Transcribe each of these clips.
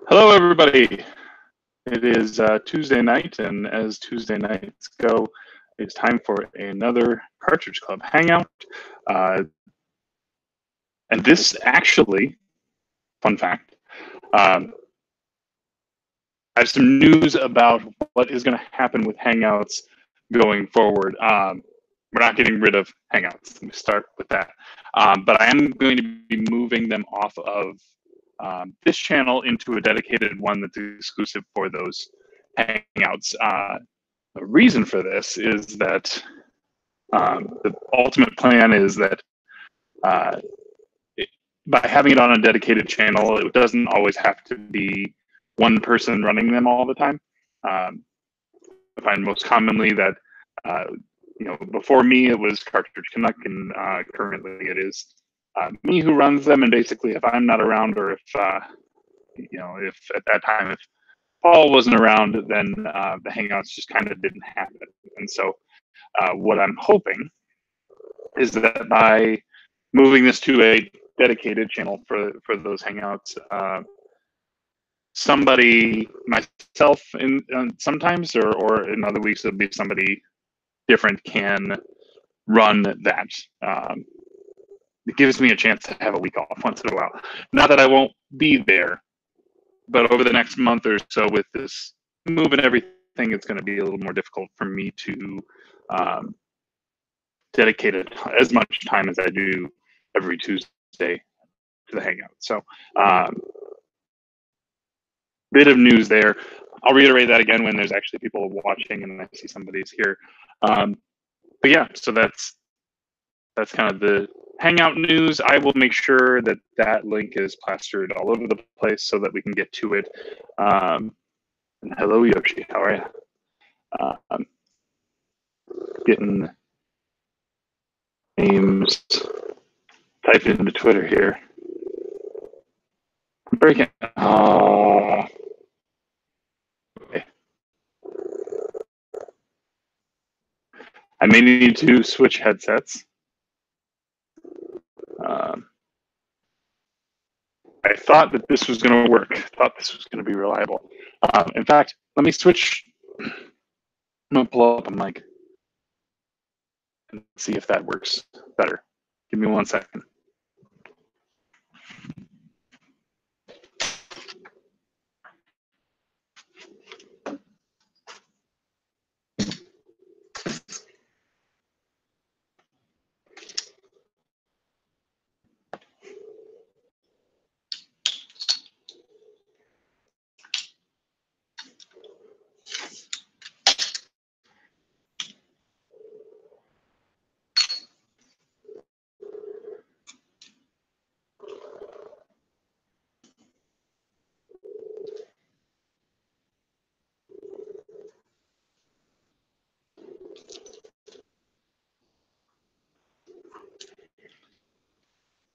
Hello, everybody. It is Tuesday night, and as Tuesday nights go, it's time for another Cartridge Club Hangout. Uh, and this actually, fun fact, um, I have some news about what is going to happen with Hangouts going forward. We're not getting rid of Hangouts. Let me start with that. But I am going to be moving them off of this channel into a dedicated one that's exclusive for those Hangouts. The reason for this is that the ultimate plan is that uh, by having it on a dedicated channel, it doesn't always have to be one person running them all the time. I find most commonly that uh, before me it was Cartridge Canuck, and currently it is me who runs them. And basically, if I'm not around, or if if at that time if Paul wasn't around, then the Hangouts just kind of didn't happen. And so, what I'm hoping is that by moving this to a dedicated channel for those Hangouts, somebody, myself, in sometimes, or in other weeks, it'll be somebody different, can run that. It gives me a chance to have a week off once in a while. Not that I won't be there, but over the next month or so, with this move and everything, it's going to be a little more difficult for me to dedicate as much time as I do every Tuesday to the Hangout. So, bit of news there. I'll reiterate that again when there's actually people watching and I see somebody's here. But yeah, so that's kind of the Hangout news. I will make sure that that link is plastered all over the place so that we can get to it. And hello, Yoshi. How are you? Getting names typed into Twitter here. I'm breaking. Oh. Okay. I may need to switch headsets. I thought that this was going to work. I thought this was going to be reliable. In fact, let me switch. I'm going to pull up a mic and see if that works better. Give me 1 second.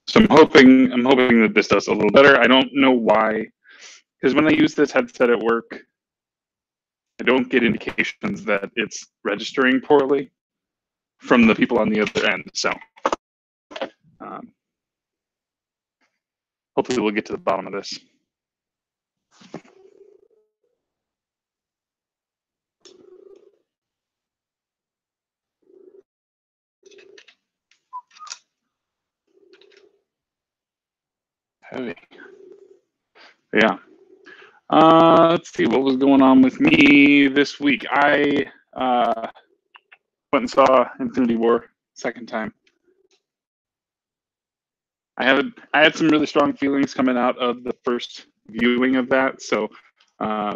So I'm hoping that this does a little better. I don't know why, because when I use this headset at work, I don't get indications that it's registering poorly from the people on the other end. So hopefully we'll get to the bottom of this. Heavy. Yeah. Let's see what was going on with me this week. I went and saw Infinity War second time. I had some really strong feelings coming out of the first viewing of that, so I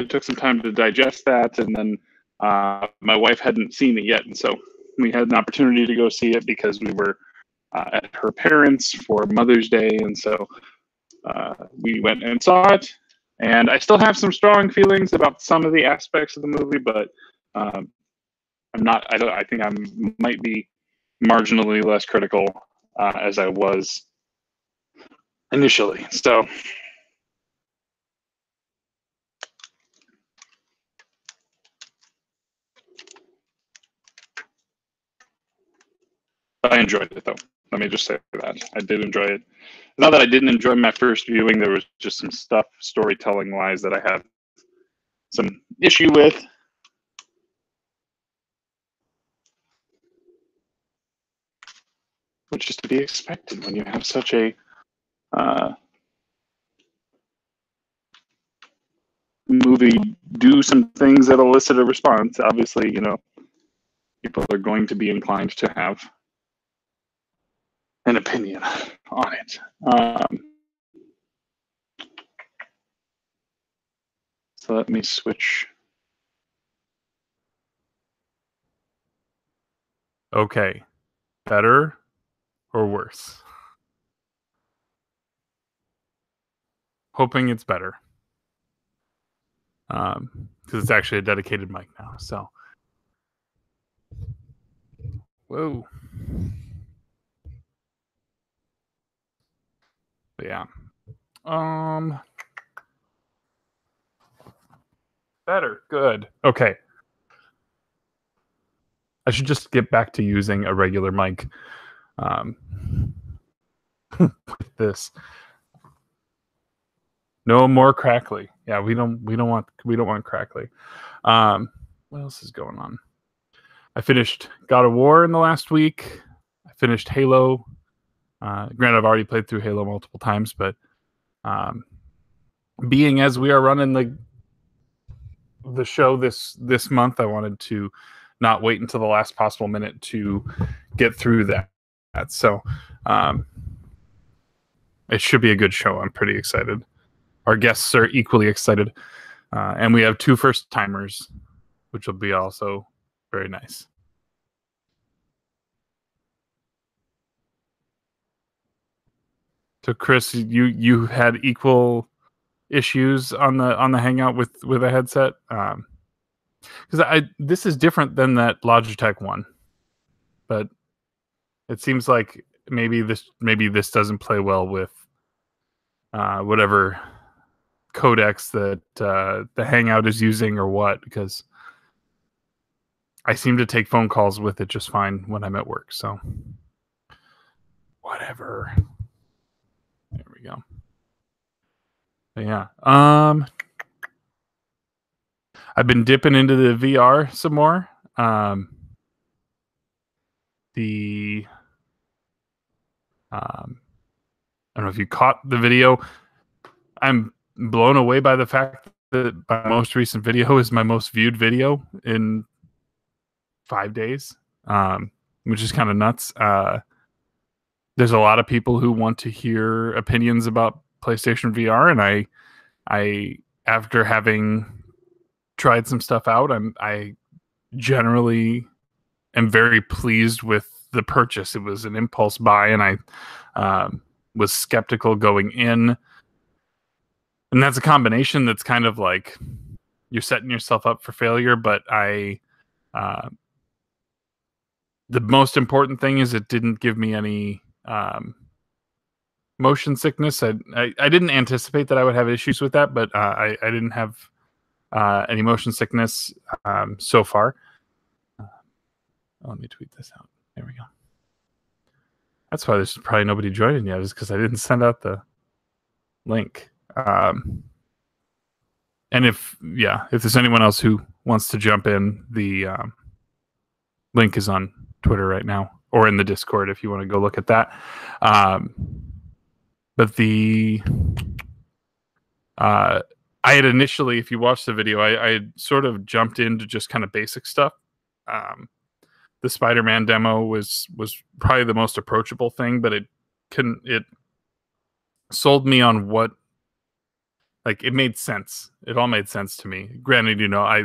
took some time to digest that, and then my wife hadn't seen it yet, and so we had an opportunity to go see it because we were at her parents' for Mother's Day, and so we went and saw it. And I still have some strong feelings about some of the aspects of the movie, but I'm not. I think I might be marginally less critical as I was initially. So I enjoyed it though. Let me just say that. I did enjoy it. Not that I didn't enjoy my first viewing, there was just some stuff storytelling wise that I have some issue with. Which is to be expected when you have such a movie do some things that elicit a response. Obviously, you know, people are going to be inclined to have an opinion on it. So let me switch. Okay. Better or worse? Hoping it's better. Because it's actually a dedicated mic now. So, whoa. But yeah. Better. Good. Okay. I should just get back to using a regular mic. With this. No more crackly. Yeah, we don't want crackly. What else is going on? I finished God of War in the last week. I finished Halo. Granted, I've already played through Halo multiple times, but being as we are running the show this month, I wanted to not wait until the last possible minute to get through that. So it should be a good show. I'm pretty excited. Our guests are equally excited. And we have 2 first-timers, which will be also very nice. So, Chris, you had equal issues on the Hangout with a headset, because this is different than that Logitech one, but it seems like maybe this doesn't play well with whatever codecs that the Hangout is using or what, because I seem to take phone calls with it just fine when I'm at work. So whatever. There we go. But yeah. I've been dipping into the VR some more. I don't know if you caught the video. I'm blown away by the fact that my most recent video is my most viewed video in 5 days, which is kind of nuts. There's a lot of people who want to hear opinions about PlayStation VR, and I after having tried some stuff out, I generally am very pleased with the purchase. It was an impulse buy, and I was skeptical going in. And that's a combination that's kind of like you're setting yourself up for failure. But the most important thing is it didn't give me any motion sickness. I didn't anticipate that I would have issues with that, but I didn't have any motion sickness so far. Let me tweet this out. There we go. That's why there's probably nobody joining yet, is because I didn't send out the link. And if there's anyone else who wants to jump in, the link is on Twitter right now, or in the Discord if you want to go look at that. But I had initially, if you watch the video, I had sort of jumped into just kind of basic stuff. The Spider-Man demo was probably the most approachable thing, but it sold me on what, like, it made sense. It all made sense to me. Granted, I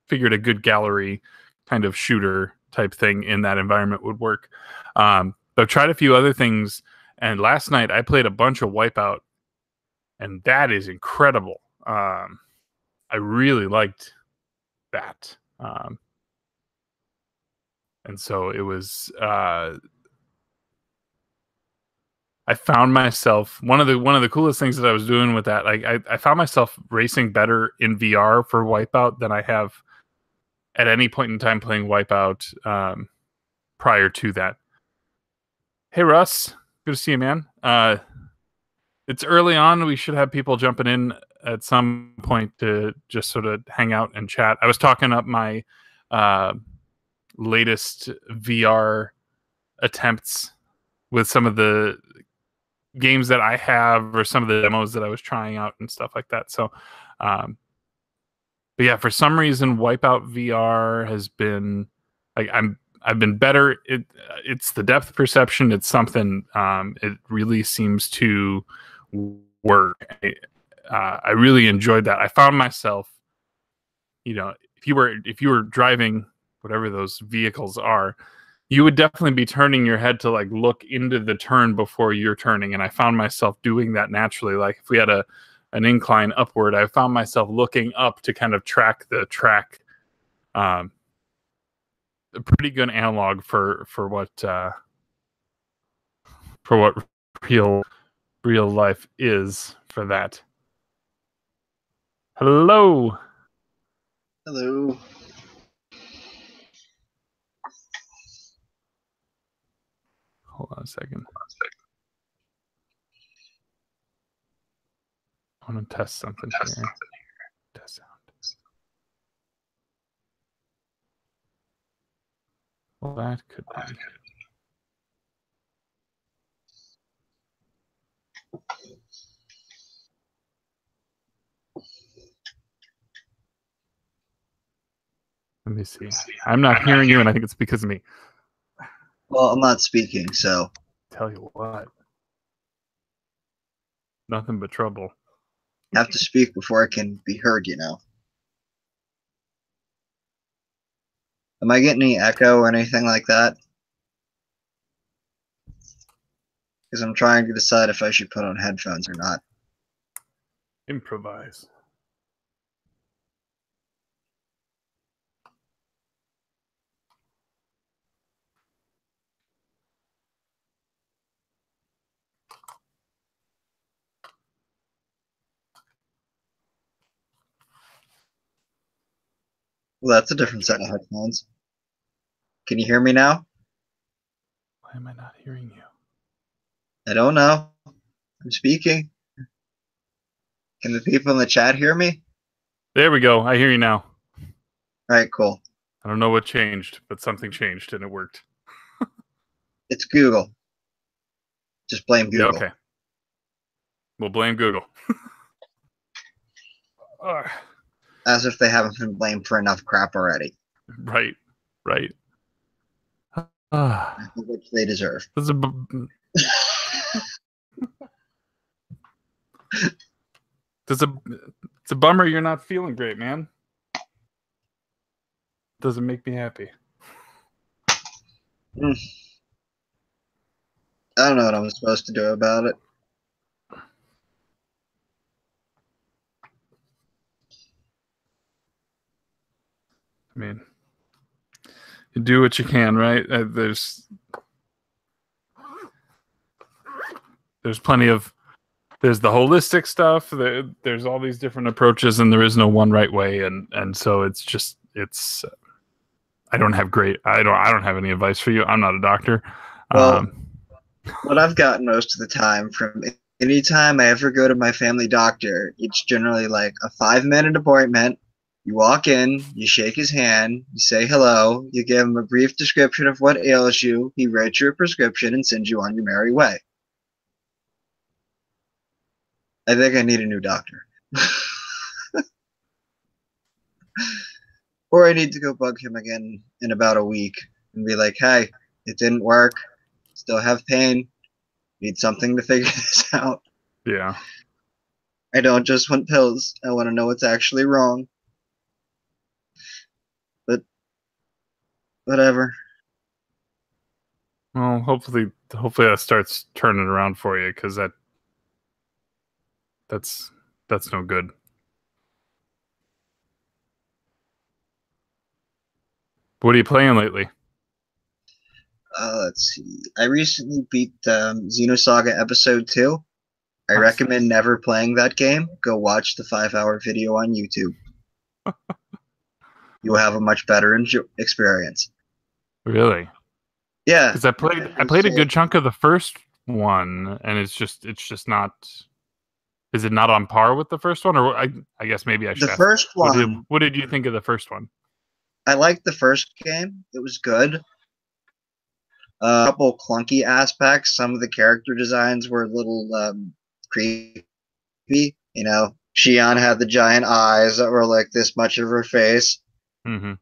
figured a good gallery kind of shooter type thing in that environment would work. But I've tried a few other things, and last night I played a bunch of Wipeout, and that is incredible. I really liked that. And so it was. I found myself one of the coolest things that I was doing with that. I found myself racing better in VR for Wipeout than I have at any point in time playing Wipeout prior to that. Hey, Russ. Good to see you, man. It's early on. We should have people jumping in at some point to just sort of hang out and chat. I was talking up my uh, latest VR attempts with some of the games that I have or some of the demos that I was trying out and stuff like that. So, but yeah, for some reason, Wipeout VR has been like I've been better. It's the depth perception. It's something. It really seems to work. I really enjoyed that. I found myself, if you were driving whatever those vehicles are, you would definitely be turning your head to like look into the turn before you're turning. And I found myself doing that naturally. Like if we had an incline upward, I found myself looking up to kind of track the track. A pretty good analog for what real life is for that. Hello. Hello. Hold on a second. I want to test something here. Test sound. Well, that could be. Let me see. I'm not hearing you, and I think it's because of me. Well, I'm not speaking, so. Tell you what. Nothing but trouble. I have to speak before I can be heard, you know. Am I getting any echo or anything like that? Because I'm trying to decide if I should put on headphones or not. Improvise. Well, that's a different set of headphones. Can you hear me now? Why am I not hearing you? I don't know. I'm speaking. Can the people in the chat hear me? There we go. I hear you now. All right, cool. I don't know what changed, but something changed and it worked. It's Google. Just blame Google. Yeah, okay. We'll blame Google. As if they haven't been blamed for enough crap already. Right. Which they deserve. It's a bummer you're not feeling great, man. Doesn't make me happy. I don't know what I'm supposed to do about it. I mean, you do what you can, right? There's plenty of there's the holistic stuff. There's all these different approaches, and there is no one right way. And so it's I don't have any advice for you. I'm not a doctor. Well, what I've gotten most of the time from anytime I ever go to my family doctor, it's generally like a 5-minute appointment. You walk in, you shake his hand, you say hello, you give him a brief description of what ails you, he writes you a prescription and sends you on your merry way. I think I need a new doctor. Or I need to go bug him again in about a week and be like, hey, it didn't work, still have pain, need something to figure this out. Yeah. I don't just want pills, I want to know what's actually wrong. But whatever. Well, hopefully that starts turning around for you, because that's no good. What are you playing lately? Let's see. I recently beat Xenosaga Episode 2. I recommend never playing that game. Go watch the 5-hour video on YouTube. You will have a much better experience. Really? Yeah, because I played a good chunk of the first one, and it's just not. Is it not on par with the first one, or I guess maybe I should the ask. first one. What did you think of the first one? I liked the first game. It was good. A couple clunky aspects. Some of the character designs were a little creepy. You know, Shion had the giant eyes that were like this much of her face. Mm-hmm.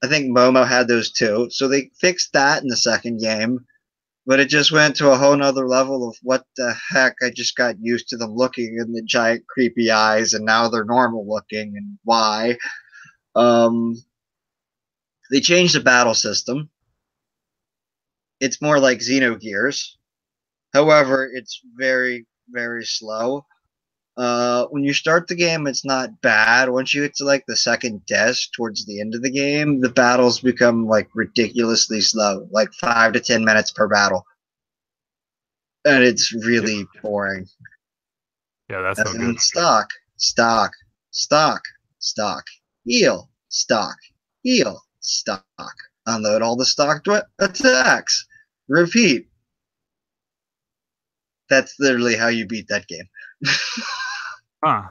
I think Momo had those too. So they fixed that in the second game. But it just went to a whole nother level of what the heck. I just got used to them looking in the giant creepy eyes, and now they're normal looking, and why? They changed the battle system. It's more like Xenogears. However, it's very, very slow. When you start the game, it's not bad. Once you get to like the second desk towards the end of the game, the battles become like ridiculously slow, like 5 to 10 minutes per battle. And it's really boring. Yeah, that's no good. Stock, heal, stock. Unload all the stock attacks. Repeat. That's literally how you beat that game. Huh.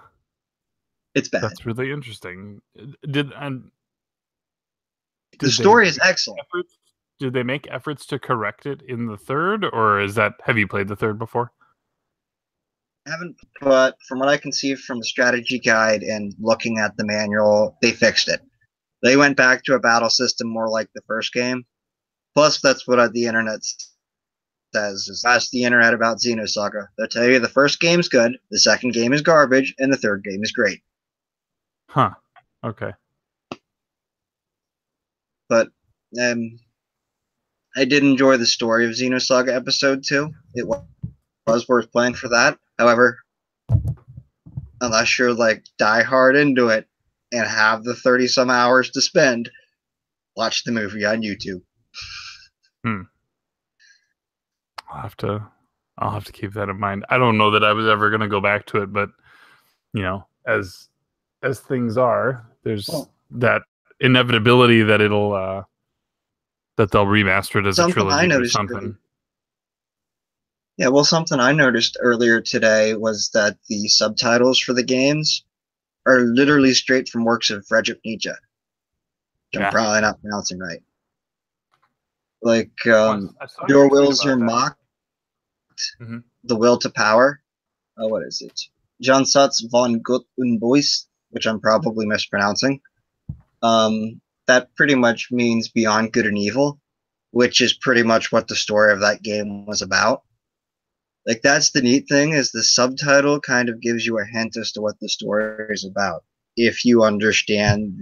It's bad. That's really interesting. The story is excellent. Did they make efforts to correct it in the third, or have you played the third before? I haven't, but from what I can see from the strategy guide and looking at the manual, they fixed it. They went back to a battle system more like the first game. Plus, that's what the internet says. Ask the internet about Xenosaga. They'll tell you the first game's good, the second game is garbage, and the third game is great. Huh. Okay. But I did enjoy the story of Xenosaga Episode 2. It was worth playing for that. However, unless you're like die hard into it and have the 30-some hours to spend, watch the movie on YouTube. I'll have to keep that in mind. I don't know that I was ever going to go back to it, but you know, as things are, there's that inevitability that it'll that they'll remaster it as a trilogy or something. Yeah, well, something I noticed earlier today was that the subtitles for the games are literally straight from works of Friedrich Nietzsche. Which I'm probably not pronouncing right. Like, your wills are mocked, the will to power. What is it? John Satz von Gut und Böse, which I'm probably mispronouncing. That pretty much means beyond good and evil, which is pretty much what the story of that game was about. Like, that's the neat thing, is the subtitle kind of gives you a hint as to what the story is about. If you understand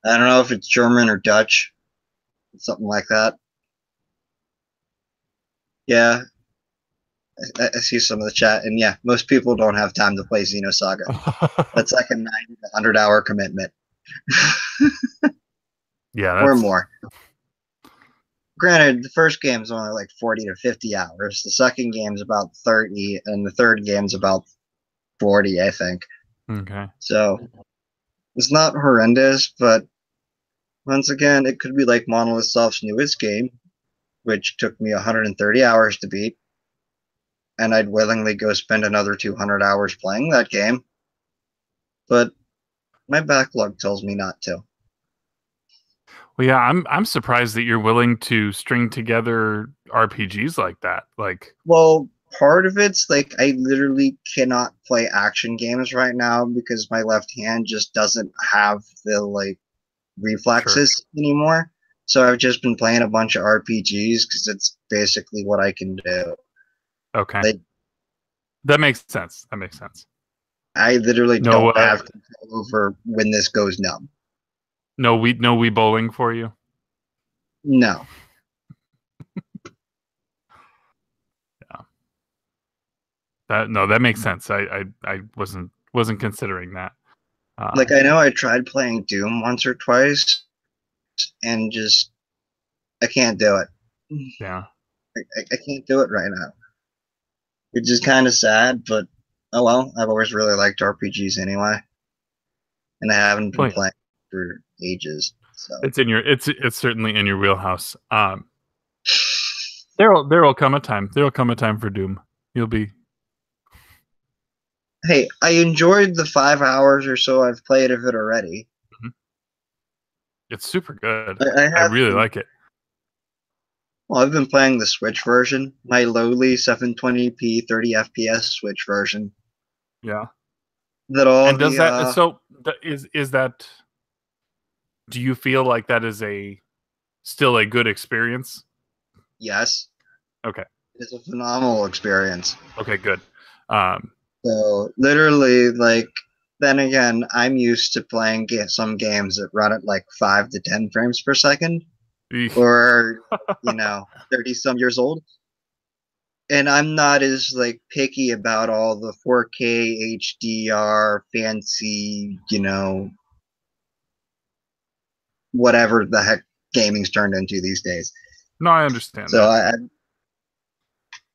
I don't know if it's German or Dutch, something like that. Yeah, I see some of the chat, and yeah, most people don't have time to play Xenosaga. That's like a 90 to 100-hour commitment. Yeah, or more. Granted, the first game's only like 40 to 50 hours. The second game's about 30, and the third game's about 40, I think. Okay. So it's not horrendous, but once again, it could be like Monolith Soft's newest game, which took me 130 hours to beat, and I'd willingly go spend another 200 hours playing that game. But my backlog tells me not to. Well, yeah, I'm surprised that you're willing to string together RPGs like that. Like, well, part of it's like I literally cannot play action games right now because my left hand just doesn't have the like reflexes anymore. So I've just been playing a bunch of RPGs because it's basically what I can do. Okay, like, that makes sense. I literally don't have control over when this goes numb. No Wii bowling for you? No. Yeah. That makes sense. I wasn't considering that. Like, I know I tried playing Doom once or twice, and just I can't do it. Yeah. I can't do it right now. Which is kind of sad, but oh well. I've always really liked RPGs anyway, and I haven't been playing for ages. So it's certainly in your wheelhouse. There'll come a time. There'll come a time for Doom. You'll be. Hey, I enjoyed the 5 hours or so I've played of it already. It's super good. I I really like it. Well, I've been playing the Switch version, my lowly 720p 30 FPS Switch version. Yeah. That all And does the that so is that? Do you feel like that is still a good experience? yes, Okay. it's a phenomenal experience. Okay. Good. So literally, like, then again, I'm used to playing some games that run at like 5 to 10 frames per second, or 30 some years old. And I'm not as like picky about all the 4K HDR fancy, whatever the heck gaming's turned into these days. No, I understand. So that.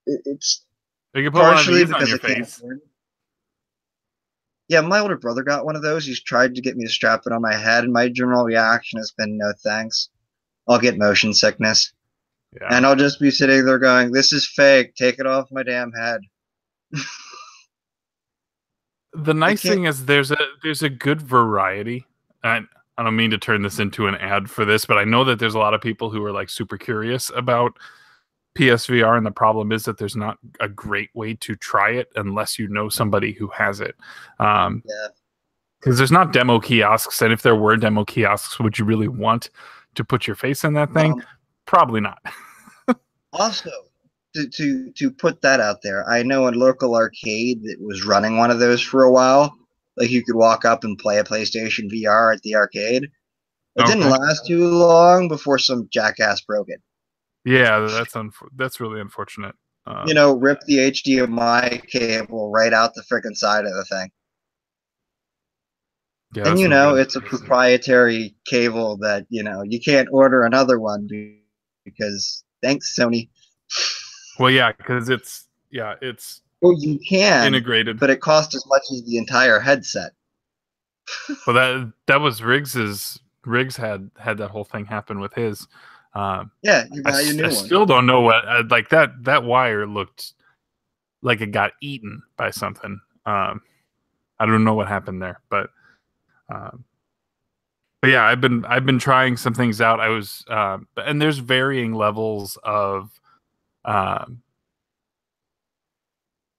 It's you can put one of partially these on because your I can't face. afford it. Yeah, my older brother got one of those. He's tried to get me to strap it on my head, and my general reaction has been no thanks. I'll get motion sickness. Yeah. And I'll just be sitting there going, this is fake. Take it off my damn head. The nice thing is there's a good variety. And I don't mean to turn this into an ad for this, but I know that there's a lot of people who are like super curious about PSVR, and the problem is that there's not a great way to try it unless you know somebody who has it. Yeah. Because there's not demo kiosks, and if there were demo kiosks, would you really want to put your face in that thing? Probably not. Also, to put that out there, I know a local arcade that was running one of those for a while. Like, you could walk up and play a PlayStation VR at the arcade. It didn't last too long before some jackass broke it. Yeah, that's really unfortunate. Rip the HDMI cable right out the freaking side of the thing. Yeah, and it's a proprietary cable that you can't order another one because thanks, Sony. Well, yeah, because it's well, you can integrated, but it costs as much as the entire headset. Well, that was Riggs's. Riggs had that whole thing happen with his. Yeah, you buy a new one. I still don't know what like that wire looked like it got eaten by something. I don't know what happened there, but yeah, I've been trying some things out. I was and there's varying levels of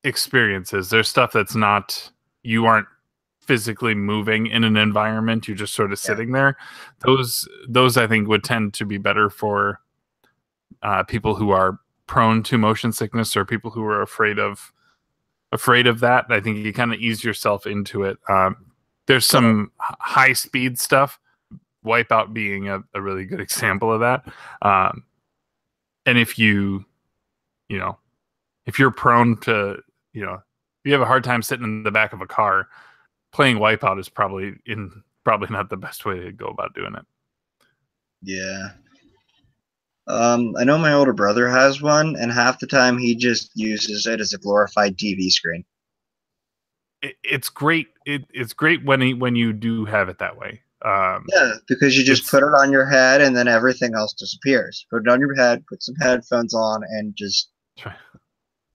experiences. There's stuff that's not, you aren't physically moving in an environment, you're just sort of sitting there. Those I think would tend to be better for people who are prone to motion sickness or people who are afraid of that. I think you kind of ease yourself into it. There's some high speed stuff, Wipeout being a really good example of that. And if you're prone to, if you have a hard time sitting in the back of a car, playing Wipeout is probably not the best way to go about doing it. Yeah. I know my older brother has one, and half the time he just uses it as a glorified TV screen. It's great. It's great when you do have it that way. Yeah, because you just put it on your head, and then everything else disappears. Put it on your head, put some headphones on, and just...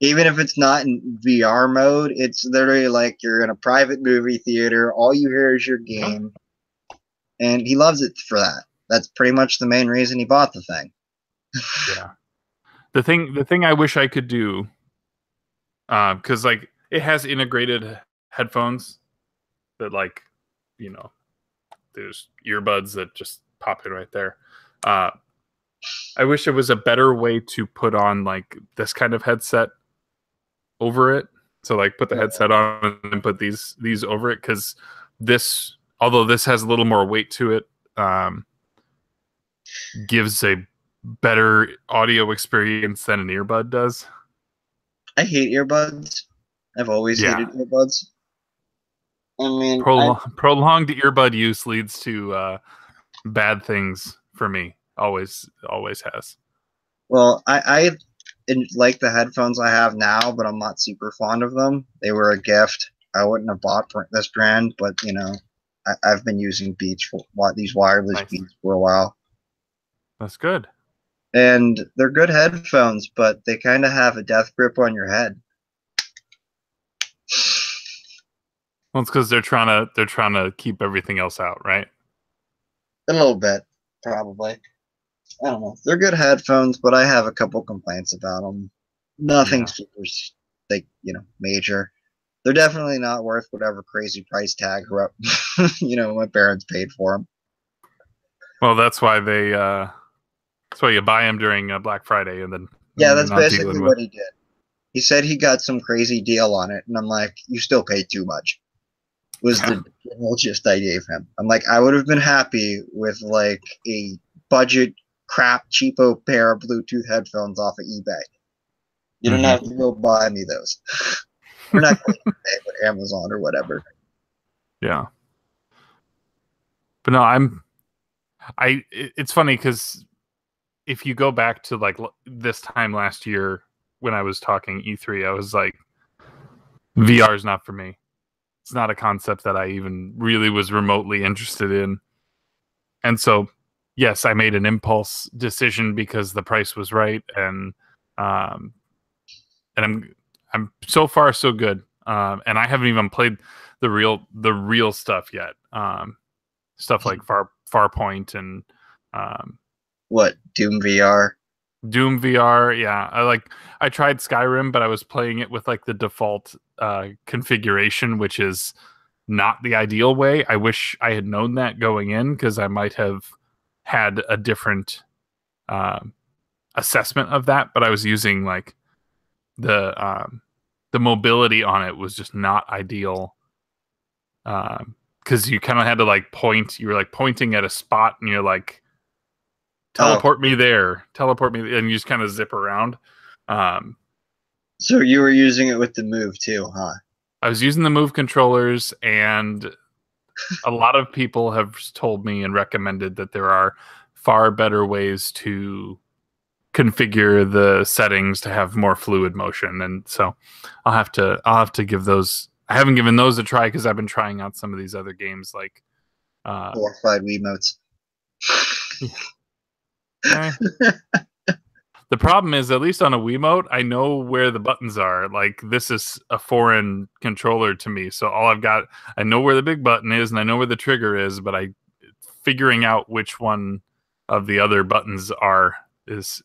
Even if it's not in VR mode, it's literally like you're in a private movie theater. All you hear is your game. And he loves it for that. That's pretty much the main reason he bought the thing. Yeah. The thing I wish I could do, because like it has integrated headphones that there's earbuds that just pop in right there. I wish there was a better way to put on like this kind of headset over it. So like put the headset on and put these over it, because although this has a little more weight to it, gives a better audio experience than an earbud does. I hate earbuds. I've always hated earbuds. I mean, prolonged earbud use leads to bad things for me. Always has. Well, I like the headphones I have now, but I'm not super fond of them. They were a gift. I wouldn't have bought this brand, but I've been using Beats for these wireless Nice. Beats for a while, That's good. and they're good headphones, but they kind of have a death grip on your head. Well, it's because they're trying to keep everything else out, right? A little bit, probably. I don't know. They're good headphones, but I have a couple complaints about them. Nothing Yeah. super, like, major. They're definitely not worth whatever crazy price tag, my parents paid for them. Well, that's why that's why you buy them during Black Friday, and then Yeah, you're that's not basically dealing what with. he did. He said he got some crazy deal on it, and I'm like, you still paid too much. Was the general gist I gave him. I'm like, I would have been happy with like a budget crap cheapo pair of Bluetooth headphones off of eBay. You don't have to go buy me those. We're not going to pay with Amazon or whatever. Yeah. But no, it's funny because if you go back to like this time last year when I was talking E3, I was like, VR is not for me. It's not a concept that I even really was remotely interested in. And so, yes, I made an impulse decision because the price was right, and I'm so far so good. And I haven't even played the real stuff yet. Stuff like Farpoint and What, Doom VR? Doom VR. Yeah, I tried Skyrim, but I was playing it with like the default configuration, which is not the ideal way. I wish I had known that going in, because I might have had a different assessment of that. But I was using like the mobility on it was just not ideal, because you kind of had to like point. You were like pointing at a spot, and you're like, teleport me there, and you just kind of zip around. So you were using it with the Move too, huh? I was using the Move controllers, and a lot of people have told me and recommended that there are far better ways to configure the settings to have more fluid motion. And so I'll have to give those. I haven't given those a try because I've been trying out some of these other games like Glorified Wiimotes. The problem is, at least on a Wiimote, I know where the buttons are. Like, this is a foreign controller to me, so I know where the big button is, and I know where the trigger is, but figuring out which one of the other buttons is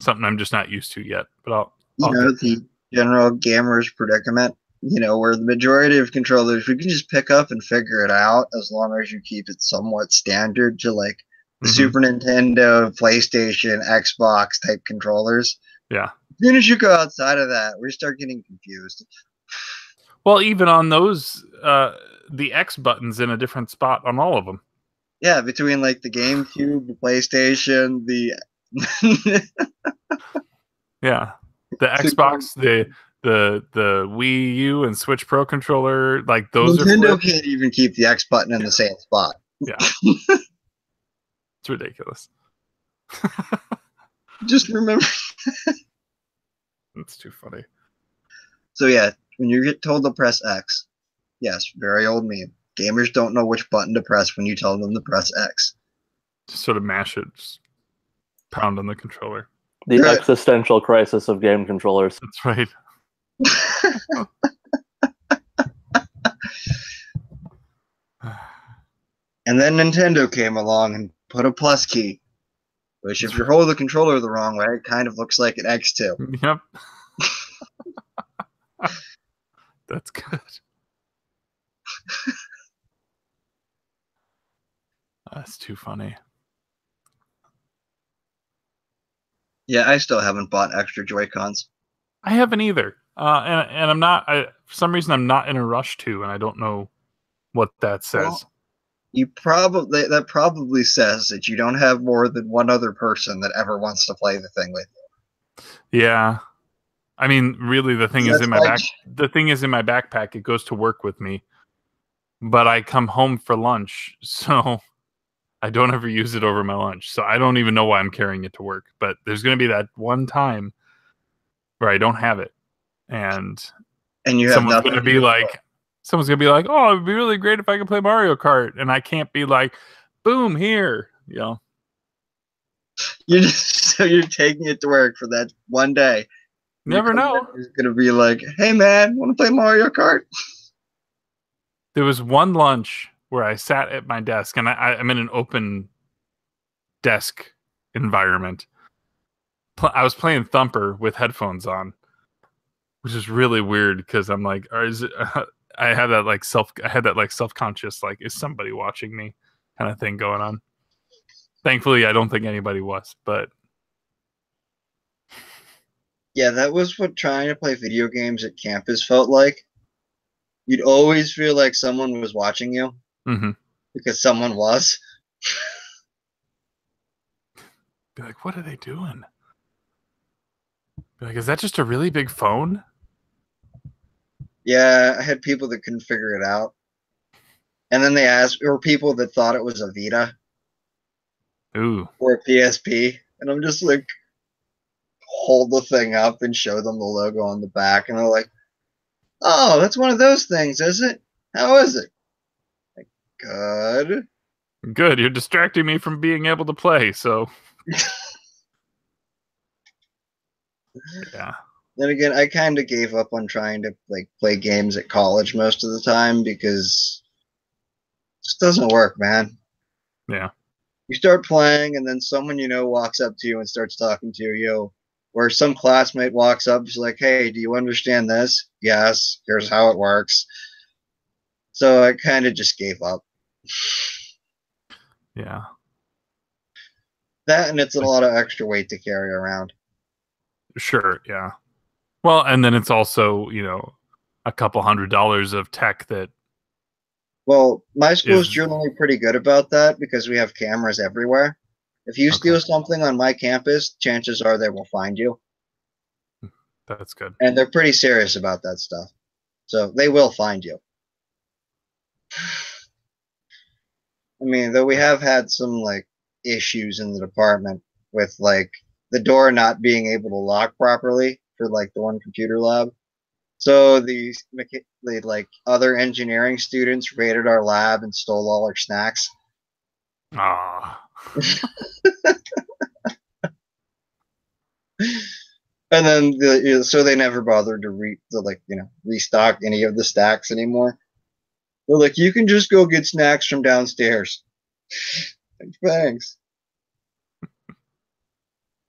something I'm just not used to yet. But the general gamer's predicament, where the majority of controllers, we can just pick up and figure it out as long as you keep it somewhat standard to like the Super Nintendo, PlayStation, Xbox type controllers. Yeah. As soon as you go outside of that, we start getting confused. Well, even on those, the X button's in a different spot on all of them. Yeah, between like the GameCube, the PlayStation, the yeah, the Xbox, the Wii U and Switch Pro controller, like those Nintendo can't even keep the X button in the same spot. Yeah. It's ridiculous. Just remember. It's too funny. So yeah, when you get told to press X, yes, very old meme. Gamers don't know which button to press when you tell them to press X. Just sort of mash it, just pound on the controller. The existential crisis of game controllers. That's right. And then Nintendo came along and put a plus key, which if you hold the controller the wrong way, it kind of looks like an X too. Yep. That's good. That's too funny. Yeah, I still haven't bought extra Joy-Cons. I haven't either. And I'm not, for some reason, I'm not in a rush to, and I don't know what that says. Well, that probably says that you don't have more than one other person that ever wants to play the thing with you. Yeah. I mean, really, the thing is in my backpack. It goes to work with me, but I come home for lunch, so I don't ever use it over my lunch. So I don't even know why I'm carrying it to work. But there's going to be that one time where I don't have it, and you have someone's nothing going to be like, someone's gonna be like, "Oh, it'd be really great if I could play Mario Kart," and I can't be like, "Boom, here," you know. So you're taking it to work for that one day. Never know. He's gonna be like, "Hey man, want to play Mario Kart?" There was one lunch where I sat at my desk, and I'm in an open desk environment. I was playing Thumper with headphones on, which is really weird because I'm like, or is it? I had that like self-conscious, like, is somebody watching me kind of thing going on. Thankfully, I don't think anybody was, but Yeah, that was what trying to play video games at campus felt like. You'd always feel like someone was watching you because someone was. Be like, what are they doing? Be like, is that just a really big phone? Yeah, I had people that couldn't figure it out. And then they asked, or people that thought it was a Vita. Ooh. Or a PSP. And I'm just like, hold the thing up and show them the logo on the back. And they're like, oh, that's one of those things, is it? How is it? Like, good. Good. You're distracting me from being able to play, so. Yeah. Then again, I kind of gave up on trying to like play games at college most of the time because it just doesn't work, man. Yeah. You start playing, and then someone you know walks up to you and starts talking to you, or some classmate walks up and is like, hey, do you understand this? Yes, here's how it works. So I kind of just gave up. Yeah. That, and it's a lot of extra weight to carry around. Sure, yeah. Well, and then it's also, you know, a couple $100 of tech that. Well, my school is generally pretty good about that because we have cameras everywhere. If you steal something on my campus, chances are they will find you. That's good. And they're pretty serious about that stuff. So they will find you. I mean, though we have had some like issues in the department with like the door not being able to lock properly for like the one computer lab. So the like other engineering students raided our lab and stole all our snacks. Ah. And then so they never bothered to restock any of the stacks anymore. They're like, you can just go get snacks from downstairs. Like, thanks.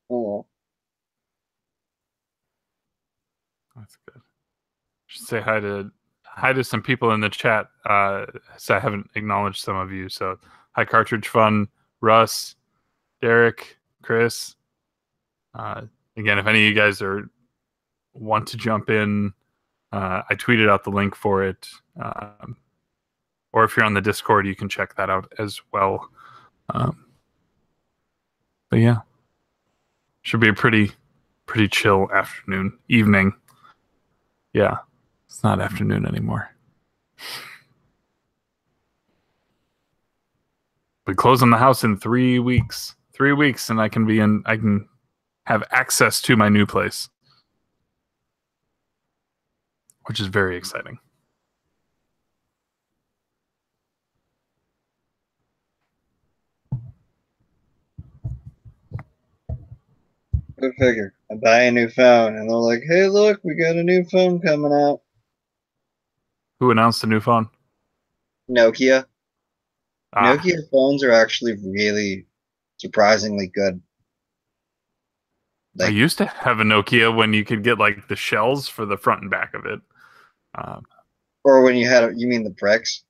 Oh. That's good. Should say hi to some people in the chat. So I haven't acknowledged some of you. So hi, Cartridge Fun, Russ, Derek, Chris. Again, if any of you guys want to jump in, I tweeted out the link for it. Or if you're on the Discord, you can check that out as well. But yeah, should be a pretty chill evening. Yeah, it's not afternoon anymore. We close on the house in 3 weeks. 3 weeks, and I can have access to my new place, which is very exciting. Go figure. I buy a new phone, and they're like, hey, look, we got a new phone coming out. Who announced the new phone? Nokia. Nokia phones are actually really surprisingly good. I used to have a Nokia when you could get like the shells for the front and back of it. Or when you mean the bricks?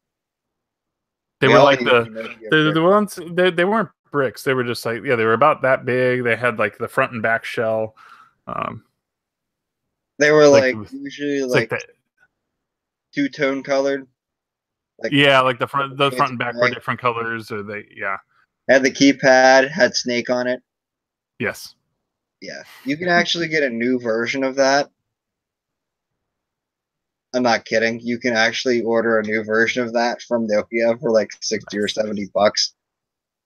They were like the ones, they weren't bricks. They were just like, yeah, they were about that big. They had like the front and back shell. They were like usually like the two-tone colored. Like, yeah, like the front and back were different colors, or had the keypad, had Snake on it. Yes. Yeah, you can actually get a new version of that. I'm not kidding. You can actually order a new version of that from Nokia for like $60 or $70.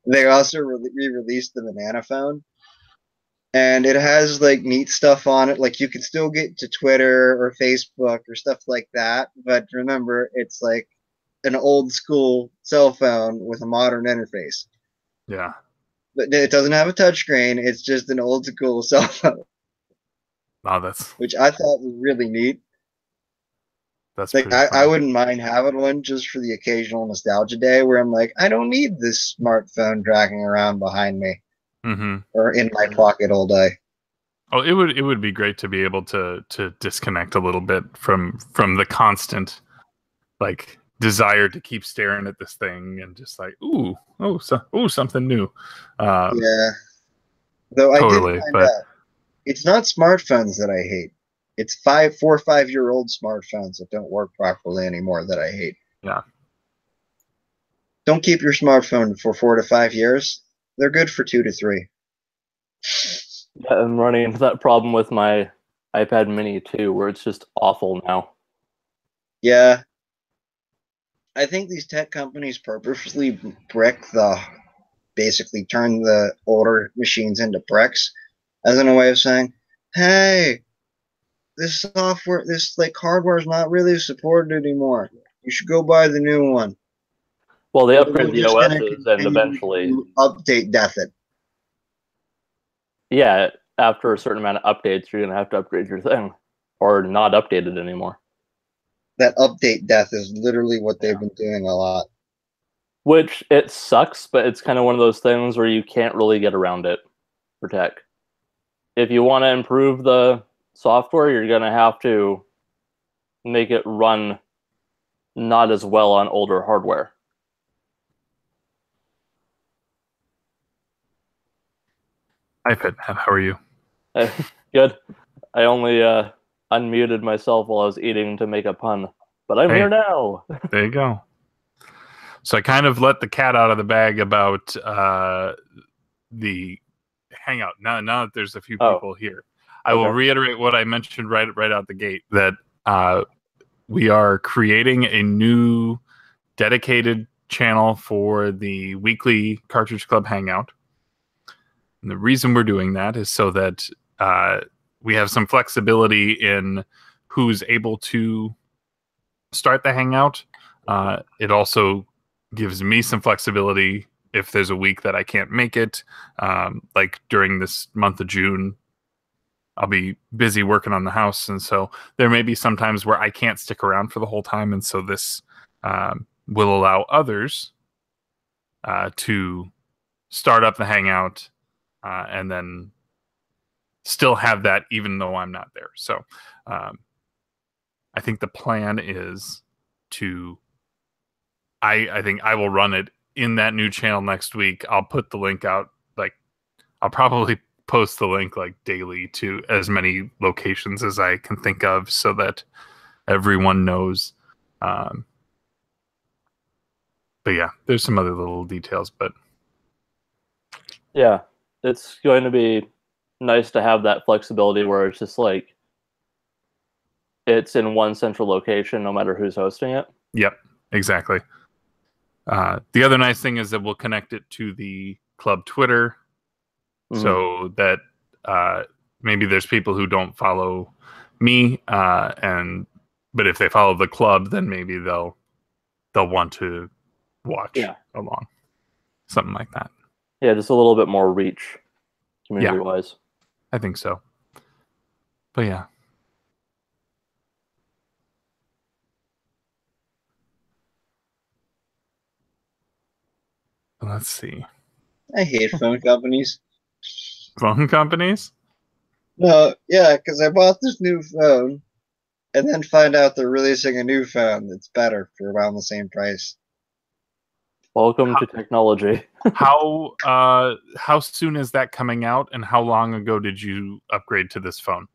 They also re-released the Banana phone, And it has like neat stuff on it. Like you can still get to Twitter or Facebook or stuff like that. But remember, it's like an old school cell phone with a modern interface. Yeah. But it doesn't have a touchscreen. It's just an old school cell phone, Wow, that's which I thought was really neat. Like pretty I funny. wouldn't mind having one just for the occasional nostalgia day where I'm like, I don't need this smartphone dragging around behind me Mm-hmm. or in my pocket all day. Oh, it would be great to be able to disconnect a little bit from the constant like desire to keep staring at this thing and just like something new. Yeah. Though I did Totally, find but out it's not smartphones that I hate. It's 4 or 5 year old smartphones that don't work properly anymore that I hate. yeah, Don't keep your smartphone for 4 to 5 years. They're good for 2 to 3. Yeah, I'm running into that problem with my iPad mini too, where it's just awful now. Yeah. I think these tech companies purposely basically turn the older machines into bricks as in a way of saying, hey, this software, this like hardware is not really supported anymore. You should go buy the new one. Well, they Or upgrade we're the just gonna OSs and continue eventually, to update death it. yeah, after a certain amount of updates, you're gonna have to upgrade your thing or not update it anymore. That update death is literally what they've been doing a lot. Which it sucks, but it's kind of one of those things where you can't really get around it for tech. If you want to improve the software, you're gonna have to make it run not as well on older hardware. Hi, Fit. How are you? Good. I only unmuted myself while I was eating to make a pun, but I'm Hey. here now. There you go. So I kind of let the cat out of the bag about the Hangout. Now that there's a few people here, I will reiterate what I mentioned right out the gate, that we are creating a new dedicated channel for the weekly Cartridge Club Hangout. And the reason we're doing that is so that we have some flexibility in who's able to start the Hangout. It also gives me some flexibility if there's a week that I can't make it. Like during this month of June, I'll be busy working on the house. And so there may be some times where I can't stick around for the whole time. And so this will allow others to start up the Hangout and then still have that even though I'm not there. So I think the plan is to I think I will run it in that new channel next week. I'll put the link out, like I'll probably post the link like daily to as many locations as I can think of so that everyone knows. But yeah, there's some other little details, but Yeah, it's going to be nice to have that flexibility where it's just like it's in one central location no matter who's hosting it. Yep, exactly. The other nice thing is that we'll connect it to the club Twitter, so that maybe there's people who don't follow me, but if they follow the club, then maybe they'll want to watch along, something like that. Yeah, just a little bit more reach, community-wise. I think so. But yeah. Let's see. I hate phone companies. Phone companies? No, yeah, because I bought this new phone and then find out they're releasing a new phone that's better for around the same price. Welcome to technology. How soon is that coming out, and how long ago did you upgrade to this phone?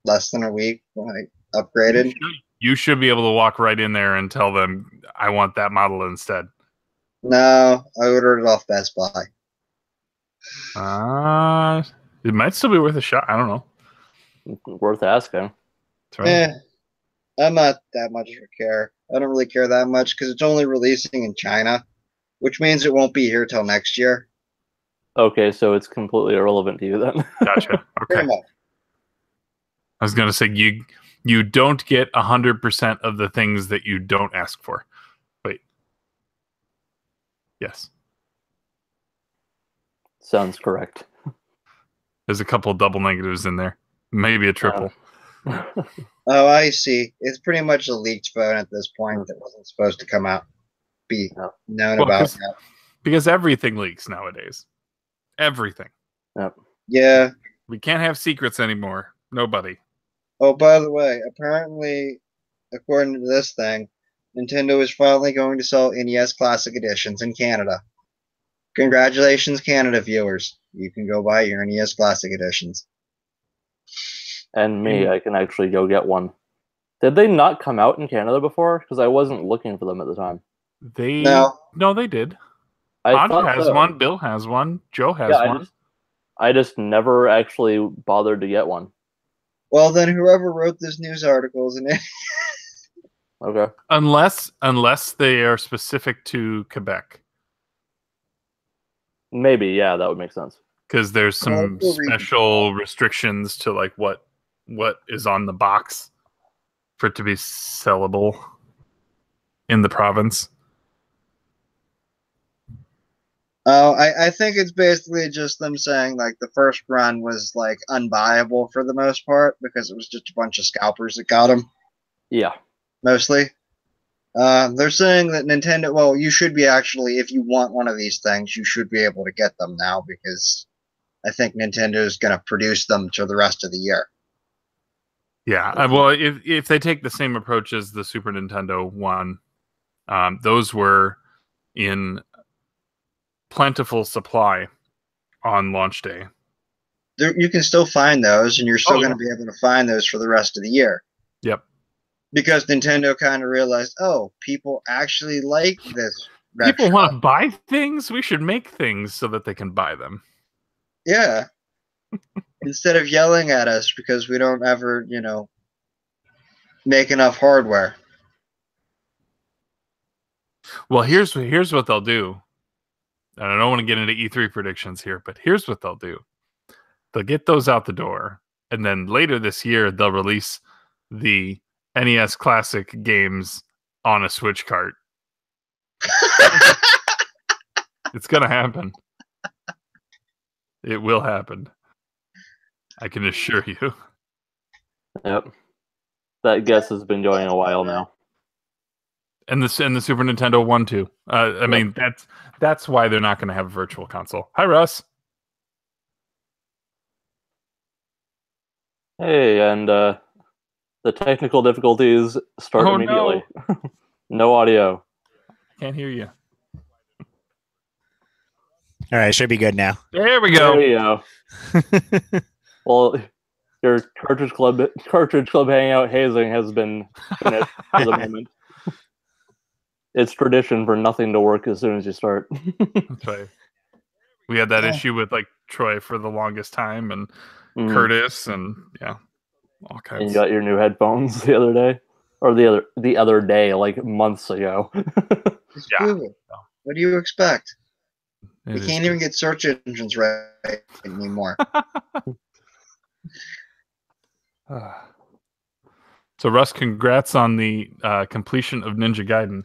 Less than a week when I upgraded. You should be able to walk right in there and tell them, I want that model instead. No, I ordered it off Best Buy. It might still be worth a shot. I don't know. Worth asking. That's right. I'm not that much of a care. I don't really care that much because it's only releasing in China, which means it won't be here till next year. Okay, so it's completely irrelevant to you then. Gotcha. Okay. Pretty much. I was gonna say you don't get 100% of the things that you don't ask for. Wait. Yes. Sounds correct. There's a couple double negatives in there. Maybe a triple. Oh, I see. It's pretty much a leaked phone at this point that wasn't supposed to come out, be known Well, about. because everything leaks nowadays. Everything. Yep. Yeah. We can't have secrets anymore. Nobody. Oh, by the way, apparently, according to this thing, Nintendo is finally going to sell NES Classic Editions in Canada. Congratulations, Canada viewers. You can go buy your NES Classic Editions. And me, I can actually go get one. Did they not come out in Canada before? Because I wasn't looking for them at the time. No, they did. I Andre thought has so. one. Bill has one. Joe has one. I just never actually bothered to get one. Well, then whoever wrote this news article is an idiot. Okay. Unless they are specific to Quebec. Maybe, yeah, that would make sense. Because there's some we'll read special restrictions to like what is on the box for it to be sellable in the province. Oh, I think it's basically just them saying like the first run was like unbuyable for the most part because it was just a bunch of scalpers that got them. Yeah. Mostly. They're saying that Nintendo, well, you should be actually, if you want one of these things, you should be able to get them now because I think Nintendo is going to produce them for the rest of the year. Yeah, well, if they take the same approach as the Super Nintendo one, those were in plentiful supply on launch day. You can still find those, and you're still going to be able to find those for the rest of the year. Yep. Because Nintendo kind of realized, oh, people actually like this. People want to buy things? We should make things so that they can buy them. Yeah. Instead of yelling at us because we don't ever, make enough hardware. Well, here's what they'll do. And I don't want to get into E3 predictions here, but here's what they'll do. They'll get those out the door, and then later this year, they'll release the NES Classic games on a Switch cart. It's going to happen. It will happen. I can assure you. Yep. That guess has been going a while now. And the Super Nintendo one too. I mean, that's why they're not going to have a virtual console. Hi, Russ. Hey, and the technical difficulties start immediately. No. No audio. Can't hear you. All right, should be good now. There we go. There you go. Well, your Cartridge Club Hangout hazing has been finished for the moment. It's tradition for nothing to work as soon as you start. That's right. We had that issue with like Troy for the longest time, and Curtis, and all kinds. And you got your new headphones the other day, or the other day, like months ago. Google. What do you expect? It We can't even get search engines right anymore. So, Russ, congrats on the completion of Ninja Gaiden.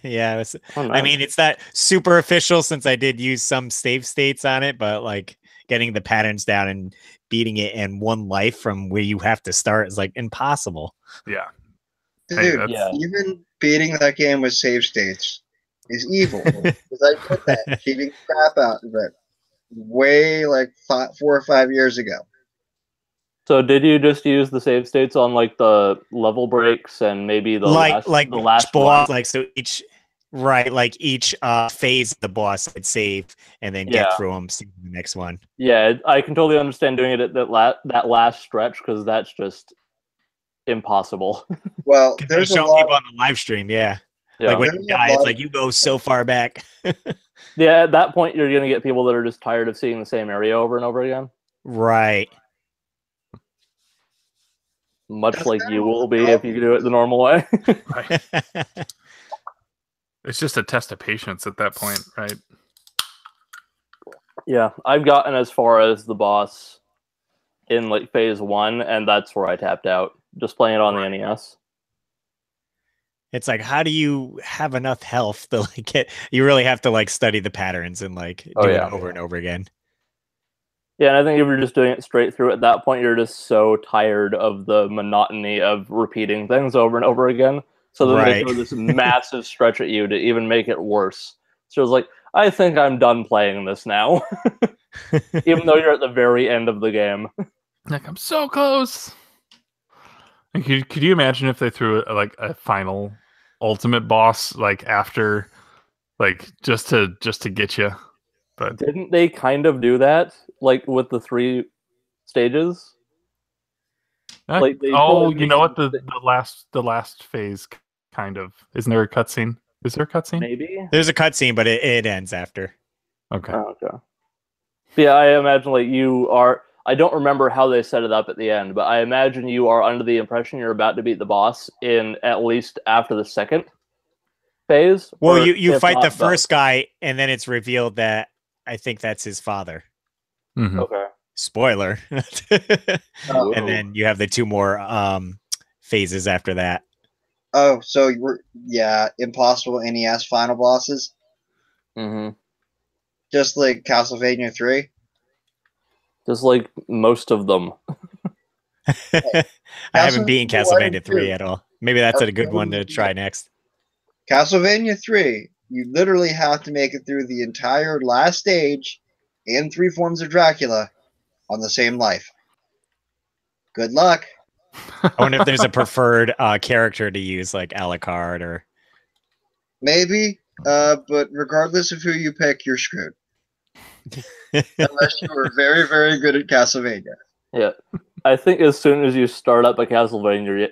Yeah, nice. I mean, it's not super official since I did use some save states on it, but like getting the patterns down and beating it in one life from where you have to start is like impossible. Yeah. Dude, even beating that game with save states is evil. Because I did that cheating crap out of it way like 4 or 5 years ago. So did you just use the save states on like the level breaks and maybe the last boss? Like so each phase of the boss I'd save and then get through them, see the next one. Yeah, I can totally understand doing it at that last stretch because that's just impossible. Well, there's showing people on the live stream, like when you die, it's like you go so far back. Yeah, at that point you're gonna get people that are just tired of seeing the same area over and over again. Right. Much like you will be if you do it the normal way. Right. It's just a test of patience at that point, right? Yeah, I've gotten as far as the boss in like phase 1, and that's where I tapped out. Just playing it on the NES. It's like, how do you have enough health to like get? You really have to like study the patterns and like do it over and over again. Yeah, and I think if you're just doing it straight through at that point, you're just so tired of the monotony of repeating things over and over again. So then they throw this massive stretch at you to even make it worse. So it's like, I think I'm done playing this now. Even though you're at the very end of the game. Like, I'm so close. And could you imagine if they threw like a final ultimate boss like after, like just to get you? But didn't they kind of do that, like with the 3 stages? Like they you know what, the last phase kind of, isn't there a cutscene? Is there a cutscene? Maybe there's a cutscene, but it ends after. Okay. Oh, okay. Yeah, I imagine like you are. I don't remember how they set it up at the end, but I imagine you are under the impression you're about to beat the boss in at least after the 2nd phase. Well, you fight the first guy, and then it's revealed that I think that's his father. Mm-hmm. Okay. Spoiler. And then you have the 2 more phases after that. Oh, so impossible NES final bosses, Mm-hmm. just like Castlevania 3. Just like most of them. I haven't beaten Castlevania 3 at all. Maybe that's a good one to try next. Castlevania 3, you literally have to make it through the entire last stage and 3 forms of Dracula on the same life. Good luck. I wonder if there's a preferred character to use, like Alucard or... Maybe, but regardless of who you pick, you're screwed. Unless you were very, very good at Castlevania. Yeah. I think as soon as you start up a Castlevania,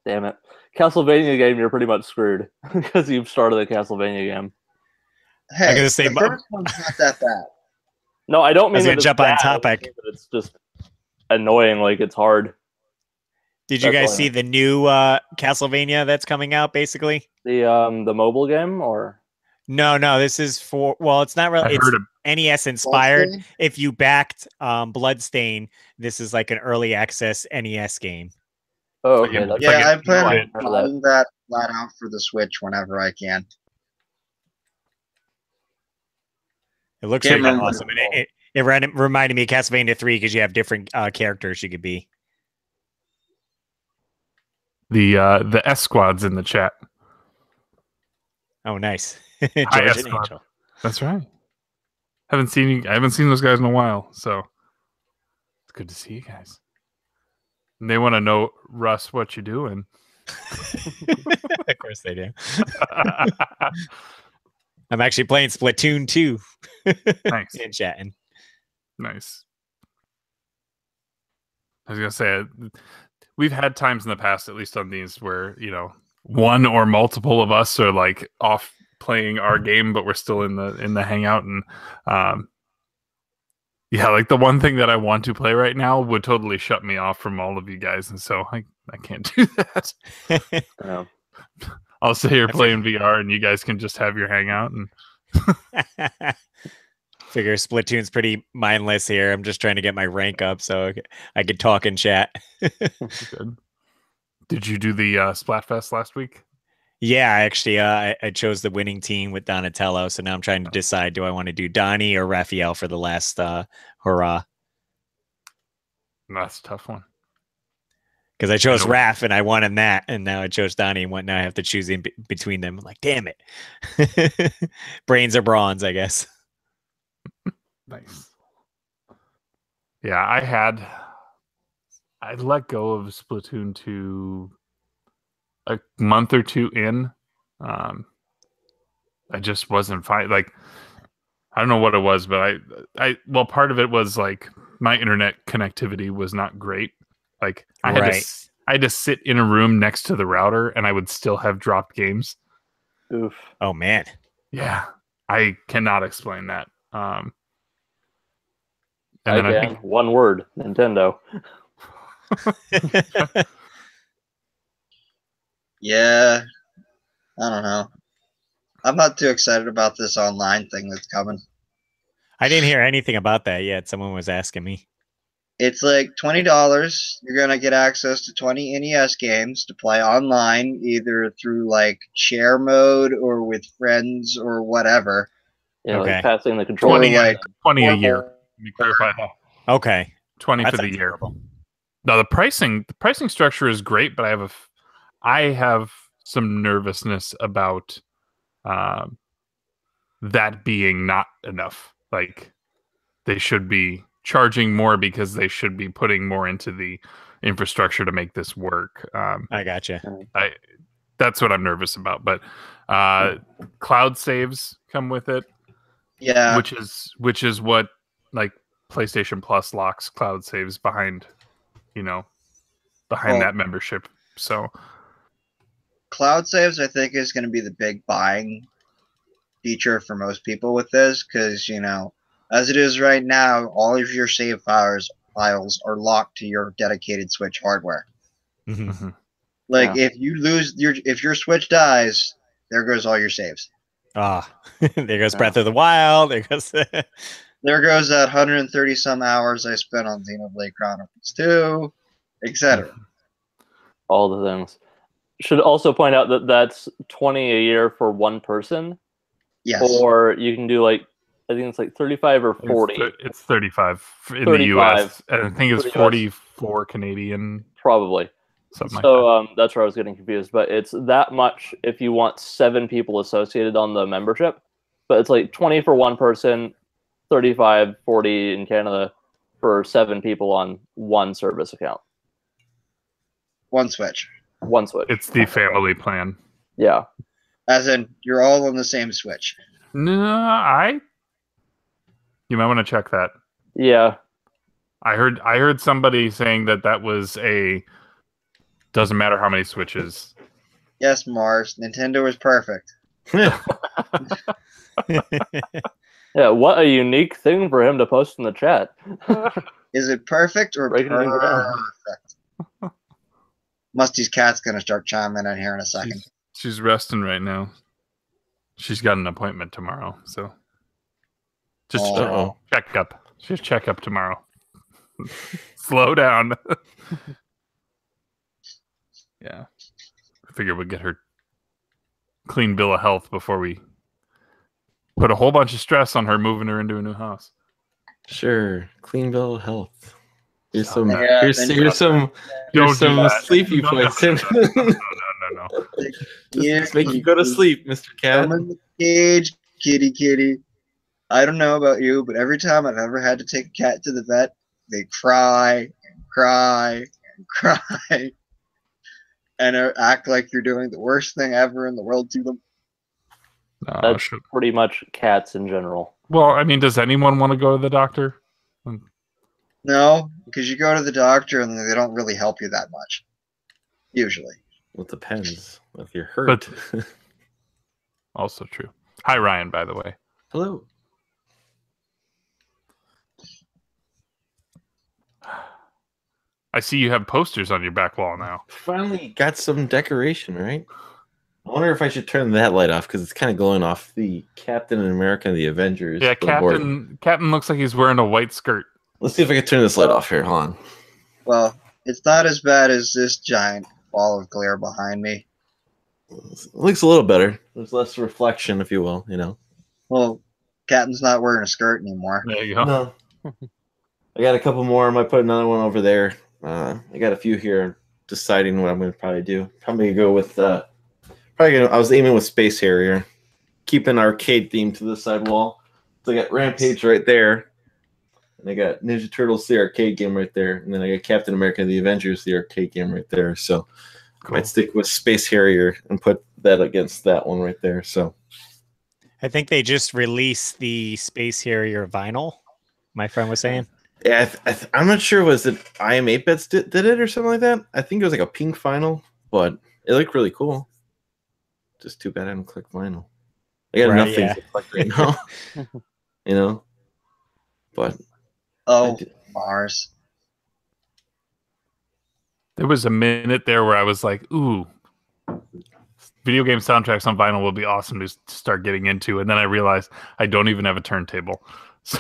damn it, Castlevania game, you're pretty much screwed because you've started a Castlevania game. Hey, I'm gonna say the first one's not that bad. No, I don't mean to jump on bad, topic. It's just annoying. Like it's hard. Did you guys see the new Castlevania that's coming out? Basically, the mobile game, or no, this is for. Well, it's not really. It's NES inspired. If you backed Bloodstain, this is like an early access NES game. Oh, okay. I plan on buying that flat out for the Switch whenever I can. It looks really awesome. And it reminded me of Castlevania 3 because you have different characters you could be. The S Squad's in the chat. Oh, nice. Hi, George and Angel. That's right. I haven't seen those guys in a while, so it's good to see you guys. And they want to know, Russ, what you doing. Of course they do. I'm actually playing Splatoon 2. Nice. And chatting. Nice. I was gonna say, we've had times in the past, at least on these, where one or multiple of us are like off playing our game, but we're still in the hangout, and like the one thing that I want to play right now would totally shut me off from all of you guys, and so I can't do that. I'll sit here playing VR, and you guys can just have your hangout. And figure Splatoon's pretty mindless here. I'm just trying to get my rank up so I could talk and chat. Good. Did you do the Splatfest last week? Yeah, actually, I chose the winning team with Donatello. So now I'm trying to decide, do I want to do Donnie or Raphael for the last hurrah? That's a tough one. Because I chose Raph and I won in that, and now I chose Donnie, and now I have to choose in between them. I'm like, damn it. Brains or bronze, I guess. Nice. Yeah, I let go of Splatoon 2 a month or 2 in. I just wasn't fine. Like, I don't know what it was, but well, part of it was like my internet connectivity was not great. Like I had to sit in a room next to the router, and I would still have dropped games. Oof. Oh man. Yeah, I cannot explain that. And then I think one word: Nintendo. Yeah, I don't know. I'm not too excited about this online thing that's coming. I didn't hear anything about that yet. Someone was asking me. It's like $20. You're gonna get access to 20 NES games to play online, either through like share mode or with friends or whatever. Yeah, Okay. like passing the controller. 20, like 20 a or year. more. Let me clarify that. Okay. 20 That's for the year. terrible. No, the pricing structure is great, but I have some nervousness about that being not enough. Like they should be charging more because they should be putting more into the infrastructure to make this work. I gotcha. That's what I'm nervous about. But cloud saves come with it, Yeah. which is what like PlayStation Plus locks cloud saves behind Well, that membership. So cloud saves, I think, is going to be the big buying feature for most people with this, because as it is right now, all of your save files are locked to your dedicated Switch hardware. Mhm. mhm. Like Yeah. if your Switch dies, there goes all your saves. Ah, there goes Breath of the Wild. There goes. There goes that 130 some hours I spent on Xenoblade Chronicles 2, etc. All the things. Should also point out that that's 20 a year for one person, Yes. or you can do like I think it's like 35 or 40. It's 35 in 35 the US, and I think it's for the US. 44 Canadian, Probably. something like So that's where I was getting confused. But it's that much if you want 7 people associated on the membership. But it's like 20 for one person, 35, 40 in Canada for 7 people on one service account. One Switch. One Switch. that. It's the family plan. Yeah. As in, you're all on the same Switch. No, you might want to check that. Yeah. I heard somebody saying that was doesn't matter how many switches. Yes, Mars. Nintendo is perfect. Yeah, what a unique thing for him to post in the chat. Is it perfect or Breaking things down. perfect? Musty's cat's gonna start chiming in here in a second. She's resting right now. She's got an appointment tomorrow, so just Oh. check up. Just check up tomorrow. Slow down. Yeah, I figure we'd get her clean bill of health before we put a whole bunch of stress on her moving her into a new house. Sure, clean bill of health. Here's some. Yeah, here's then- here's some. Don't Here's do some that. sleepy No, poison. No. Just make you go to sleep, Mr. Cat. Come in the cage, kitty. I don't know about you, but every time I've ever had to take a cat to the vet, they cry and cry and cry and act like you're doing the worst thing ever in the world to them. No, That's should- pretty much cats in general. well, I mean, does anyone want to go to the doctor? No, because you go to the doctor and they don't really help you that much. Usually. Well, it depends if you're hurt. Also true. Hi, Ryan, by the way. Hello. I see you have posters on your back wall now. Finally got some decoration, right? I wonder if I should turn that light off because it's kind of glowing off the Captain America and the Avengers. Yeah, billboard. Captain looks like he's wearing a white skirt. Let's see if I can turn this light off here. Hold on. Well, it's not as bad as this giant ball of glare behind me. It looks a little better. There's less reflection, if you will. Well, Captain's not wearing a skirt anymore. There you go. No. I got a couple more. I might put another one over there. I got a few here. Deciding what I'm going to probably do. Probably gonna go with. I was aiming with Space Harrier, keeping arcade theme to the side wall. So I got Rampage right there, and I got Ninja Turtles, the arcade game right there, and then I got Captain America: The Avengers, the arcade game right there. So I might stick with Space Harrier and put that against that one right there. So I think they just released the Space Harrier vinyl. My friend was saying. yeah, I'm not sure. Was it IM 8-Bits did it or something like that? I think it was like a pink vinyl, but it looked really cool. Just too bad I didn't click vinyl. I got enough things to click right now. But Oh, Mars. There was a minute there where I was like, ooh, video game soundtracks on vinyl will be awesome to start getting into. And then I realized I don't even have a turntable. So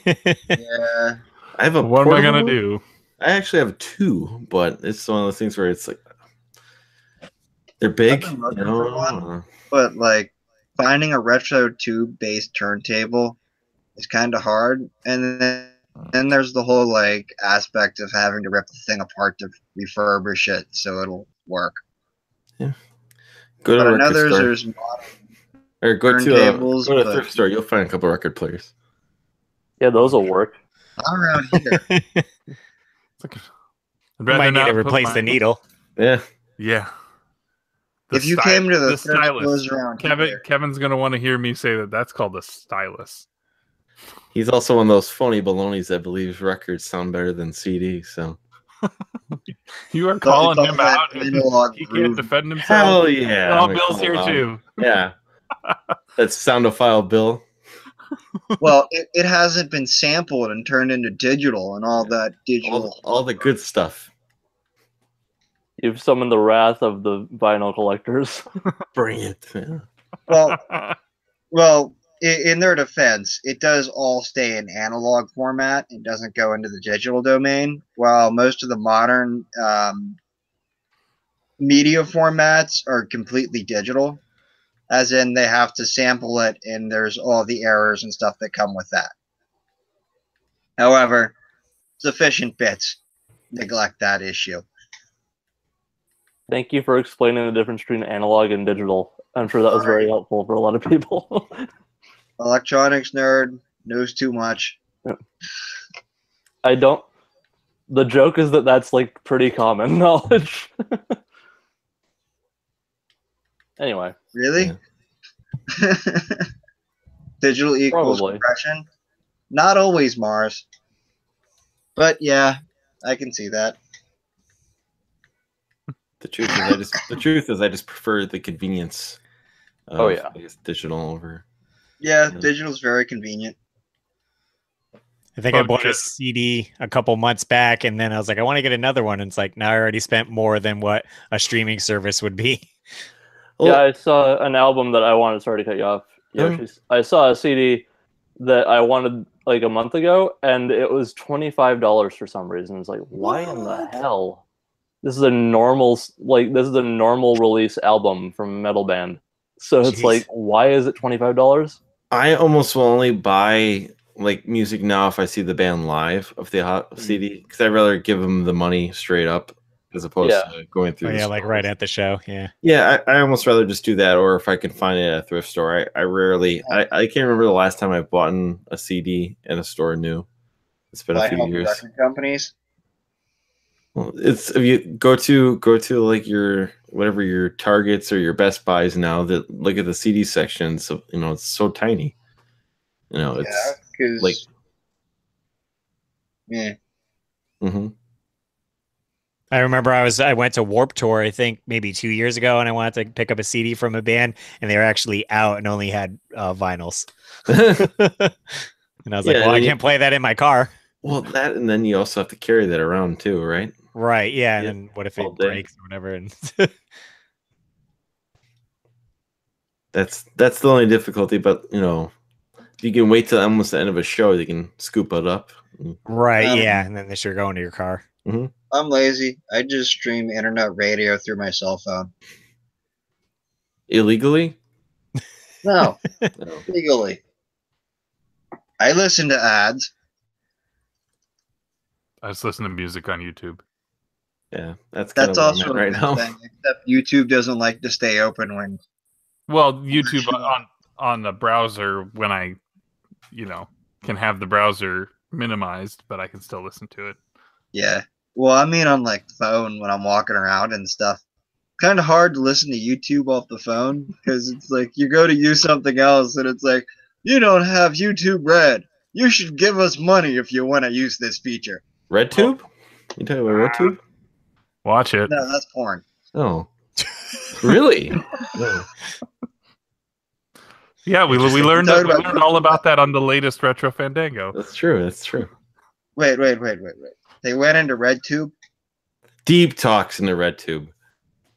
Yeah. I have a. what am I gonna portable- do? I actually have two, but it's one of those things where it's like they're big. I've been You looking know? for one. But like finding a retro tube-based turntable is kind of hard, and then there's the whole like aspect of having to rip the thing apart to refurbish it so it'll work. Go to But a I know record store. there's Or go to a turntables, go to a but- thrift store. You'll find a couple record players. Yeah, those will work. not around here. It's like, I'd You rather might need not to put replace my- the needle. Yeah. Yeah. If you came to the thrift stylus. stores around here, Kevin's gonna want to hear me say that's called a stylus. He's also one of those phony balonies that believes records sound better than CD. So You are Thought you calling called him that out. analog He can't groove. defend himself. hell yeah! Oh, I'm gonna Bill's call here him out. too. Yeah, that's soundophile Bill. well, it hasn't been sampled and turned into digital and all that digital. All the good stuff. You've summoned the wrath of the vinyl collectors. Bring it. Yeah. Well, in their defense, it does all stay in analog format. It doesn't go into the digital domain. While most of the modern media formats are completely digital, as in they have to sample it, and there's all the errors and stuff that come with that. However, sufficient bits neglect that issue. Thank you for explaining the difference between analog and digital. I'm sure that was very helpful for a lot of people. Electronics nerd knows too much. I don't. The joke is that that's like pretty common knowledge. Anyway, Really? Digital equals Probably. compression? Not always, Mars. But yeah, I can see that. The truth is I just prefer the convenience. Of, Oh, yeah. I guess, digital over. Yeah, Yeah. digital's very convenient. I think I Oh, bought a just- CD a couple months back, and then I was like, I want to get another one. And it's like, now I already spent more than what a streaming service would be. yeah, I saw an album that I wanted. Sorry to cut you off. Yoshi. I saw a CD that I wanted like a month ago, and it was $25 for some reason. It's like, why in the What? hell? This is a normal release album from a metal band. So it's Jeez. like, why is it $25? I almost will only buy like music now if I see the band live of the hot CD because I'd rather give them the money straight up as opposed Yeah. to going through. Oh, the yeah, like stores. right at the show. Yeah. Yeah, I almost rather just do that, or if I can find it at a thrift store. I rarely. I can't remember the last time I bought a CD in a store new. It's been By a few helping years. record companies. Well, it's if you go to like your whatever your Targets or your Best Buys now that look at the CD section. So it's so tiny. Yeah, It's because like- yeah. mhm. I remember I went to Warp Tour, I think maybe 2 years ago, and I wanted to pick up a CD from a band, and they were actually out and only had vinyls. And I was like, Yeah, well, I and can't play that in my car. Well, that and then you also have to carry that around too, right? Right. Yeah. And Yeah, then what if all it day. breaks or whatever? And That's the only difficulty. But if you can wait till almost the end of a show, you can scoop it up. right. Um, Yeah. And then they sure go into your car. I'm lazy. I just stream internet radio through my cell phone. Illegally? No, No. legally. I listen to ads. I just listen to music on YouTube. Yeah, that's kind That's of also right a good now. thing, except YouTube doesn't like to stay open when Well, YouTube on the browser when I, can have the browser minimized, but I can still listen to it. yeah. Well, I mean on like phone when I'm walking around and stuff. Kind of hard to listen to YouTube off the phone because it's like you go to use something else and it's like you don't have YouTube Red. You should give us money if you want to use this feature. RedTube? You talking about RedTube? Watch it. No, that's porn. Oh, really? No. Yeah, we Interesting. learned Talking we about- learned all about that on the latest Retro Fandango. That's true. That's true. Wait. They went into RedTube. Deep talks in the RedTube.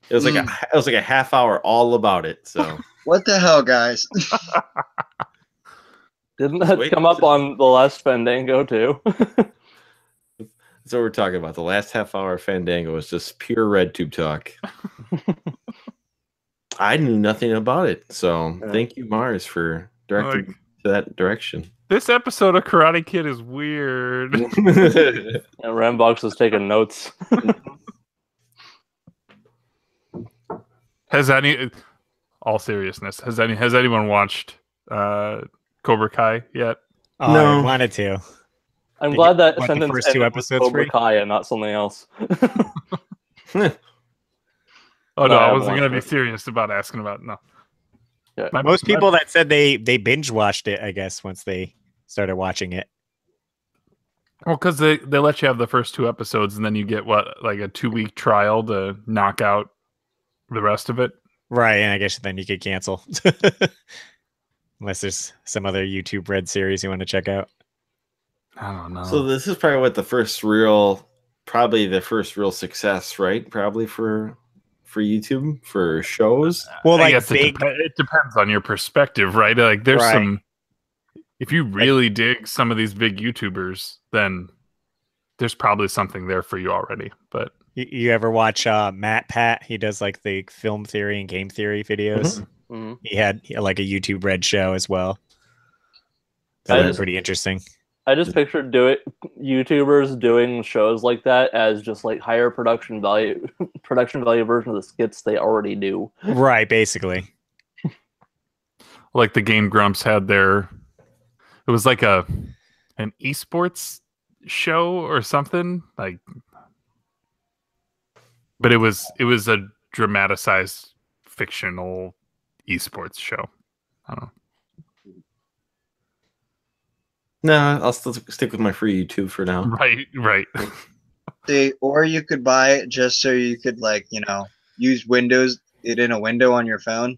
It was like a half hour all about it. So What the hell, guys? Didn't that come up on the last Fandango too? that's what we're talking about. The last half hour of Fandango was just pure RedTube talk. I knew nothing about it, so thank you, Mars, for directing to that direction. This episode of Karate Kid is weird. And Rambox was taking notes. All seriousness, has anyone watched Cobra Kai yet? Oh, No. I wanted to. I'm glad that the sentence first two ended with episodes Cobra free? Kai and not something else. Oh no, I I haven't wasn't gonna watched be it. serious about asking about no. Yeah. Most people that said they binge watched it, I guess, once they started watching it. Well, because they let you have the first 2 episodes, and then you get like a 2-week trial to knock out the rest of it. Right, and I guess then you could cancel. Unless there's some other YouTube Red series you want to check out. I don't know. So this is probably the first real success, right? Probably for YouTube, for shows. Well, I like guess it depends on your perspective, right? Like there's some. If you really dig some of these big YouTubers, then there's probably something there for you already. But you ever watch Matt Pat? He does like the film theory and game theory videos. Mm-hmm. He had like a YouTube Red show as well. I That was just- pretty interesting. I just pictured YouTubers doing shows like that as just like higher production value version of the skits they already do. Right, basically. like the Game Grumps had their, it was like an esports show or something like, but it was a dramatized fictional esports show. I don't know. No, I'll still stick with my free YouTube for now. Right. Or you could buy it just so you could, like, use Windows it in a window on your phone.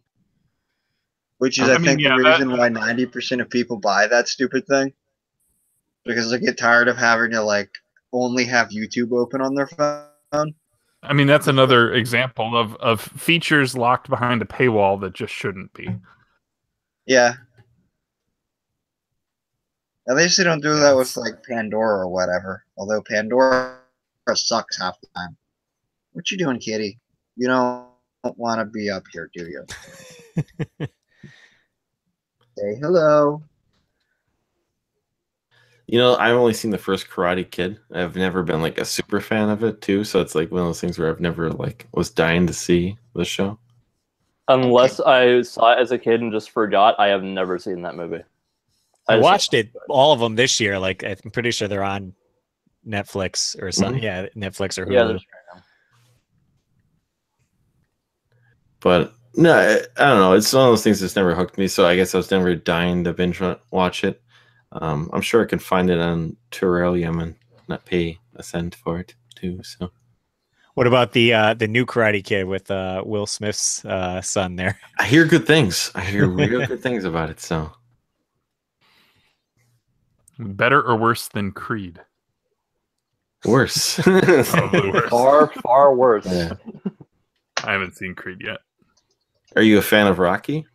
Which is, I think, the reason why 90% of people buy that stupid thing. Because they get tired of having to, like, only have YouTube open on their phone. I mean, that's another example of features locked behind a paywall that just shouldn't be. Yeah. At least they don't do that with, like, Pandora or whatever. Although Pandora sucks half the time. What you doing, kitty? You don't want to be up here, do you? Say hello. I've only seen the first Karate Kid. I've never been like a super fan of it too, so it's like one of those things where I've never like was dying to see the show. Unless I saw it as a kid and just forgot, I have never seen that movie. I watched all of them this year. Like I'm pretty sure they're on Netflix or something. Mm-hmm. Yeah, Netflix or Hulu. Yeah, But no, I don't know. It's one of those things that's never hooked me. So I guess I was never dying to binge watch it. I'm sure I can find it on Terrarium and not pay a cent for it too. So, what about the new Karate Kid with Will Smith's son there? I hear good things. I hear real good things about it. So, better or worse than Creed? Worse. Probably worse. Far worse. Yeah. I haven't seen Creed yet. Are you a fan of Rocky?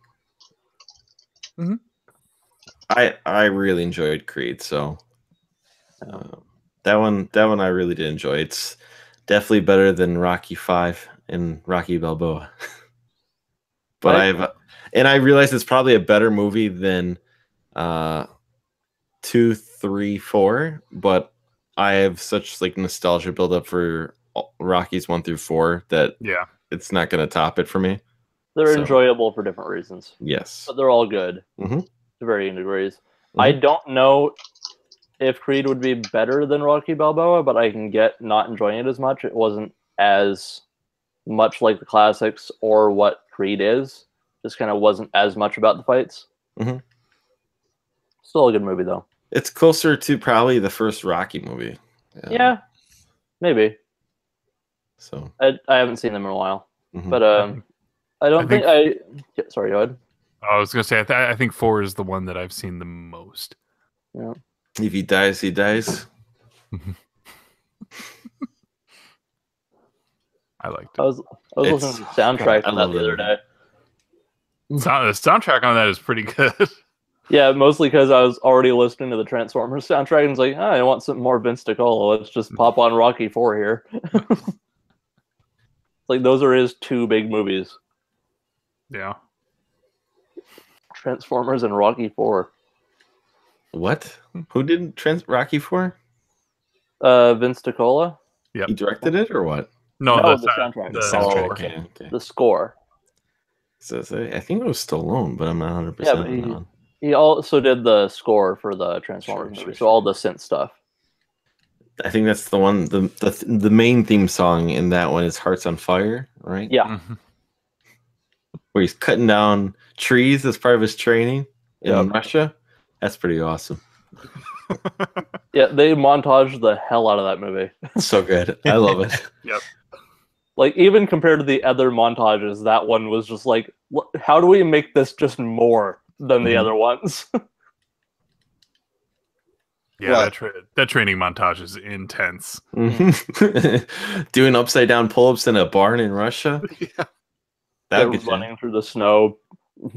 Mm-hmm. I really enjoyed Creed, so that one I really did enjoy. It's definitely better than Rocky 5 and Rocky Balboa. But I realize it's probably a better movie than 2, 3, 4. But I have such like nostalgia build up for Rockies 1 through 4 that it's not going to top it for me. They're enjoyable for different reasons. Yes, but they're all good to varying degrees. I don't know if Creed would be better than Rocky Balboa, but I can get not enjoying it as much. It wasn't as much like the classics or what Creed is. Just kind of wasn't as much about the fights. Still a good movie, though. It's closer to probably the first Rocky movie. Yeah, maybe. So I haven't seen them in a while, but I don't think I. Sorry, go ahead. I was gonna say I think 4 is the one that I've seen the most. Yeah. If he dies, he dies. I liked I it. was It's- listening to the soundtrack God, I to that love the that other movie. day. The soundtrack on that is pretty good. Yeah, mostly because I was already listening to the Transformers soundtrack and was like, I want some more Vince DiCola. Let's just pop on Rocky 4 here. Like, those are his two big movies. Yeah. Transformers and Rocky 4. What? Who did Rocky 4? Vince DiCola? He directed it or what? No, No, that's the soundtrack. The Oh, soundtrack. okay, okay. The score. So I think it was Stallone, but I'm not 100% Yeah, but on that one. he also did the score for the Transformers Sure, movie, sure, so all the synth stuff. I think that's the one. The main theme song in that one is "Hearts on Fire," right? Yeah. Mhm. Where he's cutting down trees as part of his training in Yep. Russia. That's pretty awesome. Yeah, they montage the hell out of that movie. It's so good. I love it. Like, even compared to the other montages, that one was just like, how do we make this just more than the Mhm. other ones? Yeah, What? that training montage is intense. Mhm. Doing upside down pull-ups in a barn in Russia. Yeah. That would get you running through the snow,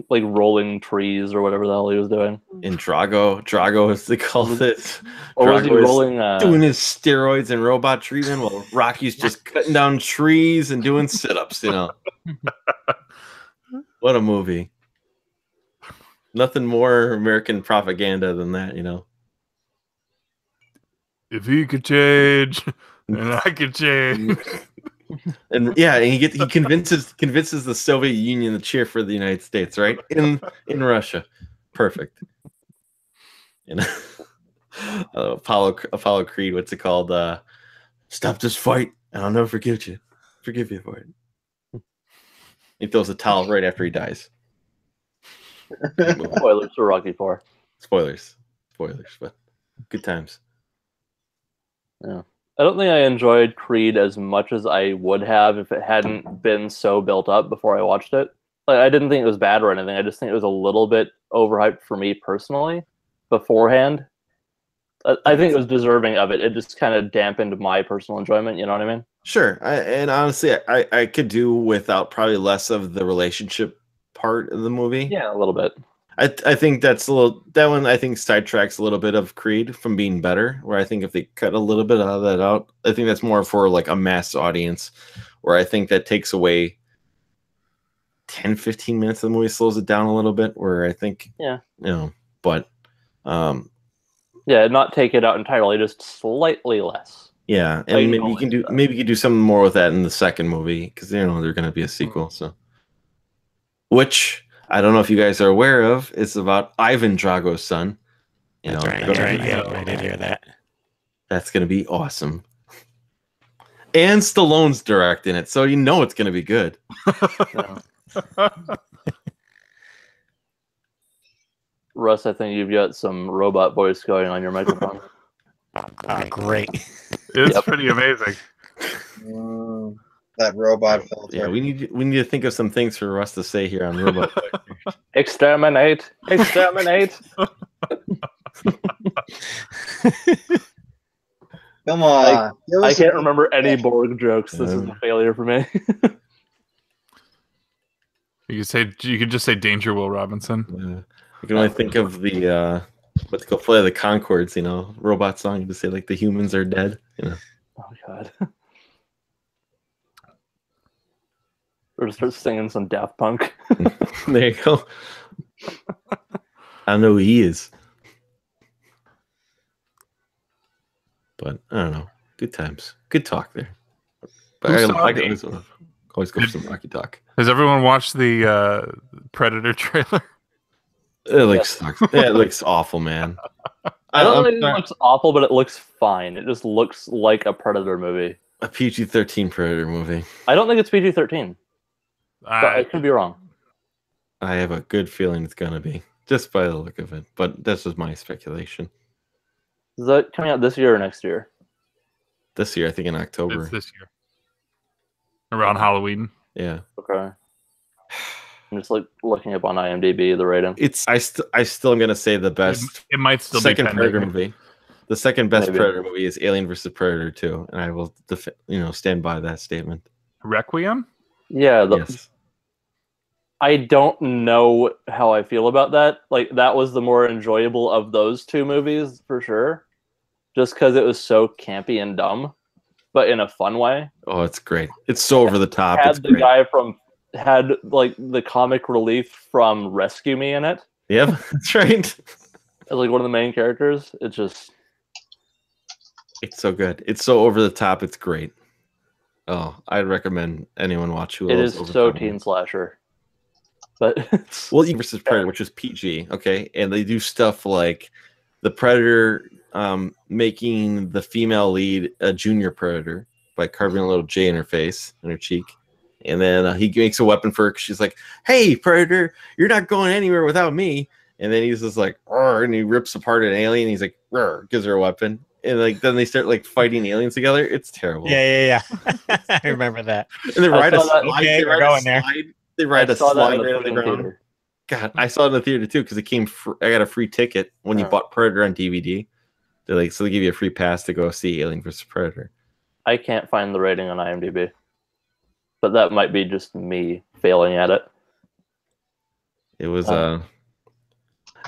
like rolling trees or whatever the hell he was doing. in Drago, as they call it. Or was he Drago is rolling? doing his steroids and robot treatment while Rocky's just cutting down trees and doing sit-ups, you know. What a movie. Nothing more American propaganda than that, you know. If he could change, and I could change. And yeah, and he convinces the Soviet Union to cheer for the United States, right? In Russia. Perfect. You know. Apollo Creed, what's it called? Stop this fight, and I'll never forgive you for it. He throws a towel right after he dies. Spoilers for Rocky 4. Spoilers, but good times. Yeah. I don't think I enjoyed Creed as much as I would have if it hadn't been so built up before I watched it. Like, I didn't think it was bad or anything. I just think it was a little bit overhyped for me personally beforehand. I think it was deserving of it. It just kind of dampened my personal enjoyment. You know what I mean? Sure, and honestly, I could do without probably less of the relationship part of the movie. Yeah, a little bit. I think that one I think sidetracks a little bit of Creed from being better, where I think if they cut a little bit of that out, I think that's more for like a mass audience, where I think that takes away 10-15 minutes of the movie, slows it down a little bit, where I think but yeah, not take it out entirely, just slightly less. yeah, and maybe you can do something more with that in the second movie, because they're going to be a sequel, so which I don't know if you guys are aware of. It's about Ivan Drago's son. That's right. Yeah, I did hear that. That's going to be awesome. And Stallone's directing it, so you know it's going to be good. Russ, I think you've got some robot voice going on your microphone. Great. It's pretty amazing. That robot filter. Yeah, we need to think of some things for Russ to say here on Robot. Exterminate! Exterminate! Come on. I can't remember any Borg jokes. This is a failure for me. You could just say Danger Will Robinson. I can only think of the what's called Flight of the Conchords, you know, robot song to say like the humans are dead, you know. Oh god. Or just start singing some Daft Punk. There you go. I know who he is. But I don't know. Good times. Good talk there. But I always go for some Rocky talk. Has everyone watched the Predator trailer? It looks awful, man. I don't think it looks awful, but it looks fine. It just looks like a Predator movie. A PG-13 Predator movie. I don't think it's PG-13. But I could be wrong. I have a good feeling it's gonna be, just by the look of it. But that's just my speculation. Is that coming out this year or next year? This year, I think in October. It's this year. Around Halloween. Yeah. Okay. I'm just looking up on IMDb the rating. It's I still am gonna say the best. It might still second be Predator movie. The second best Maybe. Predator movie is Alien vs. Predator 2, and I will stand by that statement. Requiem. Yeah, Yes. I don't know how I feel about that. Like, that was the more enjoyable of those two movies for sure, just because it was so campy and dumb, but in a fun way. Oh, it's great. It's so over the top. It's Had the great. guy had like the comic relief from Rescue Me in it, Yep, that's right. as like one of the main characters. It's just It's so good. It's so over the top. It's great. Oh, I'd recommend anyone watch Who it Loves is so Overtime. teen slasher. But Well, versus Predator, which was PG, okay, and they do stuff like the Predator making the female lead a junior Predator by carving a little J in her face, in her cheek, and then he makes a weapon for her. 'Cause she's like, "Hey, Predator, you're not going anywhere without me." And then he's just like, "Arr," and he rips apart an alien. And he's like, "Arr," gives her a weapon, and like then they start like fighting aliens together. It's terrible. Yeah. I remember that. And they ride a saw that. slide. Okay, They we're ride a going there. slide. They ride I a saw that slide in the right on the freaking ground. theater. God, I saw it in the theater too because it came. I got a free ticket when you Oh. bought Predator on DVD. They give you a free pass to go see Alien vs Predator. I can't find the rating on IMDb, but that might be just me failing at it. It was Oh.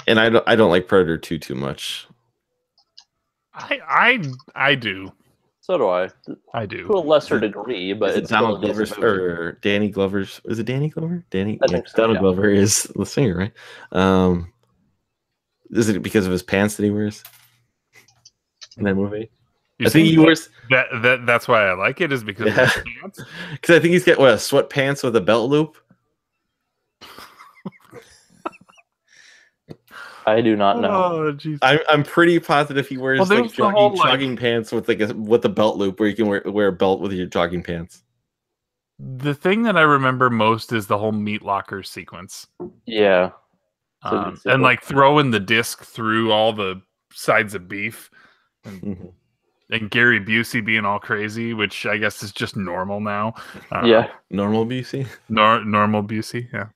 and I don't like Predator 2 too much. I do. So do I, I do. to a lesser degree, but Is it it's still Donald a decent Glover's movie. or Danny Glover's? Is it Danny Glover? Danny. I think so, Donald yeah. Glover is the singer, right? Is it because of his pants that he wears in that movie? You I think see, he wears. that's why I like it, is because of Yeah. his pants. Because I think he's got sweatpants with a belt loop. I do not know. Oh, jeez. I'm pretty positive he wears Well, like there's the whole, like- jogging pants with with a belt loop where you can wear a belt with your jogging pants. The thing that I remember most is the whole meat locker sequence, Yeah, It's a good and sequence. like throwing the disc through all the sides of beef, Mhm. and Gary Busey being all crazy, which I guess is just normal now. yeah. Normal BC. Normal Busey. Yeah,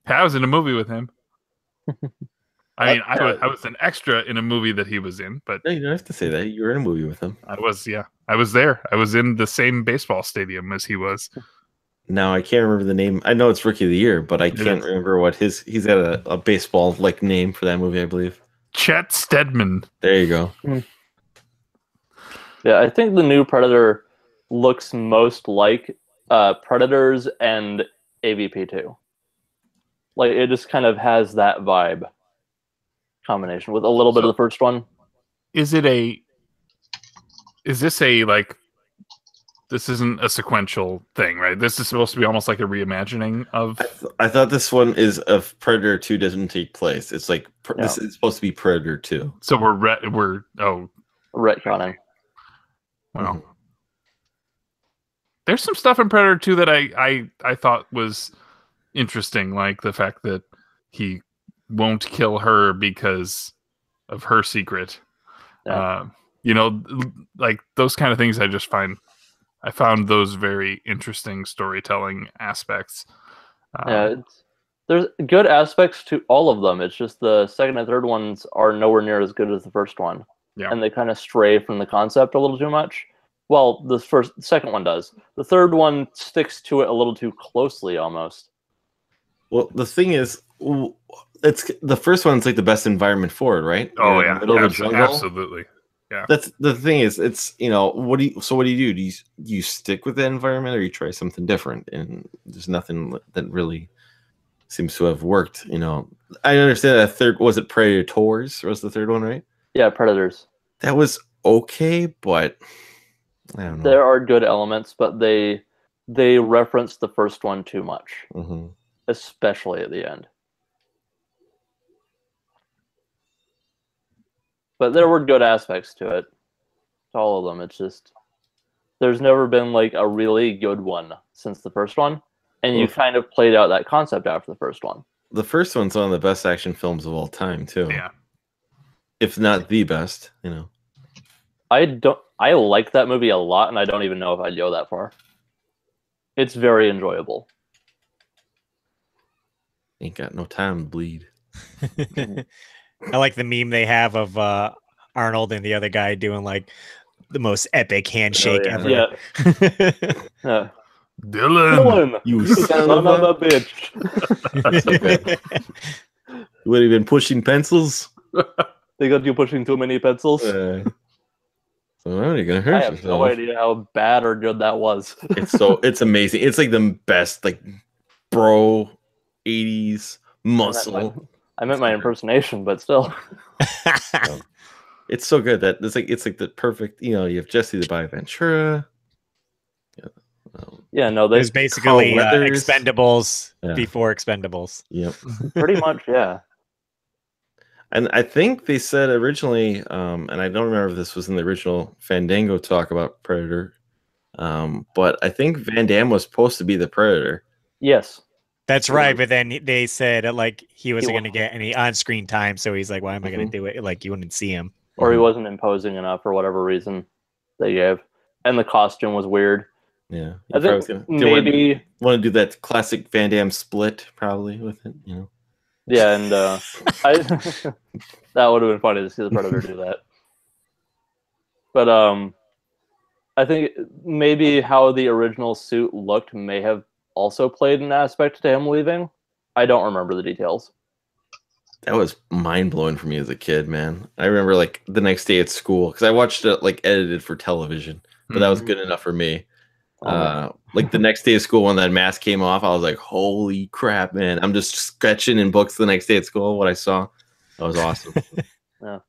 I was in a movie with him. I mean, I was an extra in a movie that he was in, but No, you don't have to say that. You were in a movie with him. I was there. I was in the same baseball stadium as he was. Now I can't remember the name. I know it's Rookie of the Year, but I It can't is. remember what he's got a baseball like name for that movie, I believe. Chet Stedman. There you go. Yeah, I think the new Predator looks most like Predators and AVP2. Like, it just kind of has that vibe combination with a little bit of the first one. Is this a like, this isn't a sequential thing, right? This is supposed to be almost like a reimagining of. I thought this one is of Predator 2 doesn't take place. It's like this is supposed to be Predator 2. So we're Retconning. well. There's some stuff in Predator 2 that I thought was interesting, like the fact that he won't kill her because of her secret. Yeah. Like those kind of things. I found those very interesting storytelling aspects. There's good aspects to all of them. It's just the second and third ones are nowhere near as good as the first one. Yeah. And they kind of stray from the concept a little too much. Well, the second one does. The third one sticks to it a little too closely, almost. Well, the thing is, it's the first one's like the best environment for it, right? Oh You're in yeah, the middle of the jungle. absolutely. Yeah. That's the thing is, it's what do you do? Do you stick with the environment or you try something different? And there's nothing that really seems to have worked. I understand that third was it Predators was the third one, right? Yeah, Predators. That was okay, but I don't know. There are good elements, but they reference the first one too much, especially at the end. But there were good aspects to it. To all of them. It's just there's never been like a really good one since the first one, and you kind of played out that concept after the first one. The first one's one of the best action films of all time, too. Yeah. If not the best, I like that movie a lot, and I don't even know if I'd go that far. It's very enjoyable. Ain't got no time to bleed. I like the meme they have of Arnold and the other guy doing like the most epic handshake ever. Yeah. Dylan. You son of a bitch. That's okay. You would have been pushing pencils. They got you pushing too many pencils. So you're gonna I hurt have yourself. no idea how bad or good that was. It's amazing. It's like the best, like, bro, 80s muscle. I meant my impersonation, but still. It's so good that it's like the perfect. You know, you have Jesse the Ventura. Yeah, no, It they was basically Carl Weathers. Expendables Yeah. before Expendables. Yep. pretty much, yeah. And I think they said originally, and I don't remember if this was in the original Fandango talk about Predator, but I think Van Damme was supposed to be the Predator. Yes. That's Yeah. right, but then they said like he wasn't wa- going to get any on-screen time, so he's like, "Why am I going to do it?" Like you wouldn't see him. Or he wasn't imposing enough for whatever reason they gave. And the costume was weird. Yeah, I think maybe want to do that classic Van Damme split probably with it, you know. yeah, and that would have been funny to see the Predator do that. But I think maybe how the original suit looked may have also played an aspect to him leaving. I don't remember the details. That was mind blowing for me as a kid, man. I remember like the next day at school because I watched it like edited for television, but that was good enough for me. Like the next day of school when that mask came off, I was like, "Holy crap, man!" I'm just sketching in books the next day at school what I saw. That was awesome. Yeah,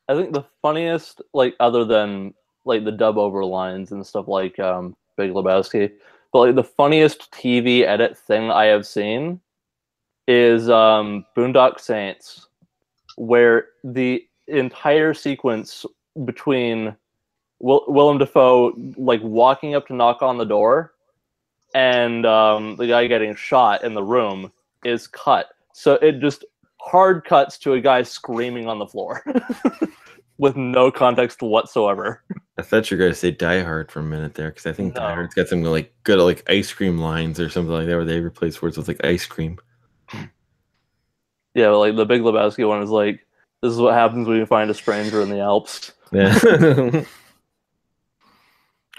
I think the funniest, like other than like the dub over lines and stuff like Big Lebowski, but like the funniest TV edit thing I have seen is Boondock Saints, where the entire sequence between Willem Dafoe like walking up to knock on the door and the guy getting shot in the room is cut. So it just hard cuts to a guy screaming on the floor with no context whatsoever. I thought you were gonna say Die Hard for a minute there because I think Die No. Hard's got some like good like ice cream lines or something like that where they replace words with like ice cream. Yeah, like the Big Lebowski one is like, this is what happens when you find a stranger in the Alps. Yeah.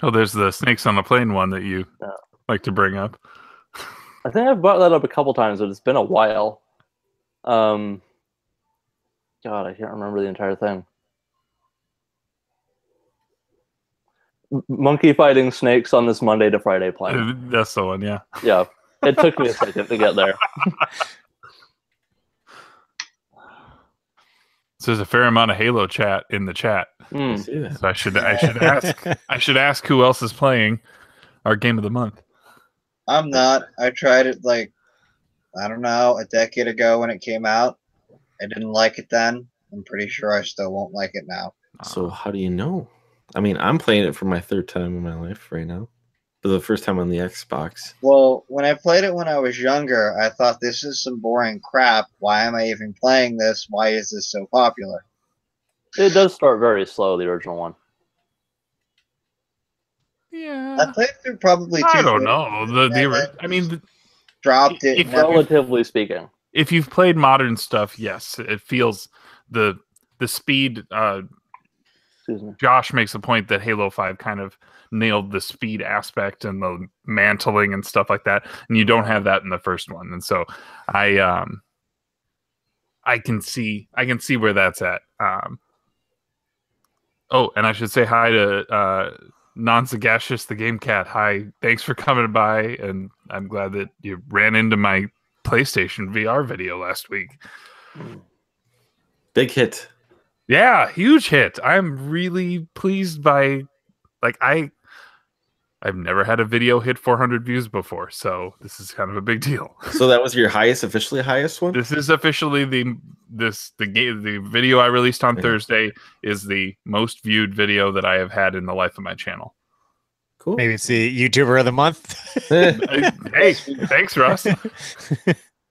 Oh, there's the snakes on the plane one that you like to bring up. I think I've brought that up a couple times, but it's been a while. God, I can't remember the entire thing. Monkey fighting snakes on this Monday to Friday plane. That's the one, yeah. Yeah, it took me a second to get there. So there's a fair amount of Halo chat in the chat. I see that. So I should ask who else is playing our game of the month. I'm not. I tried it like, I don't know, a decade ago when it came out. I didn't like it then. I'm pretty sure I still won't like it now. So how do you know? I mean, I'm playing it for my third time in my life right now. For the first time on the Xbox. Well, when I played it when I was younger, I thought this is some boring crap. Why am I even playing this? Why is this so popular? It does start very slow, the original one. Yeah. I played through probably two. I don't know. I mean, dropped it. if- and never- Relatively speaking. if you've played modern stuff, yes, it feels the speed. Excuse me. Josh makes a point that Halo 5 kind of nailed the speed aspect and the mantling and stuff like that, and you don't have that in the first one. And so I can see where that's at. Oh, and I should say hi to Non-Sagacious, the Game Cat. Hi, thanks for coming by, and I'm glad that you ran into my PlayStation VR video last week. Big hit. Yeah, huge hit. I'm really pleased by, like, I've never had a video hit 400 views before, so this is kind of a big deal. So that was your officially highest one? This is officially the video I released on Thursday is the most viewed video that I have had in the life of my channel. Cool. Maybe it's the YouTuber of the month. Hey, thanks, Russ.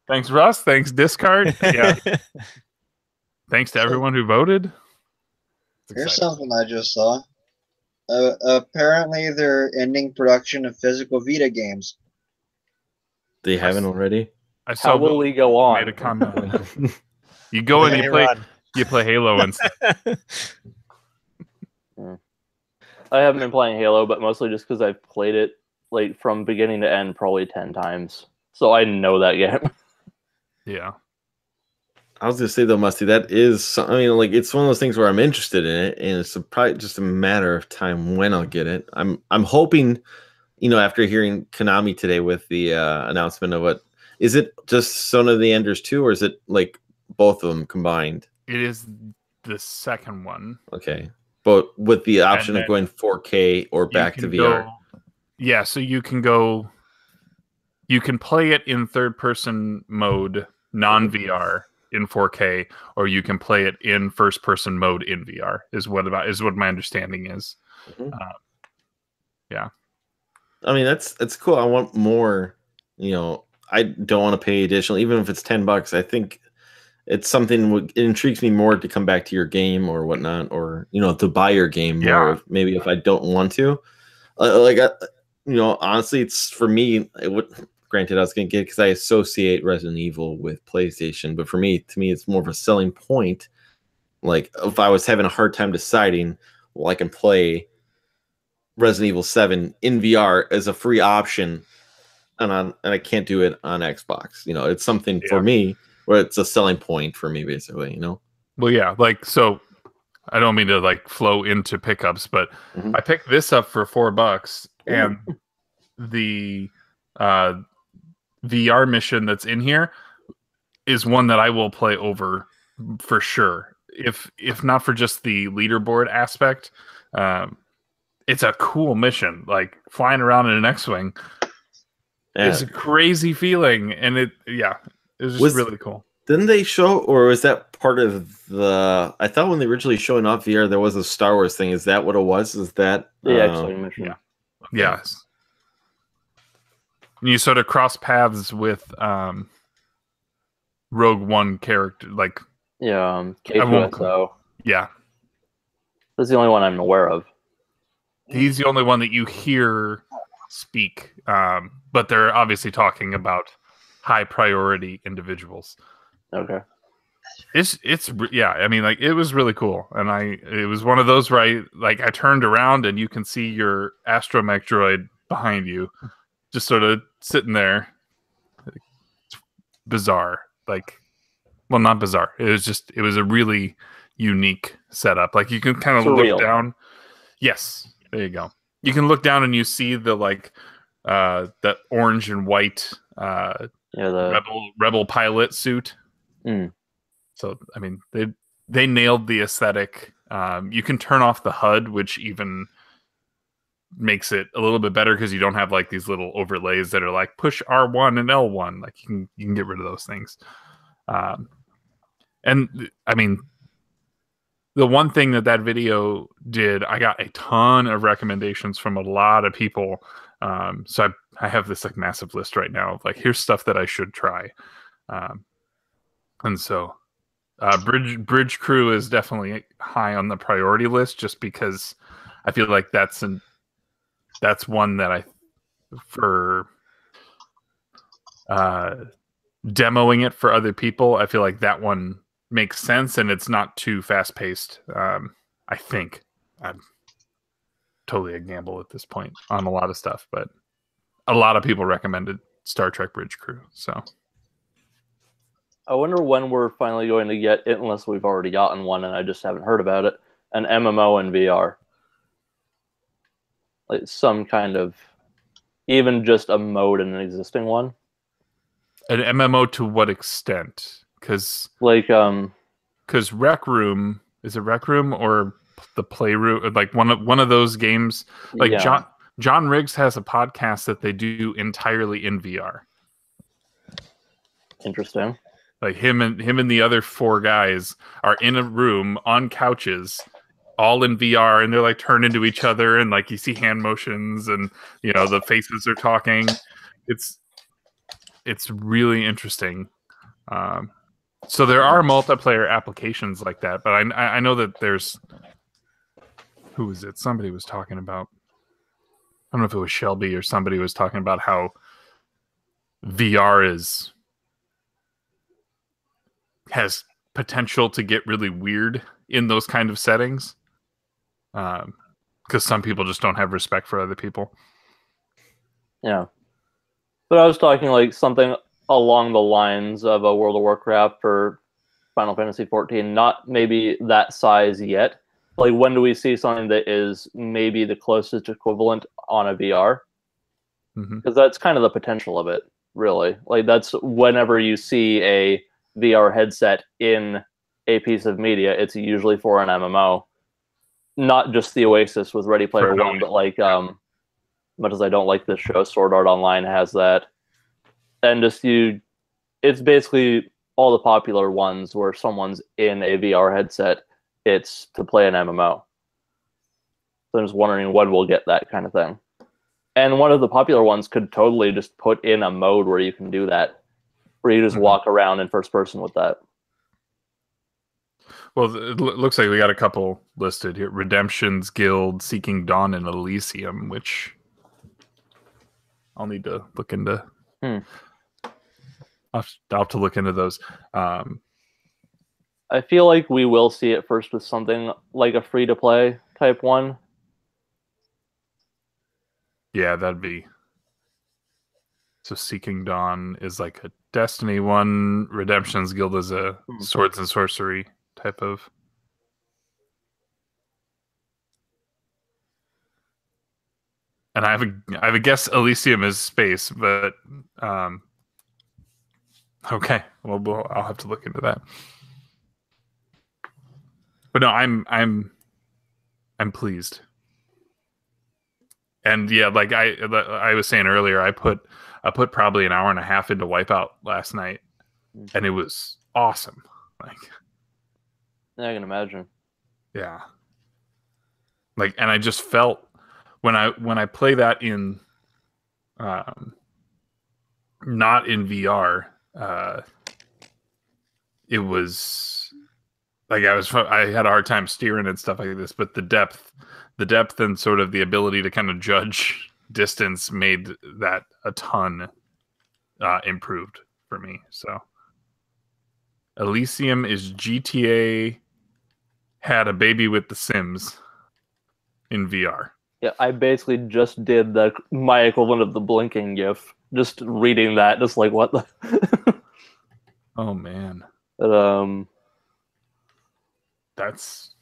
Thanks, Russ. Thanks, Discard. Yeah. Thanks to everyone who voted. Here's something I just saw. Apparently, they're ending production of physical Vita games. They haven't already? I saw How will we go on? made a comment. You go and you play Halo instead. I haven't been playing Halo, but mostly just because I've played it like from beginning to end probably 10 times. So I know that game. Yeah. I was gonna say though, Musty, that is, I mean, like it's one of those things where I'm interested in it, and it's probably just a matter of time when I'll get it. I'm hoping, after hearing Konami today with the announcement of what is it, just Son of the Enders 2, or is it like both of them combined? It is the second one. Okay, but with the option And of going 4K or back to VR. Yeah, so you can play it in third person mode, non VR in 4K, or you can play it in first person mode in VR. Is what my understanding is. Mhm. Yeah. I mean, that's cool. I want more. I don't want to pay additional, even if it's $10. I think it's something. It intrigues me more to come back to your game or whatnot, or to buy your game more. Yeah. Maybe if I don't want to, honestly, it's for me. It would. Granted, I was going to get because I associate Resident Evil with PlayStation, but to me, it's more of a selling point. Like if I was having a hard time deciding, well, I can play Resident Evil 7 in VR as a free option, and I can't do it on Xbox. It's something for me where it's a selling point for me, basically. Well, yeah, like so. I don't mean to like flow into pickups, but I picked this up for $4, and the VR mission that's in here is one that I will play over for sure. If not for just the leaderboard aspect, it's a cool mission. Like flying around in an X-wing is a crazy feeling, and it was just really cool. Didn't they show, or was that part of the? I thought when they originally showing off VR, there was a Star Wars thing. Is that what it was? Is that the X-wing mission? Yeah. Okay. Yes. And you sort of cross paths with Rogue One character, like K2SO. Yeah, that's the only one I'm aware of. He's the only one that you hear speak, but they're obviously talking about high priority individuals. Okay. It's I mean, like it was really cool, and it was one of those where I turned around and you can see your astromech droid behind you, just sort of sitting there. It's bizarre, well, not bizarre. It was a really unique setup. Like you can kind of look down. Yes, there you go. You can look down and you see the that orange and white the rebel pilot suit. So I mean they nailed the aesthetic. You can turn off the HUD, which even makes it a little bit better because you don't have like these little overlays that are like push R1 and L1. Like you can get rid of those things. And I mean, the one thing that video did, I got a ton of recommendations from a lot of people. So I have this like massive list right now of like, here's stuff that I should try. And so Bridge Crew is definitely high on the priority list just because I feel like that's one that for demoing it for other people, I feel like that one makes sense and it's not too fast paced. I think I'm totally a gamble at this point on a lot of stuff, but a lot of people recommended Star Trek Bridge Crew. So I wonder when we're finally going to get it, unless we've already gotten one and I just haven't heard about it, an MMO in VR. Like some kind of, even just a mode in an existing one. An MMO to what extent? Because Rec Room, is it Rec Room or the Playroom? Like one of those games. Like John Riggs has a podcast that they do entirely in VR. Interesting. Like him and the other 4 guys are in a room on couches, all in VR, and they're like turned into each other, and like you see hand motions, and the faces are talking. It's really interesting. So there are multiplayer applications like that, but I know that there's, who was it? Somebody was talking about, I don't know if it was Shelby or somebody was talking about how VR has potential to get really weird in those kind of settings. Because some people just don't have respect for other people. Yeah. But I was talking like something along the lines of a World of Warcraft or Final Fantasy 14, not maybe that size yet. Like, when do we see something that is maybe the closest equivalent on a VR? Because that's kind of the potential of it, really. Like, that's whenever you see a VR headset in a piece of media, it's usually for an MMO. Not just the Oasis with Ready Player One, but like, much as I don't like this show, Sword Art Online has that. And it's basically all the popular ones where someone's in a VR headset, it's to play an MMO. So I'm just wondering when we'll get that kind of thing. And one of the popular ones could totally just put in a mode where you can do that, where you just walk around in first person with that. Well, it looks like we got a couple listed here. Redemption's Guild, Seeking Dawn, and Elysium, which I'll need to look into. I'll have to look into those. I feel like we will see it first with something like a free-to-play type one. Yeah, that'd be... So Seeking Dawn is like a Destiny one. Redemption's Guild is a swords and sorcery type of... And I have a guess Elysium is space, but... Okay, well, I'll have to look into that. But no, I'm pleased. And yeah, like I was saying earlier, I put probably an hour and a half into Wipeout last night, and it was awesome. Like, yeah, I can imagine. Yeah. Like, and I just felt when I play that in, not in VR, it was like I had a hard time steering and stuff like this, but the depth and sort of the ability to kind of judge distance made that a ton improved for me. So Elysium is GTA had a baby with The Sims in VR. Yeah, I basically just did my equivalent of the blinking GIF. Just reading that, just like, what the... Oh man. But, that's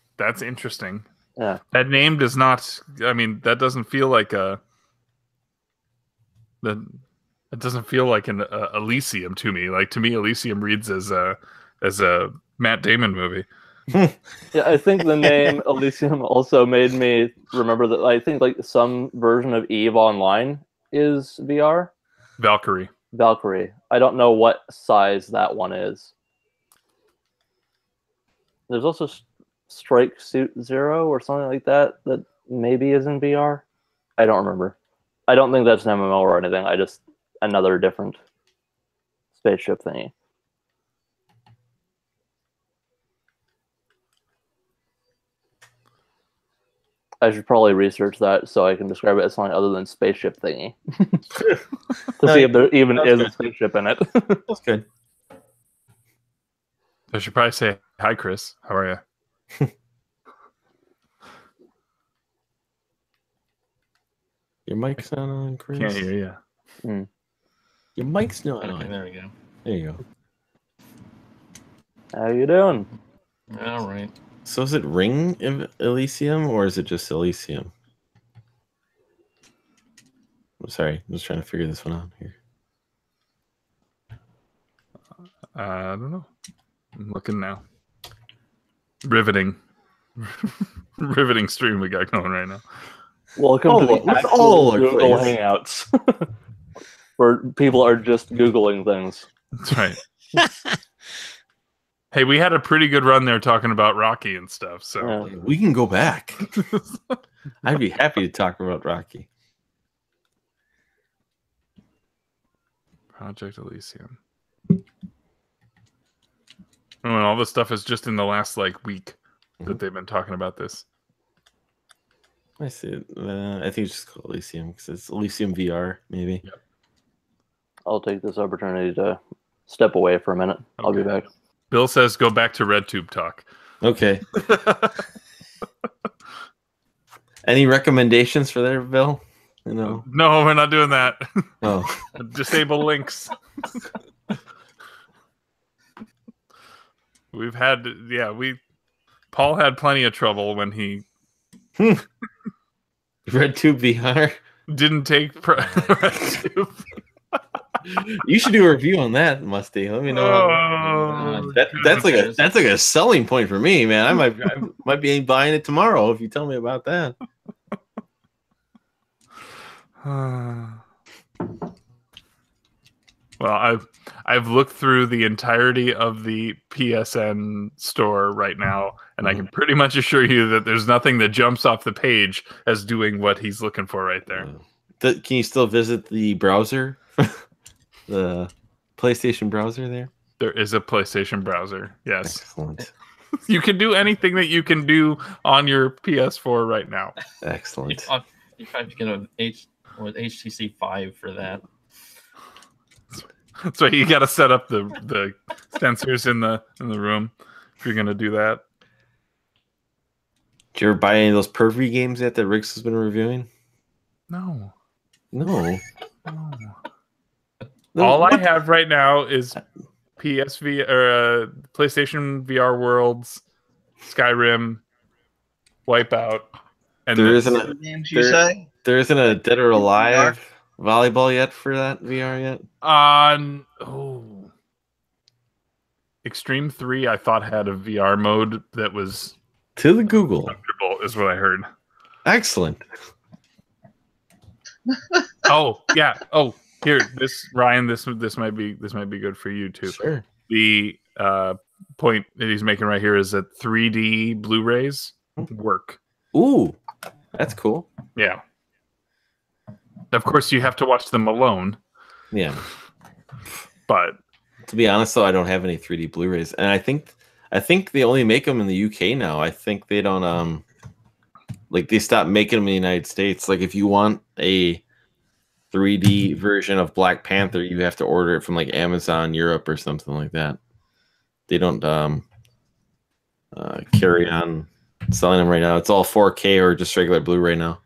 interesting. Yeah. That name does not. I mean, that doesn't feel like a. It doesn't feel like an Elysium to me. Like, to me, Elysium reads as a Matt Damon movie. Yeah, I think the name Elysium also made me remember that I think like some version of EVE Online is VR. Valkyrie. I don't know what size that one is. There's also Strike Suit Zero or something like that maybe is in VR. I don't remember. I don't think that's an MMO or anything. I just another different spaceship thingy. I should probably research that so I can describe it as something other than spaceship thingy. To see if there even is a spaceship in it. That's good. I should probably say, hi, Chris. How are you? Your mic's not on, Chris. Can't hear you. Your mic's not on. Okay, there we go. There you go. How you doing? All right. So is it Ring Elysium or is it just Elysium? I'm sorry, I'm just trying to figure this one out here. I don't know. I'm looking now. Riveting. Riveting stream we got going right now. Welcome to the actual all over Google place. Hangouts, where people are just Googling things. That's right. Hey, we had a pretty good run there talking about Rocky and stuff. So Yeah. We can go back. I'd be happy to talk about Rocky. Project Elysium. Oh, and all this stuff is just in the last week that they've been talking about this. I see it. I think it's just called Elysium because it's Elysium VR, maybe. Yep. I'll take this opportunity to step away for a minute. I'll be back. Bill says go back to RedTube talk. Okay. Any recommendations for there, Bill? You know. No, we're not doing that. Oh. Disable links. We've had, Paul had plenty of trouble when he RedTube VR. didn't take RedTube. You should do a review on that, Musty. Let me know. Oh, That's like a selling point for me, man. I might be buying it tomorrow if you tell me about that. Well, I've looked through the entirety of the PSN store right now, and I can pretty much assure you that there's nothing that jumps off the page as doing what he's looking for right there. Can you still visit the browser? The PlayStation browser there? There is a PlayStation browser. Yes. Excellent. You can do anything that you can do on your PS4 right now. Excellent. You have to get an HTC 5 for that. So you got to set up the sensors in the room if you're gonna do that. Did you ever buy any of those Pervy games yet that Riggs has been reviewing? No. No. All I have right now is PSV or PlayStation VR Worlds, Skyrim, Wipeout, and there isn't a Games you say? there isn't a Dead or Alive volleyball yet for that VR yet. Extreme 3 I thought had a VR mode that was To the Google. comfortable, is what I heard. Excellent. Oh yeah. Oh, here, Ryan. This might be good for you too. Sure. The point that he's making right here is that 3D Blu-rays work. Ooh, that's cool. Yeah. Of course, you have to watch them alone. Yeah. But To be honest, though, I don't have any 3D Blu-rays, and I think they only make them in the UK now. I think they don't like they stopped making them in the United States. Like if you want a 3D version of Black Panther, you have to order it from like Amazon Europe or something like that. They don't carry on selling them right now. It's all 4K or just regular Blu-ray now.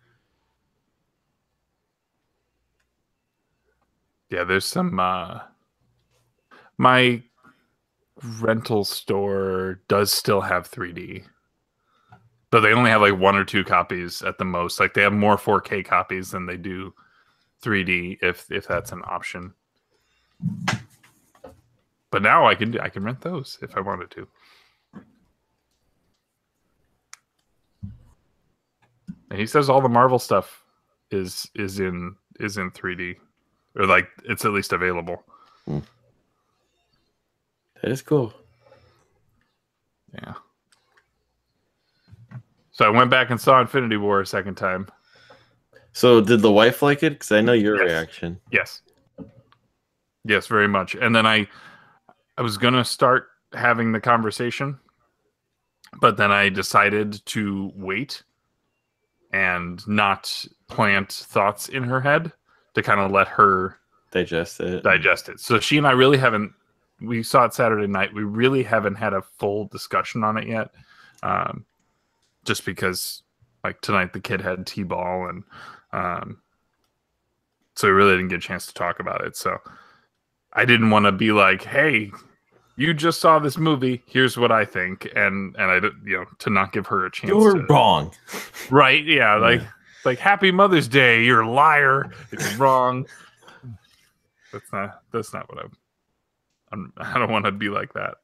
yeah, there's some my rental store does still have 3D. But they only have like 1 or 2 copies at the most. Like they have more 4K copies than they do 3D if that's an option. But now I can rent those if I wanted to. And he says all the Marvel stuff is in 3D, or like it's at least available. That is cool. Yeah. So I went back and saw Infinity War a second time. So did the wife like it? Because I know your Yes. reaction. Yes, very much. And then I was gonna start having the conversation, but then I decided to wait and not plant thoughts in her head to kind of let her Digest it. So she and I really haven't. We saw it Saturday night. We really haven't had a full discussion on it yet, just because like tonight the kid had t-ball and so we really didn't get a chance to talk about it. So I didn't want to be like, "Hey, you just saw this movie. Here's what I think," and I to not give her a chance. You're wrong. Right? Yeah, like Happy Mother's Day. You're a liar. It's wrong. That's not what I don't want to be like that.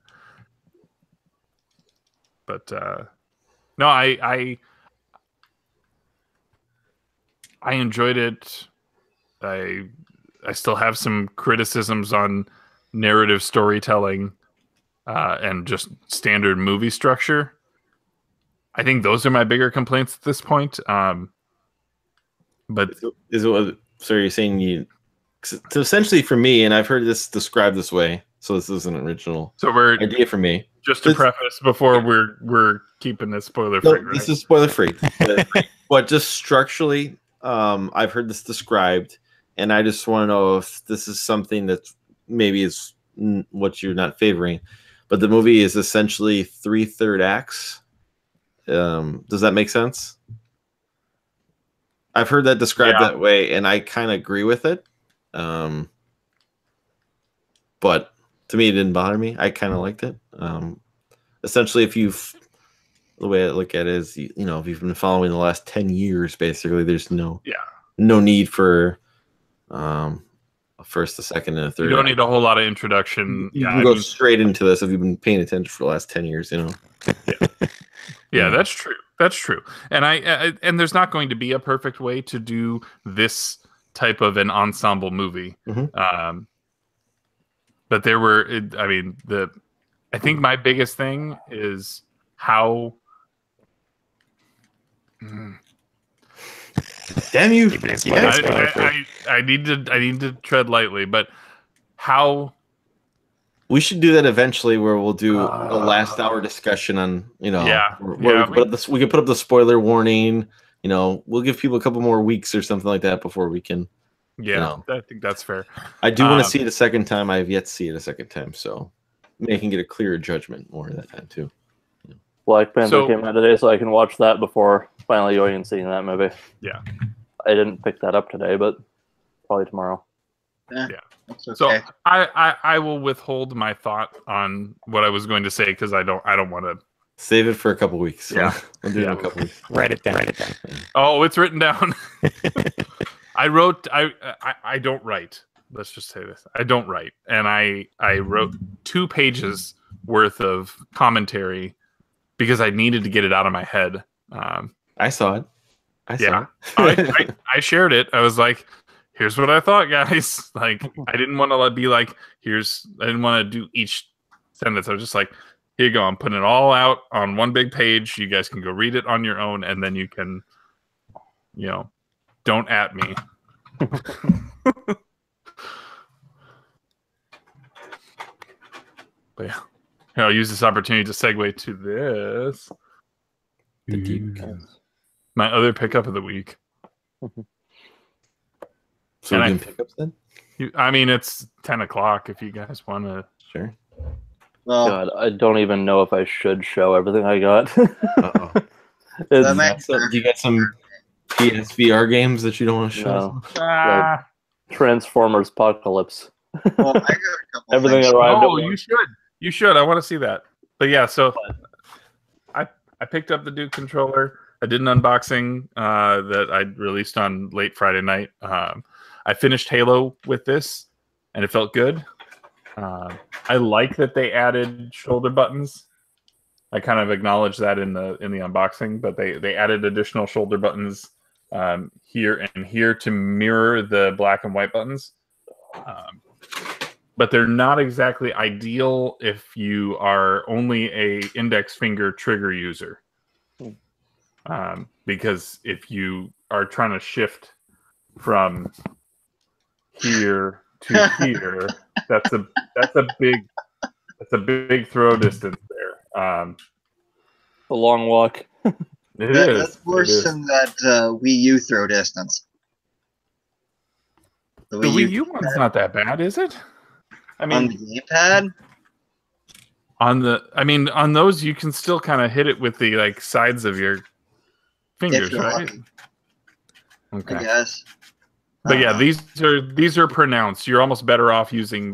But no, I enjoyed it. I still have some criticisms on narrative storytelling and just standard movie structure. I think those are my bigger complaints at this point. But Is it what? So you're saying you? So essentially, for me, and I've heard this described this way, so this is an original idea for me. Just to preface before we're keeping this spoiler free. No, right? this is spoiler free. But just structurally, I've heard this described, and I just want to know if this is something that maybe is what you're not favoring. But the movie is essentially 3/3 acts. Does that make sense? I've heard that described Yeah. that way, and I kind of agree with it. But to me, it didn't bother me. I kind of liked it. Essentially, the way I look at it is, if you've been following the last 10 years, basically, there's no need for a first, a second, and a third. You don't need a whole lot of introduction. You can go straight into this if you've been paying attention for the last 10 years, Yeah, that's true. That's true. And and there's not going to be a perfect way to do this type of an ensemble movie. Mhm. But there were, I think my biggest thing is how. Damn you! I need to tread lightly, but how. We should do that eventually, where we'll do a last hour discussion on, we can put up the spoiler warning. We'll give people a couple more weeks or something like that before we can. Yeah, I think that's fair. I do want to see it a second time. I have yet to see it a second time, so maybe I can get a clearer judgment more that time too. Black Panther came out today, so I can watch that before finally going and seeing that movie. Yeah, I didn't pick that up today, but probably tomorrow. Yeah. That's okay. So I will withhold my thought on what I was going to say because I don't want to save it for a couple weeks. Yeah, we'll do it in a couple weeks. Write it down. Oh, it's written down. I don't write. Let's just say this. I don't write, and I wrote 2 pages worth of commentary because I needed to get it out of my head. I saw it. I shared it. I was like, here's what I thought, guys. Like, I didn't want to be like, I didn't want to do each sentence. I was just like, here you go. I'm putting it all out on one big page. You guys can go read it on your own, and then you can, don't at me. But yeah, here, I'll use this opportunity to segue to this. My other pickup of the week. So we can pickups then? It's 10 o'clock if you guys want to. Sure. Well, God, I don't even know if I should show everything I got. Uh-oh. You got some PSVR games that you don't want to show? No. Transformers Apocalypse. well, I got a couple Everything things. arrived. Oh, you should. You should. I want to see that. But yeah, so I picked up the Duke controller. I did an unboxing that I released on late Friday night. I finished Halo with this, and it felt good. I like that they added shoulder buttons. I kind of acknowledged that in the unboxing, but they added additional shoulder buttons here and here to mirror the black and white buttons. But they're not exactly ideal if you are only a index finger trigger user. Because if you are trying to shift from here to here, that's a big throw distance there. A long walk. It is. That's worse than that Wii U throw distance. The Wii U one's not that bad, is it? I mean, on the gamepad. On those you can still kind of hit it with the sides of your fingers, right? Lucky, okay. I guess. But yeah, these are pronounced. You're almost better off using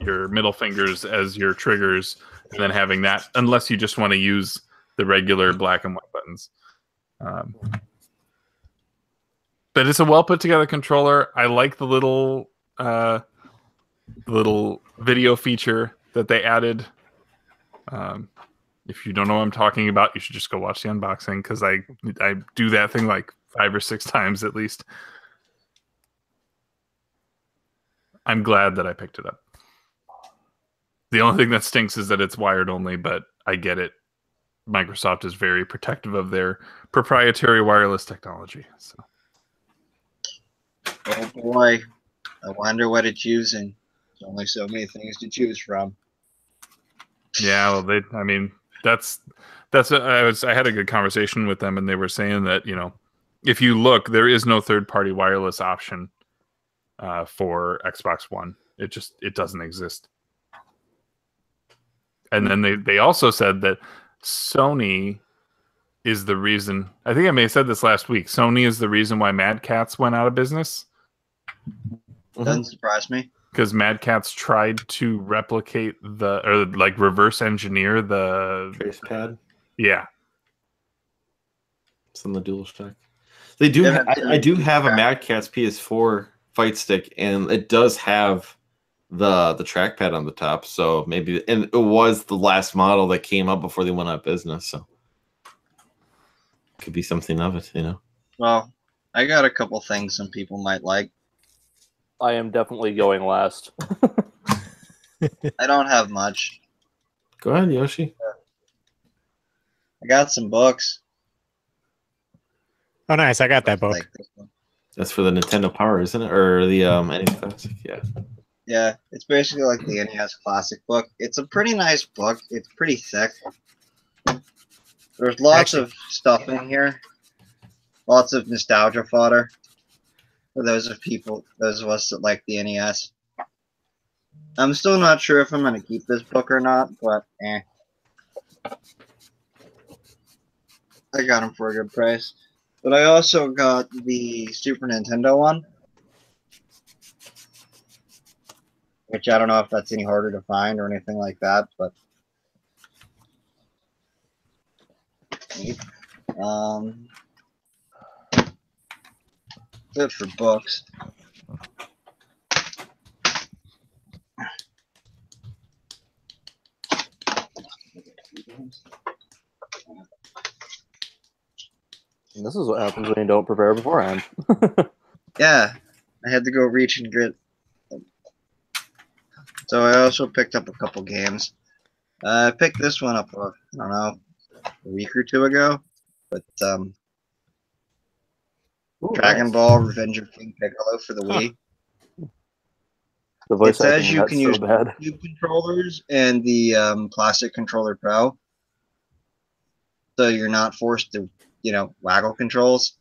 your middle fingers as your triggers than having that, unless you just want to use the regular black and white buttons. But it's a well put together controller. I like the little video feature that they added. If you don't know what I'm talking about, you should just go watch the unboxing because I do that thing 5 or 6 times at least. I'm glad that I picked it up. The only thing that stinks is that it's wired only, but I get it. Microsoft is very protective of their proprietary wireless technology. So. Oh boy, I wonder what it's using. There's only so many things to choose from. Yeah, well, I had a good conversation with them, and they were saying that if you look, there is no third-party wireless option for Xbox One. It doesn't exist. And then they also said that Sony is the reason. I think I may have said this last week. Sony is the reason why Mad Catz went out of business. Doesn't surprise me. Because Mad Catz tried to replicate or like reverse engineer the Tracepad. Yeah. It's on the DualShock. They do. I do have a Mad Catz PS4 fight stick, and it does have the trackpad on the top. So maybe, and it was the last model that came up before they went out of business. So could be something of it, you know. Well, I got a couple things some people might like. I am definitely going last. I don't have much. Go ahead, Yoshi. I got some books. Oh, nice. I got that book. Like this one. That's for the Nintendo Power, isn't it? Or the NES Classic? Yeah. Yeah, it's basically like the NES Classic book. It's a pretty nice book. It's pretty thick. There's lots of stuff in here. Lots of nostalgia fodder for those of us that like the NES. I'm still not sure if I'm going to keep this book or not, but I got them for a good price. But I also got the Super Nintendo one, which I don't know if that's any harder to find or anything like that, but good for books. And this is what happens when you don't prepare beforehand. Yeah, I had to go reach and get. So I also picked up a couple games. I picked this one up, I don't know, a week or two ago. But Ooh, Dragon nice. Ball Revenge of King Piccolo for the Wii. The voice It says acting, you that's can so use bad. two controllers and the Classic Controller Pro. So you're not forced to, waggle controls.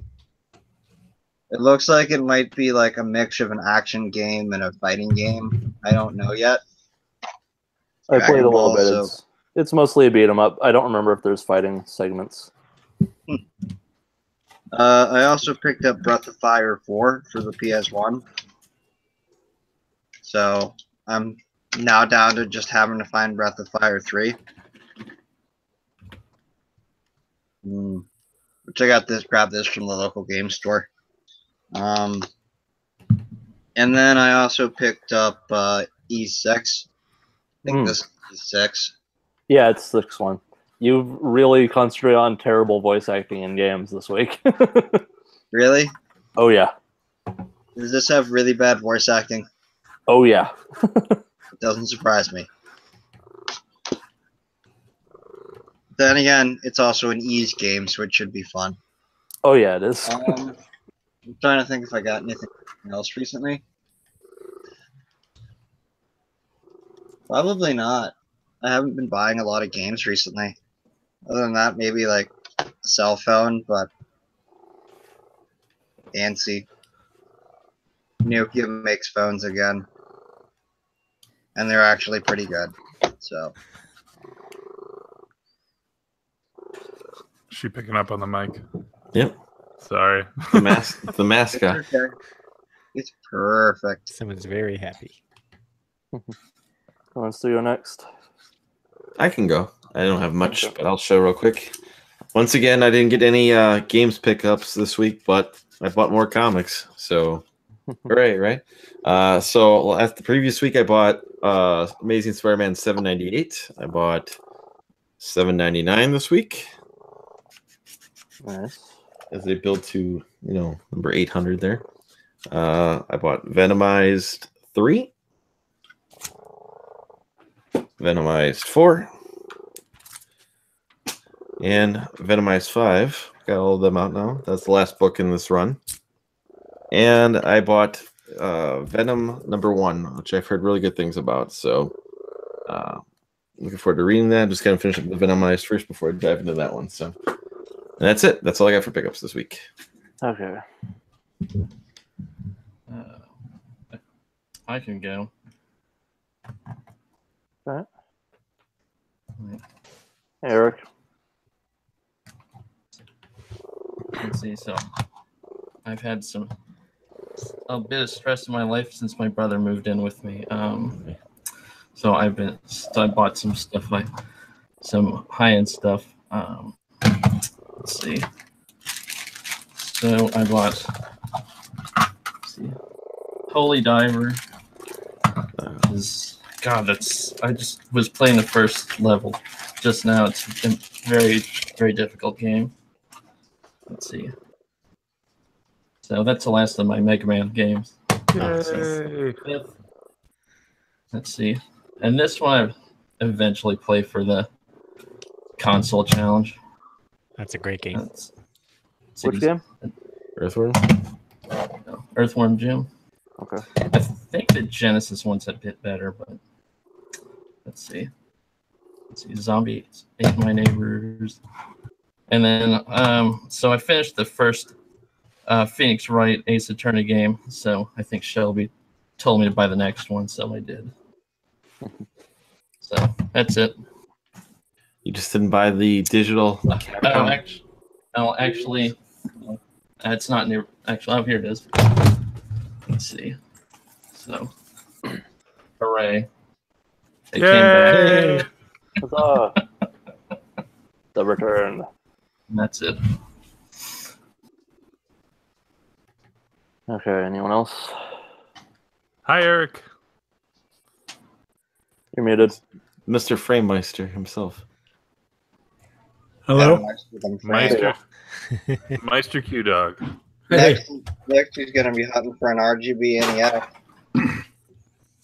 It looks like it might be like a mix of an action game and a fighting game. I don't know yet. I played a Dragon little Ball, bit. so- It's mostly a beat 'em up. I don't remember if there's fighting segments. I also picked up Breath of Fire 4 for the PS1. So I'm now down to just having to find Breath of Fire 3. Which I grabbed this from the local game store. And then I also picked up E6. I think this is 6. Yeah, it's 6-1. You've really concentrated on terrible voice acting in games this week. Really? Oh, yeah. Does this have really bad voice acting? Oh, yeah. It doesn't surprise me. Then again, it's also an ease game, so it should be fun. Oh, yeah, it is. I'm trying to think if I got anything else recently. Probably not. I haven't been buying a lot of games recently. Other than that, maybe like a cell phone, but fancy. Nokia makes phones again. And they're actually pretty good. So Is she picking up on the mic? Yep. Sorry. The mascot. it's okay. It's perfect. Someone's very happy. Who wants to go next? I can go. I don't have much, but I'll show real quick. Once again, I didn't get any games pickups this week, but I bought more comics. So, hooray, right? So, as the previous week, I bought Amazing Spider-Man 798. I bought 799 this week. Nice. As they build to, number 800 there. I bought Venomized 3. Venomized 4. And Venomized 5. Got all of them out now. That's the last book in this run. And I bought Venom number 1, which I've heard really good things about. So looking forward to reading that. Just kind of finish up the Venomized first before I dive into that one. So and that's it. That's all I got for pickups this week. Okay. I can go. Okay. Hey, Eric. Let's see. So I've had a bit of stress in my life since my brother moved in with me. So I bought some stuff, like some high-end stuff. Let's see. So I bought, Holy Diver. I just was playing the first level just now. It's a very, very difficult game. Let's see. So that's the last of my Mega Man games. Yay. Let's see. And this one I eventually play for the console challenge. That's a great game. Which game? Earthworm. Earthworm Jim. Okay. I think the Genesis one's a bit better, but let's see. Zombie Ate My Neighbors. And then, so I finished the first Phoenix Wright Ace Attorney game, so I think Shelby told me to buy the next one, so I did. So that's it. You just didn't buy the digital. Actually, it's not near. Actually, here it is. Let's see. So, hooray! They came back. Huzzah. The return. And that's it. Okay, anyone else? Hi, Eric. You're muted. Mr. Framemeister himself. Hello. Meister. Meister Q Dog. Hey. Next, he's going to be hunting for an RGB NES.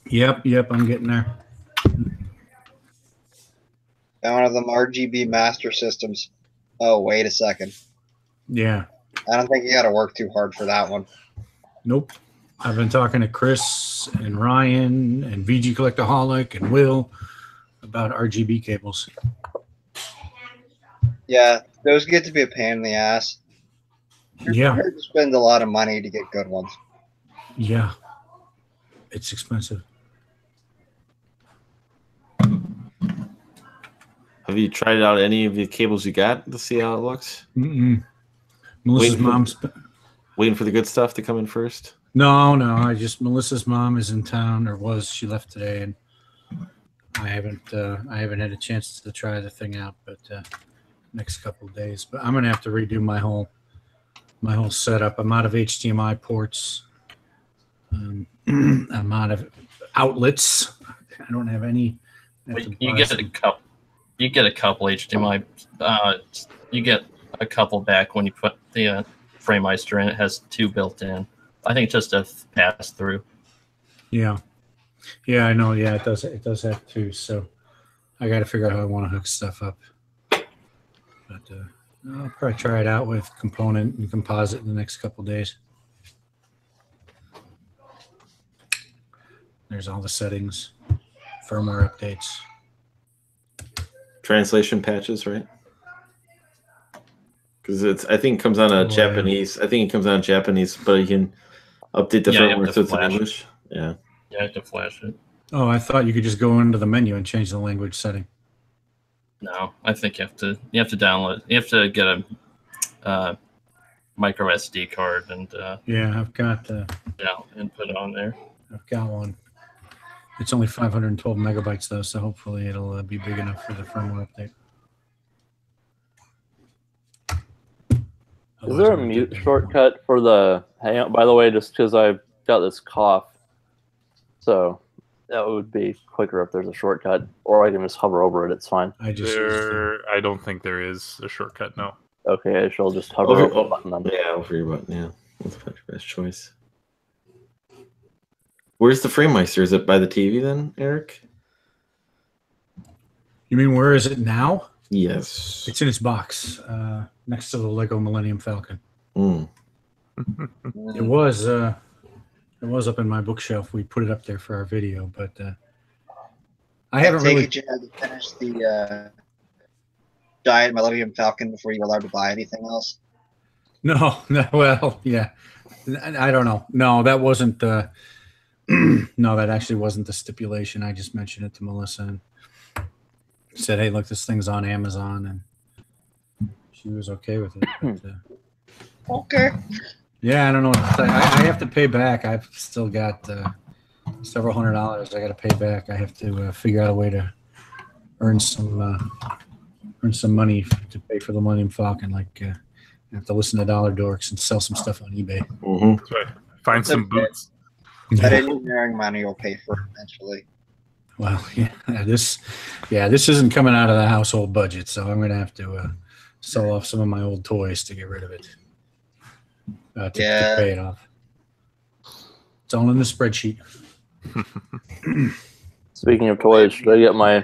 Yep, I'm getting there. And one of them RGB Master Systems. Oh, wait a second. Yeah. I don't think you got to work too hard for that one. Nope. I've been talking to Chris and Ryan and VG Collectaholic and Will about RGB cables. Yeah, those get to be a pain in the ass. Yeah. You spend a lot of money to get good ones. Yeah. It's expensive. Have you tried out any of the cables you got to see how it looks? Mm-mm. Melissa's mom's... Waiting for the good stuff to come in first? No. Melissa's mom is in town, or was. She left today, and I haven't had a chance to try the thing out, but next couple of days. But I'm gonna have to redo my whole setup. I'm out of HDMI ports. I'm out of outlets. I don't have any. You get a couple. You get a couple HDMI. You get a couple back when you put the Framemeister in. It has 2 built in. I think just a pass through. Yeah, I know. Yeah, it does. It does have 2. So I got to figure out how I want to hook stuff up. But I'll probably try it out with component and composite in the next couple of days. There's all the settings, firmware updates. Translation patches, right? Because I think it comes on a Japanese. I think it comes on Japanese, but you can update the firmware so it's in English. Yeah. Yeah, I have to flash it. Oh, I thought you could just go into the menu and change the language setting. No, I think you have to download. You have to get a micro SD card and yeah, I've got and put it on there. I've got one. It's only 512 megabytes though, so hopefully it'll be big enough for the firmware update. Is there a mute shortcut for the Hangout, by the way, just because I've got this cough? So that would be quicker if there's a shortcut, or I can just hover over it. It's fine. I don't think there is a shortcut, no. Okay, I shall just hover over the button then. Yeah, over your button, yeah. That's your best choice. Where's the Framemeister? Is it by the TV then, Eric? You mean where is it now? Yes. It's in its box, next to the Lego Millennium Falcon. Mm. It was up in my bookshelf. We put it up there for our video, but I haven't really. You had to finish the Giant Millennium Falcon before you were allowed to buy anything else. No. Well, yeah. I don't know. No, that wasn't the. No, that actually wasn't the stipulation. I just mentioned it to Melissa and said, "Hey, look, this thing's on Amazon," and she was okay with it. But, Okay. Yeah, I don't know what to say. I have to pay back. I've still got several $100s I got to pay back. I have to figure out a way to earn some money to pay for the Millennium Falcon. Like, I have to listen to Dollar Dorks and sell some stuff on eBay. Mm-hmm. That's right. Find That's some okay. boots. That engineering money will pay for it eventually. Well, this isn't coming out of the household budget, so I'm going to have to sell off some of my old toys to get rid of it. To pay it off. It's all in the spreadsheet. Speaking of toys, should I get my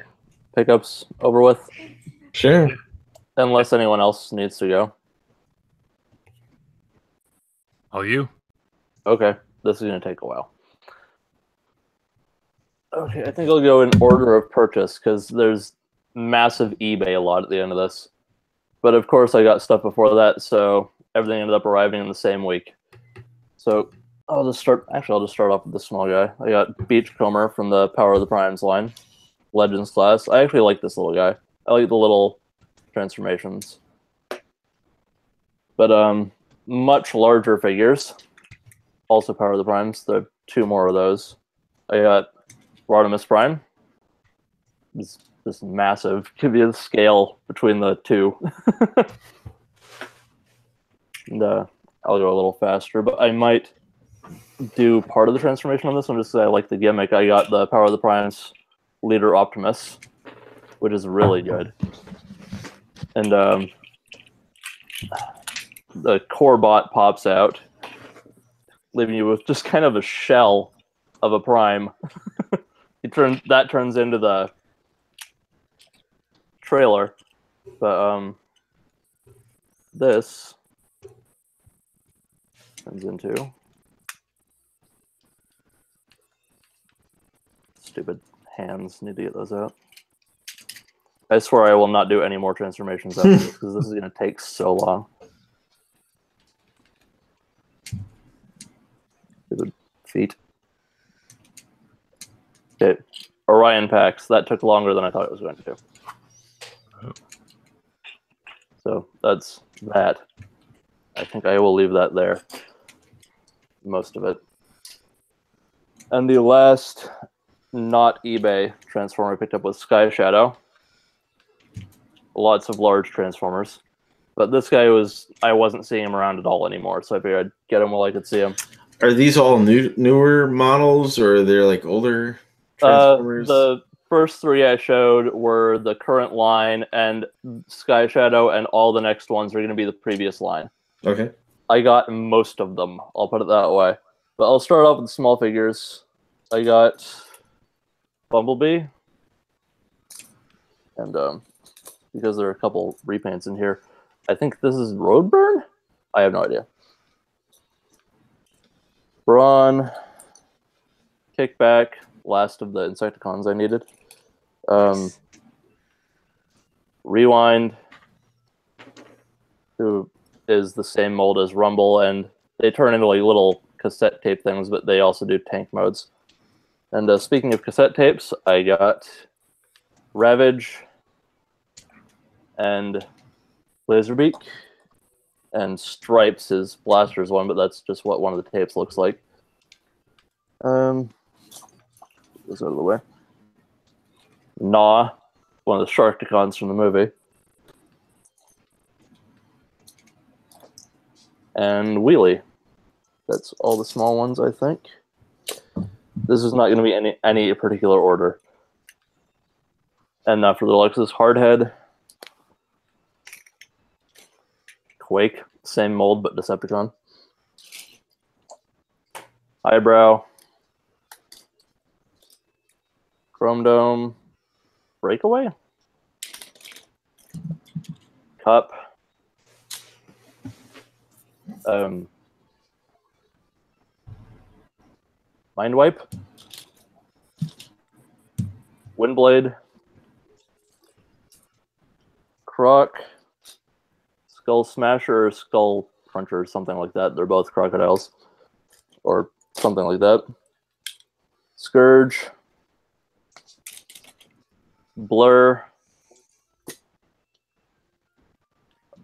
pickups over with? Sure. Unless anyone else needs to go. All you. Okay, this is going to take a while. Okay, I think I'll go in order of purchase because there's massive eBay a lot at the end of this. But of course, I got stuff before that, so everything ended up arriving in the same week. So I'll just start off with the small guy. I got Beachcomber from the Power of the Primes line, Legends class. I actually like this little guy. I like the little transformations. But much larger figures, also Power of the Primes. There are 2 more of those. I got Rodimus Prime. This massive. Give you the scale between the 2. And I'll go a little faster, but I might do part of the transformation on this one just because I like the gimmick. I got the Power of the Primes Leader Optimus, which is really good. And the core bot pops out, leaving you with just kind of a shell of a Prime. That turns into the trailer, but this turns into stupid hands. Need to get those out. I swear I will not do any more transformations after this because this is going to take so long. Stupid feet. Okay, Orion packs. That took longer than I thought it was going to. So that's that. I think I will leave that there. Most of it. And the last not eBay transformer I picked up was Sky Shadow. Lots of large transformers. But this guy I wasn't seeing him around at all anymore, so I figured I'd get him while I could see him. Are these all newer models, or are they like older transformers? The first 3 I showed were the current line, and Sky Shadow and all the next ones are going to be the previous line. Okay. I got most of them, I'll put it that way. But I'll start off with the small figures. I got Bumblebee. And because there are a couple repaints in here, I think this is Roadburn? I have no idea. Brawn. Kickback. Last of the Insecticons I needed. Rewind, who is the same mold as Rumble, and they turn into like little cassette tape things, but they also do tank modes. And speaking of cassette tapes, I got Ravage and Laserbeak, and Stripes is Blaster's one, but that's just what one of the tapes looks like. Get this out of the way. Gnaw, one of the Sharkticons from the movie. And Wheelie. That's all the small ones, I think. This is not going to be any particular order. And now for the Lexus Hardhead. Quake, same mold but Decepticon. Eyebrow. Chrome Dome. Breakaway? Cup. Mind Wipe. Windblade. Croc. Skull Smasher or Skull Cruncher or something like that. They're both crocodiles. Or something like that. Scourge. Blur.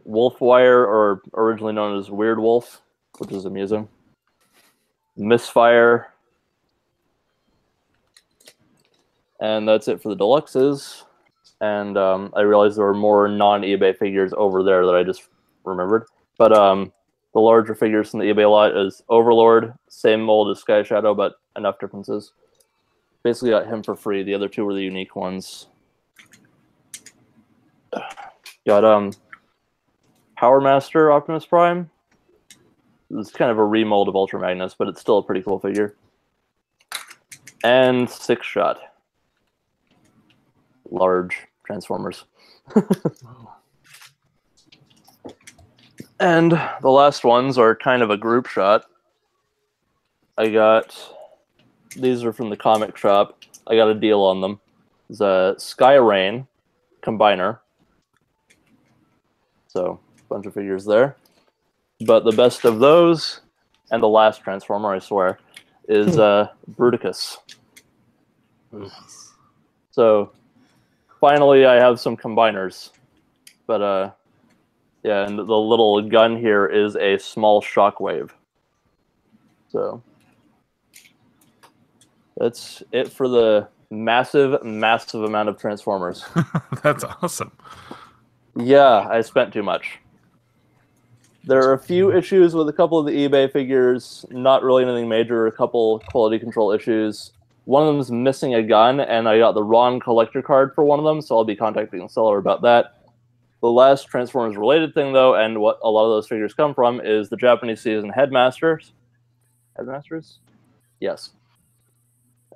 Wolfwire, or originally known as Weird Wolf, which is amusing. Misfire. And that's it for the deluxes. And I realized there were more non-eBay figures over there that I just remembered. But the larger figures from the eBay lot is Overlord, same mold as Sky Shadow, but enough differences. Basically got him for free. The other two were the unique ones. Got Power Master Optimus Prime. It's kind of a remold of Ultra Magnus, but it's still a pretty cool figure. And Six Shot. Large Transformers. And the last ones are kind of a group shot. These are from the comic shop. I got a deal on them. It's a Sky Rain Combiner. So, a bunch of figures there. But the best of those, and the last Transformer, I swear, is Bruticus. So, finally, I have some combiners. But, yeah, and the little gun here is a small shockwave. So, that's it for the massive, massive amount of Transformers. That's awesome. Yeah, I spent too much. There are a few issues with a couple of the eBay figures, not really anything major, a couple quality control issues. One of them is missing a gun, and I got the wrong collector card for one of them, so I'll be contacting the seller about that. The last Transformers-related thing, though, and what a lot of those figures come from, is the Japanese season Headmasters. Headmasters? Yes.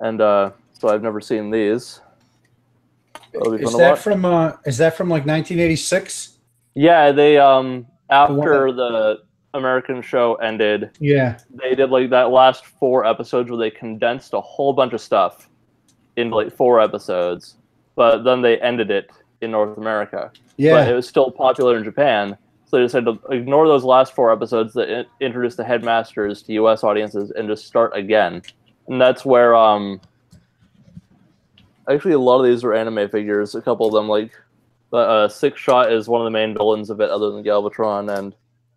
And so I've never seen these. Is that from like 1986? Yeah, they after the American show ended, Yeah, they did like that last 4 episodes where they condensed a whole bunch of stuff into like 4 episodes, but then they ended it in North America. yeah. But it was still popular in Japan, so they decided to ignore those last 4 episodes that introduced the Headmasters to U.S. audiences and just start again. And that's where actually a lot of these are anime figures. A couple of them, like Six Shot is one of the main villains of it, other than Galvatron, and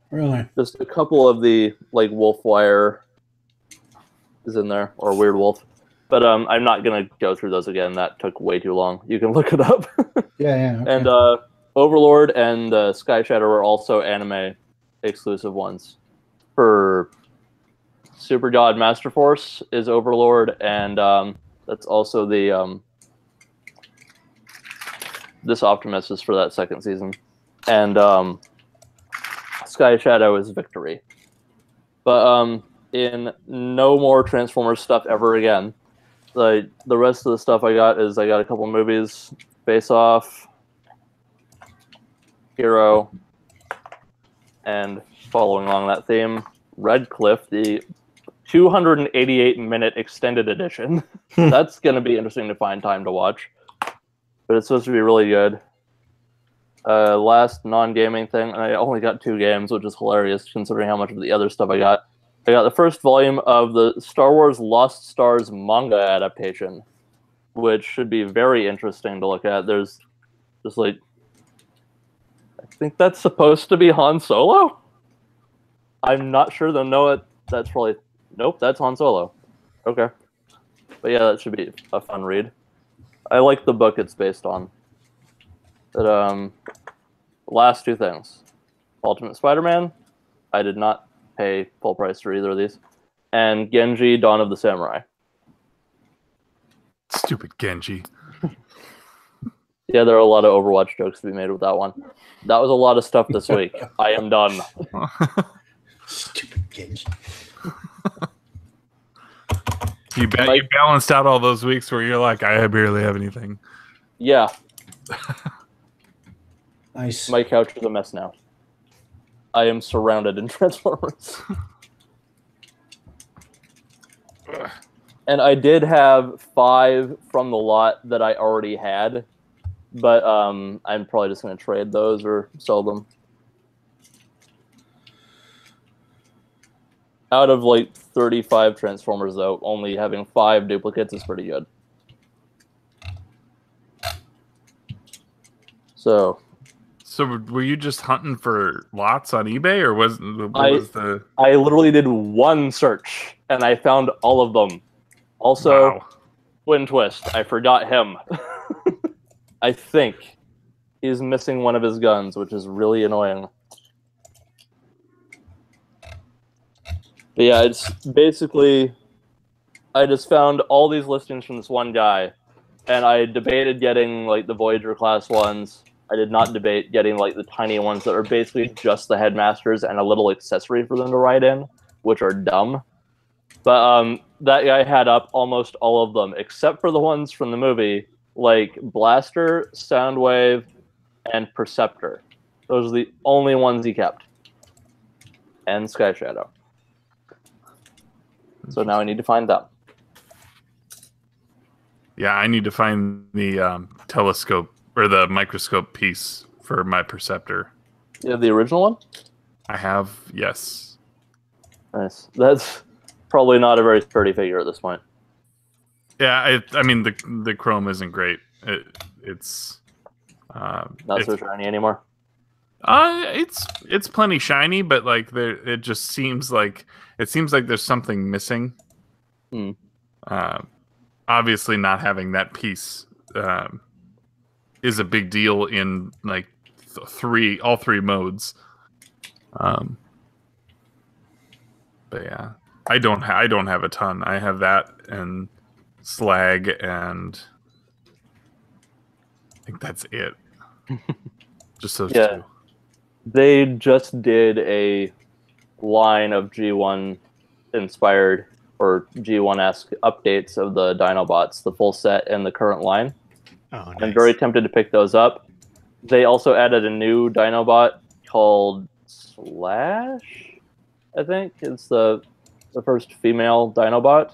Really? just a couple of the like Wolfwire is in there, or Weird Wolf. But I'm not gonna go through those again. That took way too long. You can look it up. Yeah. Okay. And Overlord and Sky Shadow are also anime exclusive ones. For Super God Master Force is Overlord, and that's also the this Optimus is for that second season, and Sky Shadow is Victory. But in no more Transformers stuff ever again. The rest of the stuff I got a couple movies: Face Off, Hero, and following along that theme, Red Cliff, the 288-minute extended edition. That's going to be interesting to find time to watch. But it's supposed to be really good. Last non-gaming thing, I only got 2 games, which is hilarious considering how much of the other stuff I got. I got the first volume of the Star Wars Lost Stars manga adaptation, which should be very interesting to look at. There's just like, I think that's supposed to be Han Solo? I'm not sure though. No, that's probably, nope, that's Han Solo. Okay. But yeah, that should be a fun read. I like the book it's based on. But last 2 things. Ultimate Spider-Man. I did not pay full price for either of these. And Genji, Dawn of the Samurai. Stupid Genji. Yeah, there are a lot of Overwatch jokes to be made with that one. That was a lot of stuff this week. I am done. Stupid Genji. You balanced out all those weeks where you're like, I barely have anything. Yeah. Nice. My couch is a mess now. I am surrounded in Transformers. And I did have 5 from the lot that I already had, but I'm probably just going to trade those or sell them. Out of like 35 Transformers, though, only having 5 duplicates is pretty good. So So were you just hunting for lots on eBay, or was the? I literally did one search and I found all of them. Also, Wow. Twin Twist. I forgot him. I think he's missing one of his guns, which is really annoying. But yeah, it's basically I just found all these listings from this one guy, and I debated getting like the Voyager class ones. I did not debate getting like the tiny ones that are basically just the headmasters and a little accessory for them to ride in, which are dumb. But that guy had up almost all of them, except for the ones from the movie, like Blaster, Soundwave, and Perceptor. Those are the only ones he kept. And Sky Shadow. So now I need to find them. Yeah, I need to find the telescope or the microscope piece for my Perceptor. You have the original one? I have, yes. Nice. That's probably not a very sturdy figure at this point. Yeah, I mean the chrome isn't great. It's not so shiny anymore. It's plenty shiny, but like it just seems like there's something missing. Obviously, not having that piece is a big deal in like all three modes. But yeah, I don't have a ton. I have that and Slag, and I think that's it. Just those two. They just did a line of G1 inspired or G1-esque updates of the Dinobots, the full set and the current line. Oh, nice. I'm very tempted to pick those up. They also added a new Dinobot called Slash, I think. It's the first female Dinobot.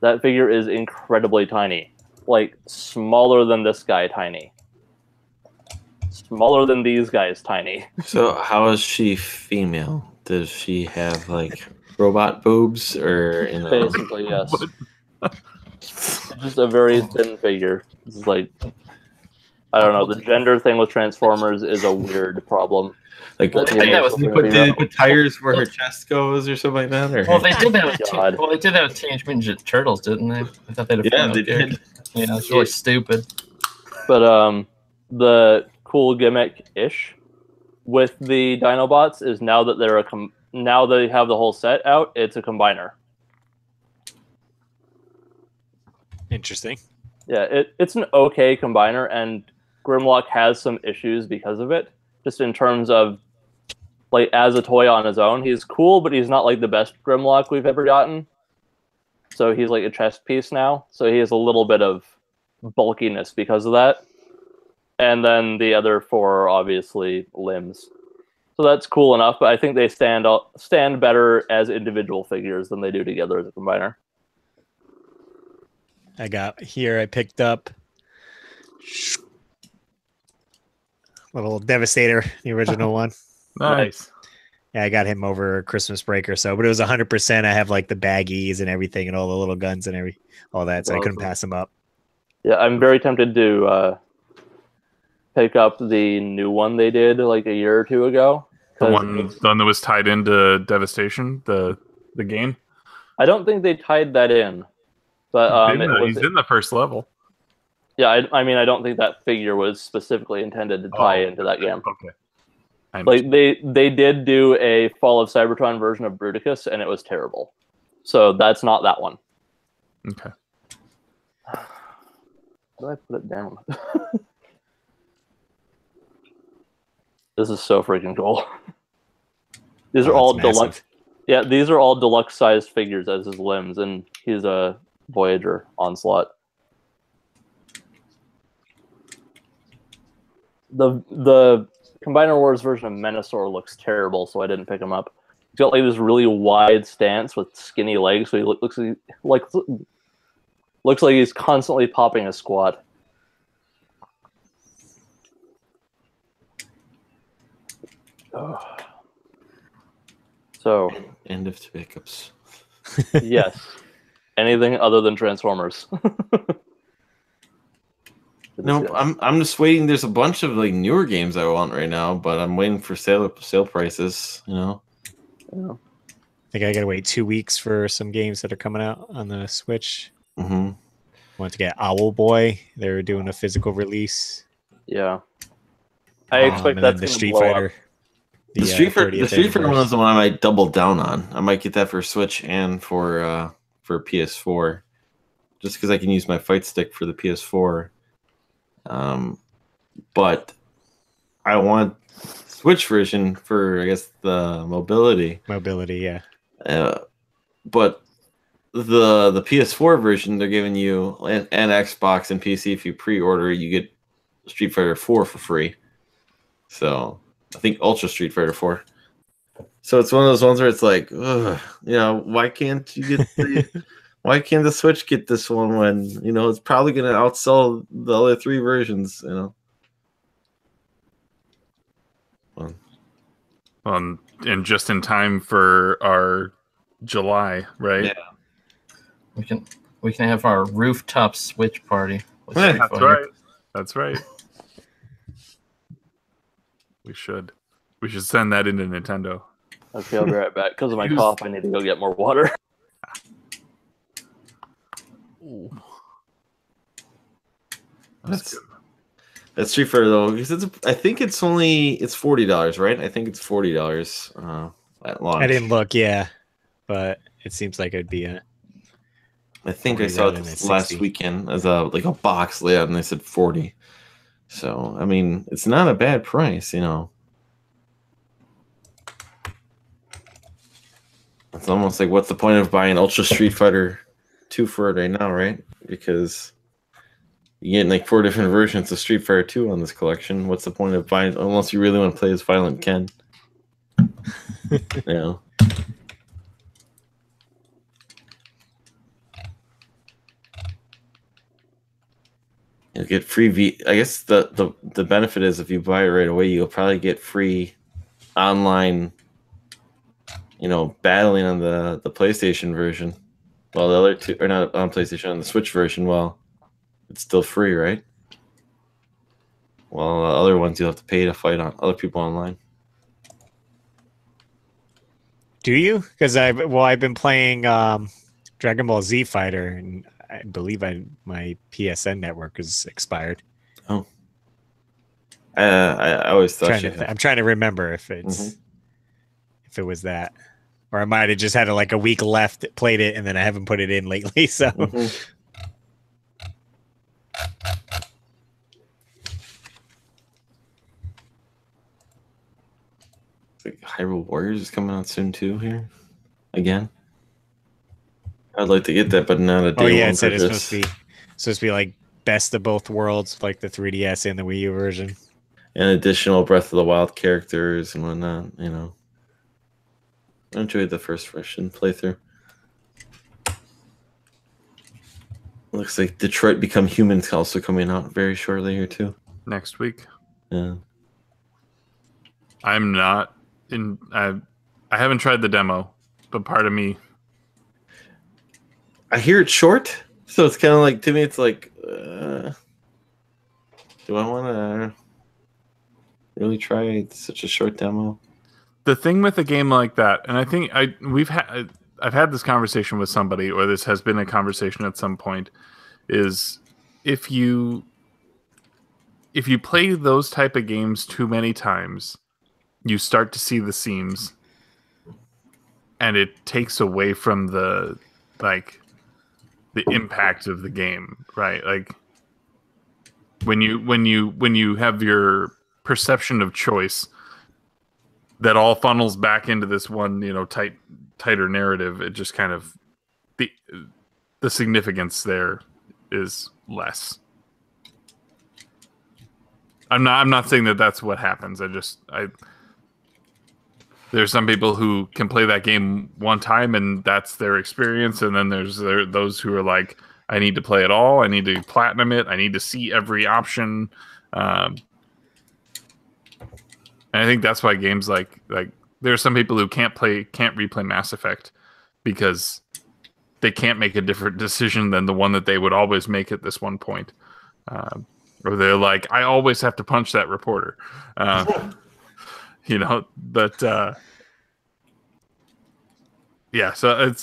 That figure is incredibly tiny. Like, smaller than this guy tiny. Smaller than these guys tiny. So how is she female? Does she have like robot boobs or Basically, yes. Just a very thin figure. It's like, I don't know, the gender thing with Transformers is a weird problem. Like, did they put tires where her chest goes or something like that? Or? Well, they did that with Teenage Mutant Ninja Turtles, didn't they? I thought they'd have they did. Yeah, it's really stupid. But the cool gimmick-ish with the Dinobots is now that they're now they have the whole set out, it's a combiner. Interesting. Yeah, it's an okay combiner, and Grimlock has some issues because of it. Just in terms of, like, as a toy on his own, he's cool, but he's not like the best Grimlock we've ever gotten. So he's like a chest piece now. So he has a little bit of bulkiness because of that. And then the other four are obviously limbs. So that's cool enough, but I think they stand better as individual figures than they do together as a combiner. I picked up little Devastator, the original one. Nice. Yeah, I got him over Christmas break or so, but it was 100%. I have like the baggies and everything and all the little guns and all that, so I couldn't pass them up. Yeah, I'm very tempted to pick up the new one they did like a year or two ago. The one that was tied into Devastation, the game? I don't think they tied that in. But he's in the first level. Yeah, I mean, I don't think that figure was specifically intended to tie into that game. Okay. Like they did do a Fall of Cybertron version of Bruticus, and it was terrible. So that's not that one. Okay. How do I put it down? This is so freaking cool. These are all deluxe. Massive. Yeah, these are all deluxe sized figures as his limbs, and he's a Voyager Onslaught. The Combiner Wars version of Menasor looks terrible, so I didn't pick him up. He's got like this really wide stance with skinny legs, so he looks like he's constantly popping a squat. So end of pickups. Yes. Anything other than Transformers. No, I'm just waiting. There's a bunch of like newer games I want right now, but I'm waiting for sale prices. Yeah. I think I gotta wait 2 weeks for some games that are coming out on the Switch. Mm-hmm. Want to get Owl Boy? They're doing a physical release. Yeah. I expect and that's then the gonna Street blow Fighter. up. The Street Fighter one is the one I might double down on. I might get that for Switch and for PS4, just because I can use my fight stick for the PS4. But I want Switch version for, I guess, the mobility. Mobility, yeah. But the PS4 version they're giving you, and Xbox and PC, if you pre-order, you get Street Fighter 4 for free. So I think Ultra Street Fighter 4. So it's one of those ones where it's like, ugh, why can't you get why can't the Switch get this one when it's probably going to outsell the other 3 versions? And just in time for our July, right? Yeah. We can have our rooftop Switch party. That's right. That's right. We should send that into Nintendo. Okay, I'll be right back. Because of my cough, I need to go get more water. That's good. That's Street Fighter though, because I think it's $40, right? I think it's $40 at launch. I didn't look, yeah, but it seems like it'd be I think I saw it this last weekend as a box layout, and they said 40. So I mean, it's not a bad price, It's almost like, what's the point of buying Ultra Street Fighter 2 for it right now, right? Because you're getting 4 different versions of Street Fighter 2 on this collection. What's the point of buying, unless you really want to play as Violent Ken? Yeah. You'll get free I guess the benefit is if you buy it right away, you'll probably get free online, battling on the PlayStation version. While the other two are not on PlayStation, on the Switch version, well, it's still free, right? Well, other ones you'll have to pay to fight on other people online. Do you? Because I've been playing Dragon Ball Z Fighter, and I believe my PSN network is expired. Oh, I always thought I'm trying to remember if it's if it was that, or I might have just had a week left, played it, and then I haven't put it in lately. So. Hyrule Warriors is coming out soon too. Here, again. I'd like to get that, but not a day. Oh yeah, it said it's supposed to be like best of both worlds, like the 3DS and the Wii U version, and additional Breath of the Wild characters and whatnot. I enjoyed the first version playthrough. Looks like Detroit Become Human's also coming out very shortly here too. Next week. Yeah. I'm not in. I haven't tried the demo, but part of me. I hear it's short, so it's kind of like, to me, it's like, do I want to really try such a short demo? The thing with a game like that, and I think I've had this conversation with somebody, or this has been a conversation at some point, is if you play those type of games too many times, you start to see the seams, and it takes away from the impact of the game, right? Like when you have your perception of choice that all funnels back into this one, tighter narrative, it just kind of the significance there is less. I'm not saying that that's what happens. There's some people who can play that game one time and that's their experience, and then there's those who are like, I need to play it all. I need to platinum it. I need to see every option. And I think that's why games like there are some people who can't replay Mass Effect because they can't make a different decision than the one that they would always make at this one point. or they're like, I always have to punch that reporter. You know, but yeah, so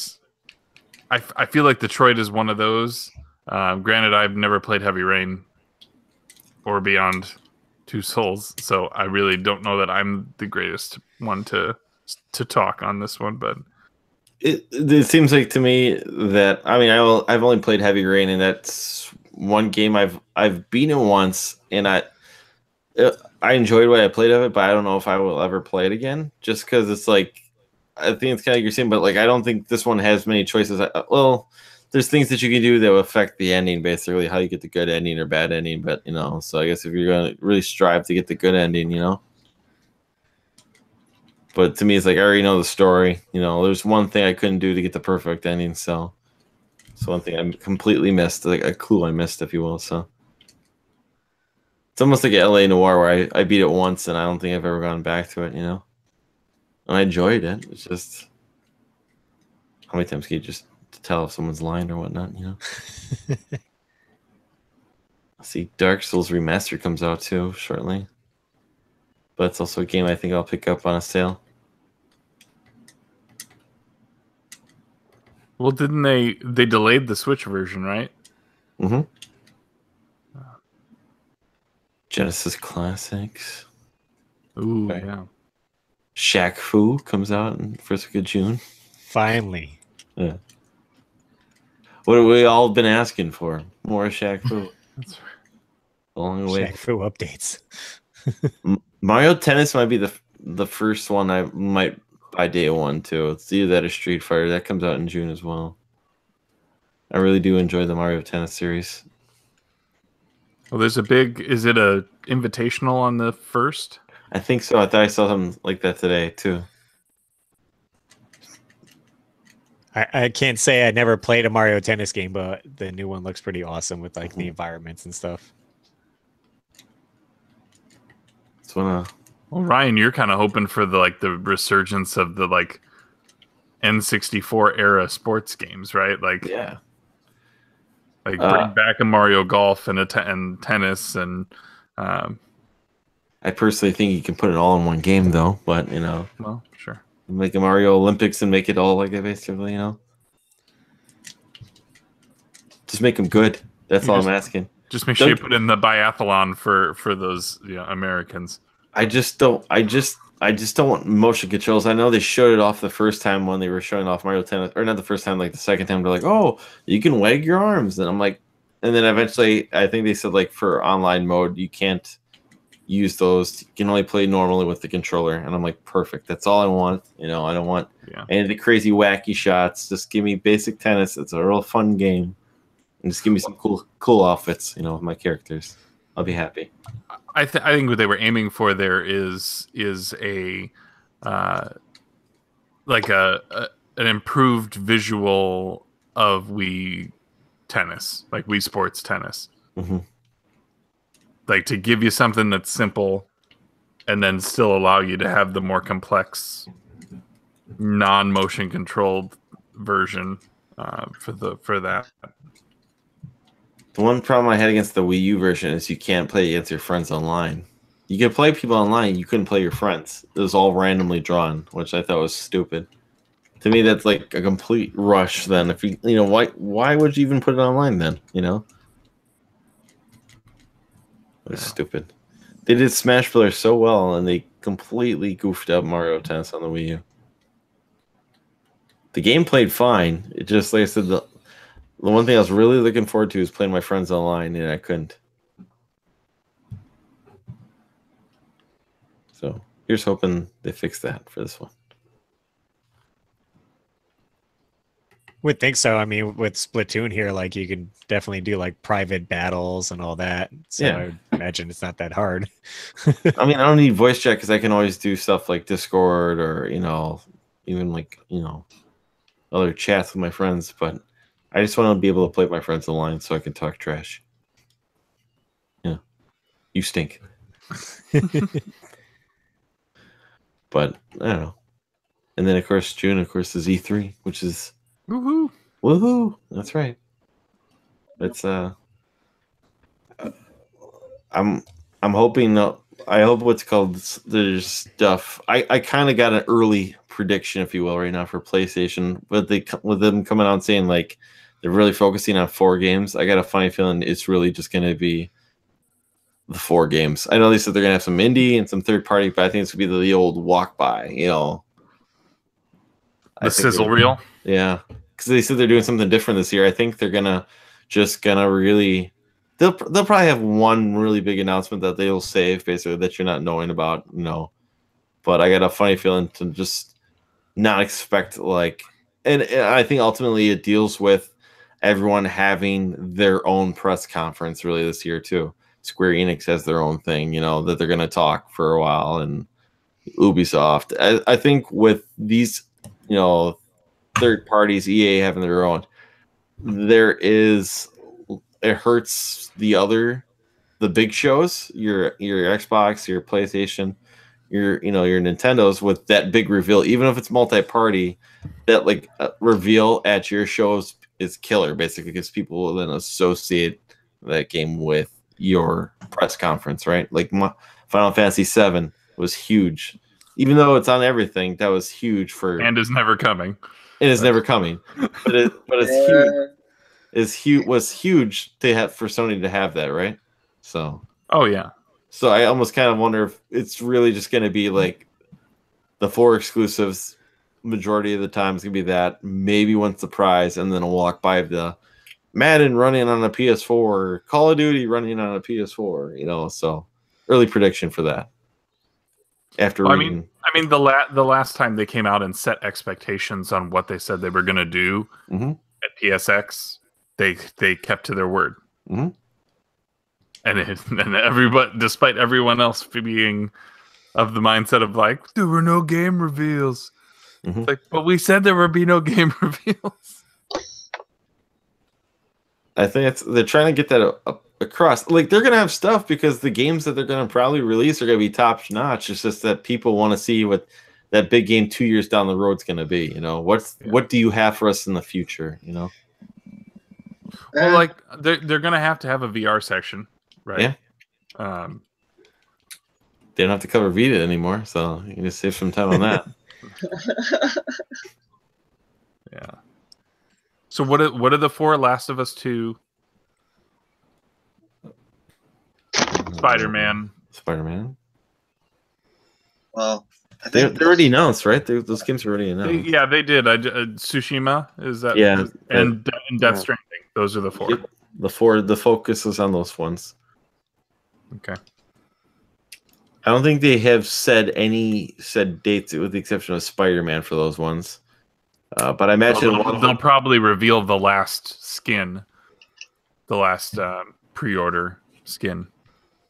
I feel like Detroit is one of those. Granted, I've never played Heavy Rain or Beyond Two Souls, so I really don't know that I'm the greatest one to talk on this one. But it seems like to me that I've only played Heavy Rain, and that's one game I've beaten it once, and I enjoyed what I played of it, but I don't know if I will ever play it again, just because it's like, I think it's kind of like you're saying, but like I don't think this one has many choices. Well, there's things that you can do that will affect the ending, basically how you get the good ending or bad ending. But so I guess if you're going to really strive to get the good ending, But to me, it's like I already know the story. There's one thing I couldn't do to get the perfect ending, so it's one thing I completely missed, like a clue I missed, if you will. So it's almost like LA Noire, where I beat it once and I don't think I've ever gone back to it. And I enjoyed it. It's just, how many times can you just tell if someone's lying or whatnot? See, Dark Souls Remastered comes out too shortly, but it's also a game I think I'll pick up on a sale. well, didn't they delayed the Switch version, right? Mm-hmm. Genesis Classics. Ooh, Okay. yeah. Shaq Fu comes out in first week of June. Finally. Yeah. What have we all been asking for? More Shaq Fu. That's right. Long away. Shaq Fu updates. Mario Tennis might be the first one I might buy day one too. It's either that or Street Fighter. That comes out in June as well. I really do enjoy the Mario Tennis series. Well, there's is it a invitational on the first? I think so. I thought I saw something like that today too. I can't say I never played a Mario Tennis game, but the new one looks pretty awesome with like the environments and stuff. It's one of Well, Ryan, you're kind of hoping for the resurgence of the N64 era sports games, right? yeah. Bring back a Mario Golf and and tennis and. I personally think you can put it all in one game though, but Well, sure. make a Mario Olympics and make it all like it basically, Just make them good. That's all I'm asking. Just make sure you put in the biathlon for those Americans. I just don't want motion controls. I know they showed it off the first time when they were showing off Mario Tennis, or not the first time, like the second time. They're like, "Oh, you can wag your arms," and I'm like, and then eventually, I think they said like for online mode, you can't use those. You can only play normally with the controller, and I'm like, perfect. That's all I want. I don't want any of the crazy wacky shots. Just give me basic tennis. It's a real fun game, and just give me some cool outfits. With my characters. I'll be happy. I think what they were aiming for there is a an improved visual of Wii tennis, like Wii Sports tennis. Mm-hmm. Like to give you something that's simple, and then still allow you to have the more complex, non-motion controlled version for that. The one problem I had against the Wii U version is you can't play against your friends online. You can play people online, you couldn't play your friends. It was all randomly drawn, which I thought was stupid. To me, that's like a complete rush. Then, if why would you even put it online then? It was stupid. They did Smash Bros. So well, and they completely goofed up Mario Tennis on the Wii U. The game played fine. It just, like I said, the one thing I was really looking forward to is playing my friends online, and I couldn't. So here's hoping they fix that for this one. Would think so. I mean, with Splatoon here, like you can definitely do like private battles and all that. So Yeah. I would imagine it's not that hard. I mean, I don't need voice chat because I can always do stuff like Discord or even like other chats with my friends. But I just want to be able to play with my friends online so I can talk trash. Yeah, you stink. But I don't know. And then of course June, is E3, which is woohoo! That's right. It's I'm hoping. I hope what's called there's stuff. I kind of got an early prediction, if you will, right now for PlayStation, but with them coming out saying like they're really focusing on 4 games. I got a funny feeling it's really just going to be the 4 games. I know they said they're going to have some indie and some third party, but I think it's going to be the old walk by. You know, The sizzle reel. Yeah, because they said they're doing something different this year. I think they're gonna really. They'll probably have one really big announcement that they'll save basically that you're not knowing about, you know. But I got a funny feeling to just not expect like, and I think ultimately it deals with everyone having their own press conference really this year too. Square Enix has their own thing, you know, that they're gonna talk for a while, and Ubisoft. I think with these, you know, third parties, EA having their own, it hurts the big shows, your Xbox, your PlayStation, your Nintendos with that big reveal, even if it's multi-party, that like reveal at your shows is killer basically because people will then associate that game with your press conference, right? Like Final Fantasy VII was huge, even though it's on everything. That was huge for and is never coming. It is never coming, but it's huge. Was huge to have for Sony to have that, right? So. Oh yeah. So I almost kind of wonder if it's really just going to be like the 4 exclusives. Majority of the time it's going to be that. Maybe one surprise, and then a walk by of the Madden running on a PS4, Call of Duty running on a PS4. You know, so early prediction for that. After reading. I mean, the last time they came out and set expectations on what they said they were going to do at PSX, they kept to their word. Mm-hmm. And everybody, despite everyone else being of the mindset of like, there were no game reveals. Mm-hmm. Like, but we said there would be no game reveals. I think they're trying to get that across. Like, they're going to have stuff because the games that they're going to probably release are going to be top notch. It's just that people want to see what that big game 2 years down the road is going to be. You know, what do you have for us in the future? You know, well, like they're going to have a VR section, right? Yeah. They don't have to cover Vita anymore, so you can just save some time on that. Yeah. So what are the 4? Last of Us 2, Spider-Man. Well, I They're think already announced, right? Those games are already announced. Yeah, they did. Tsushima is that? Yeah, and Death Stranding. Those are the 4. Yep. The focus is on those ones. Okay. I don't think they have said dates with the exception of Spider-Man for those ones. But I imagine they'll probably reveal the last skin, the last pre-order skin.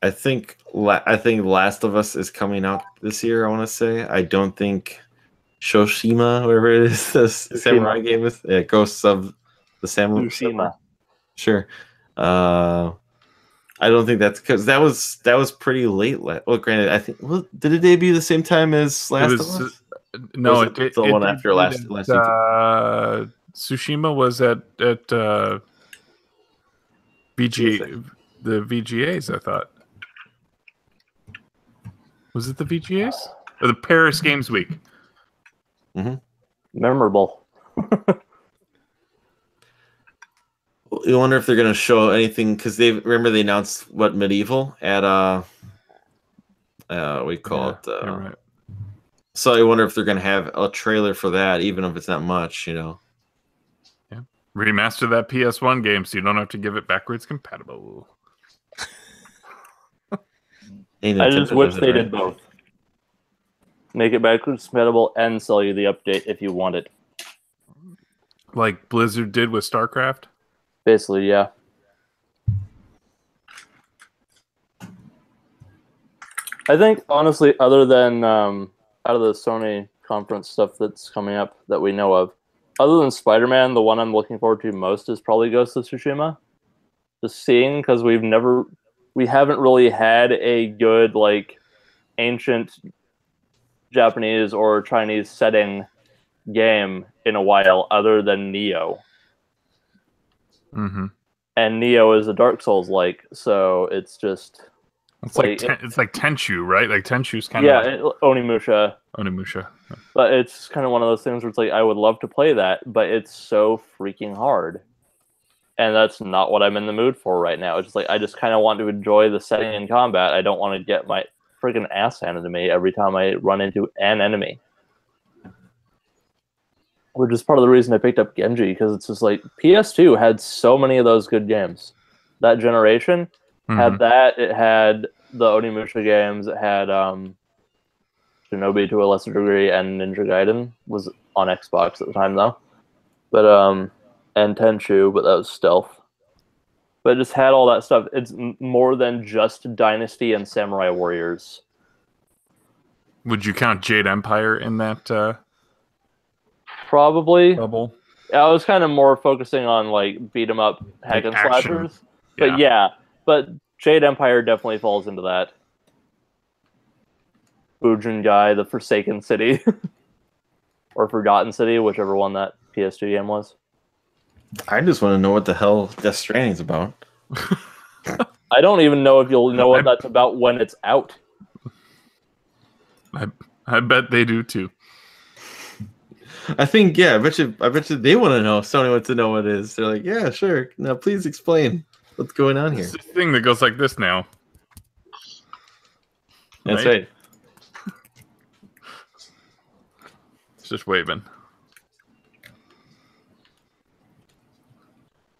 I think Last of Us is coming out this year. I want to say. I don't think Shoshima, whatever it is, the samurai game is. Yeah, Ghosts of the Samurai. Tsushima. Sure. I don't think that's because that was pretty late. Well, granted, I think did it debut the same time as Last of Us? No, it the one after last. Tsushima was at VGA, the VGAs. I thought. Was it the VGAs or the Paris Games Week? Mm-hmm. Memorable. You wonder if they're going to show anything because they announced what Medieval at we call it. Right. So I wonder if they're going to have a trailer for that, even if it's not much, you know. Yeah, remaster that PS1 game so you don't have to give it backwards compatible. I just wish they did both. Make it backwards compatible and sell you the update if you want it. Like Blizzard did with StarCraft? Basically, yeah. I think, honestly, other than out of the Sony conference stuff that's coming up that we know of, other than Spider-Man, the one I'm looking forward to most is probably Ghost of Tsushima. Just seeing, because we haven't really had a good, like, ancient Japanese or Chinese setting game in a while other than Neo. Mm-hmm. And Neo is a Dark Souls-like, so it's just It's Like, it's like Tenchu, right? Like Tenchu's kind yeah, of Onimusha. Onimusha. But it's kind of one of those things where it's like I would love to play that, but it's so freaking hard. And that's not what I'm in the mood for right now. It's just like I just kind of want to enjoy the setting in combat. I don't want to get my freaking ass handed to me every time I run into an enemy. Which is part of the reason I picked up Genji, because it's just like PS2 had so many of those good games. That generation had that. It had the Onimusha games. It had Shinobi to a lesser degree, and Ninja Gaiden was on Xbox at the time though. But and Tenchu, but that was stealth. But it just had all that stuff. It's more than just Dynasty and Samurai Warriors. Would you count Jade Empire in that Probably. bubble? I was kind of more focusing on like beat 'em up hack and action. slashers. But yeah, but Jade Empire definitely falls into that. Bujin Guy, the Forsaken City. Or Forgotten City, whichever one that PS2 game was. I just want to know what the hell Death Stranding's about. I don't even know if you'll know what that's about when it's out. I bet they do too. I think, yeah, I bet you they want to know. If Sony wants to know what it is. They're like, yeah, sure. Now please explain what's going on here. It's this thing that goes like this now. That's right. It's just waving.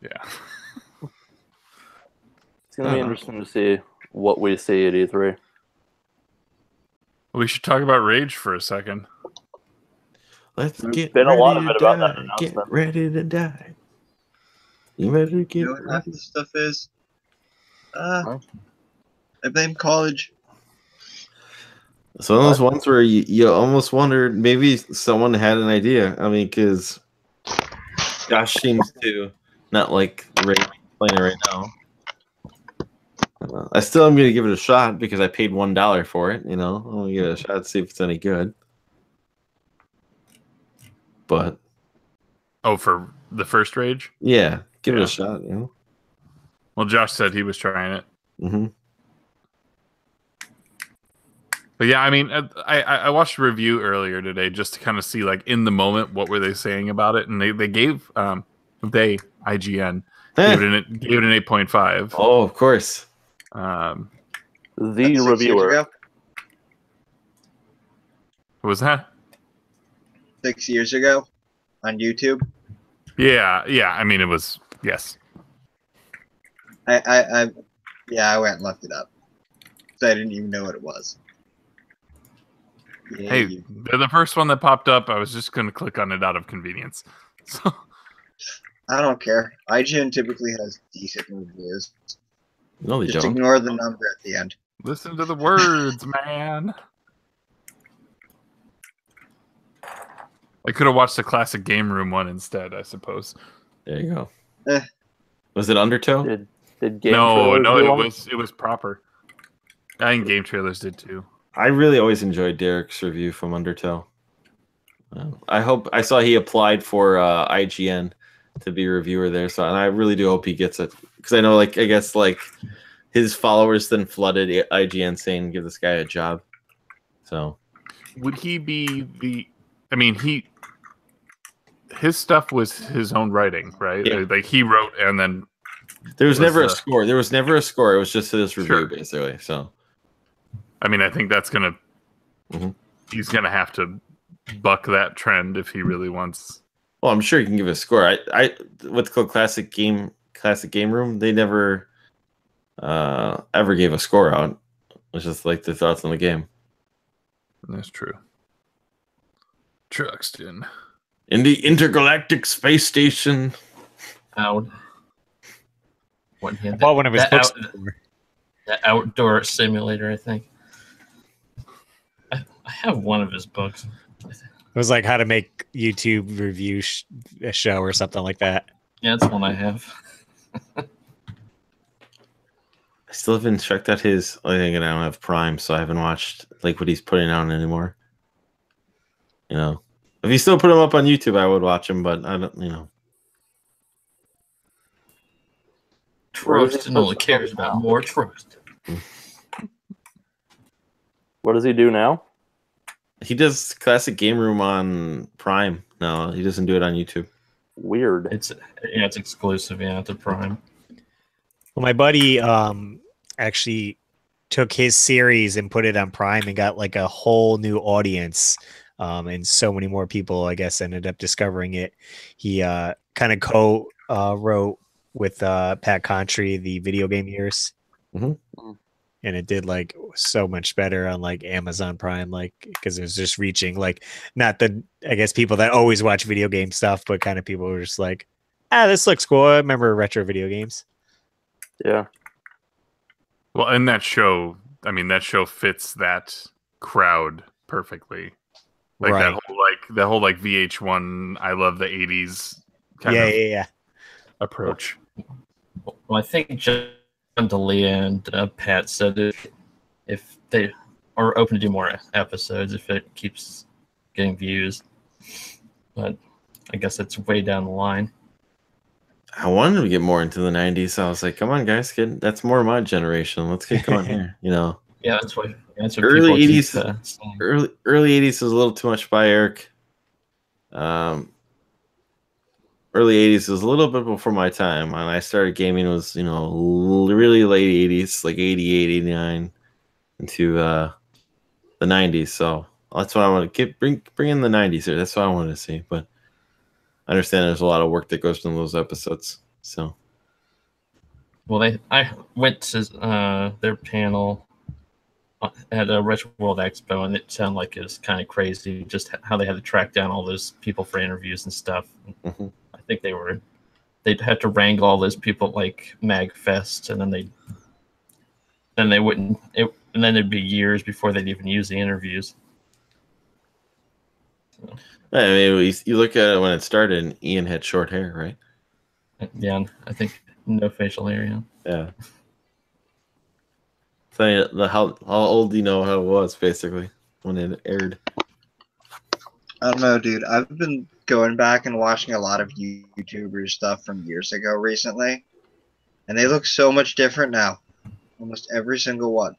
Yeah. It's going to be interesting to see what we see at E3. We should talk about Rage for a second. Let's get been a ready lot of to it about that die. announcement. Get ready to die. You better get You know what half of the stuff is? I blame college. It's one of those ones where you almost wondered maybe someone had an idea. I mean, because Josh seems to not like playing it right now. I still am going to give it a shot because I paid $1 for it. You know, I'm going to give it a shot to see if it's any good. But for the first Rage? Yeah, give it a shot. You know. Well, Josh said he was trying it. Mm-hmm. But yeah, I mean, I watched a review earlier today just to kind of see, like, in the moment, what were they saying about it, and they gave IGN gave it an 8.5. Oh, of course. The reviewer. What was that? 6 years ago on YouTube. Yeah. I mean, it was I went and looked it up. So I didn't even know what it was. Yeah, Hey, the first one that popped up, I was just going to click on it out of convenience. So I don't care. IGN typically has decent reviews. No, they Just don't. ignore the number at the end. Listen to the words, man. I could have watched the classic Game Room one instead, I suppose. There you go. Was it Undertow? Did Game No, Trailers it was proper. I think Game Trailers did too. I really always enjoyed Derek's review from Undertow. I saw he applied for IGN to be a reviewer there, and I really do hope he gets it, because I know, I guess his followers then flooded IGN saying, "Give this guy a job." So, would he be the? I mean, his stuff was his own writing, right? Yeah. Like he wrote, and then there was never a score. There was never a score. It was just his review, Sure. basically. So, I mean, I think that's gonna. He's gonna have to buck that trend if he really wants. Well, I'm sure you can give a score. I what's called Classic Game Room. They never ever gave a score out. It's just like their thoughts on the game. That's true. Truxton. In the intergalactic space station. Out. I bought one of his books. That outdoor simulator, I think. I have one of his books. It was like how to make YouTube review a show or something like that. Yeah, that's one I have. I still haven't checked out his. I think I don't have Prime, so I haven't watched what he's putting out anymore. You know, if he still put him up on YouTube, I would watch him, but I don't. You know, Trust only cares about more trust. What does he do now? He does Classic Game Room on Prime. No, he doesn't do it on YouTube. Weird. It's exclusive, to Prime. Well, my buddy actually took his series and put it on Prime and got like a whole new audience. And so many more people, I guess, ended up discovering it. He kind of wrote with Pat Contry the video game years. Mm-hmm. And it did like so much better on like Amazon Prime, like because it was just reaching like not the, I guess, people that always watch video game stuff, but kind of people who were just like, this looks cool. I remember retro video games. Yeah. Well, and that show fits that crowd perfectly. Like Right. that whole VH1 I love the 80s kind of approach. Well, I think John D'Elia and Pat said if they are open to do more episodes if it keeps getting views, but I guess it's way down the line. I wanted to get more into the 90s, so I was like, come on, guys, that's more my generation. Let's get going here, Yeah, that's what early people 80s. keep, early 80s was a little too much by Eric. Early 80s was a little bit before my time. When I started gaming, it was really late 80s, like 88, 89, into the 90s. So that's what I want to bring in the 90s here. That's what I wanted to see, but I understand there's a lot of work that goes into those episodes. So, well, I went to their panel at a Retro World Expo, and it sounded like it was kind of crazy, just how they had to track down all those people for interviews and stuff. mm-hmm. I think they'd have to wrangle all those people at, like MagFest, and then and then it'd be years before they'd even use the interviews. So. I mean, you look at it when it started, and Ian had short hair, right? Yeah, I think no facial hair. Yeah. So how old do you know how it was basically when it aired? I don't know, dude. I've been going back and watching a lot of YouTuber stuff from years ago recently, and they look so much different now. Almost every single one.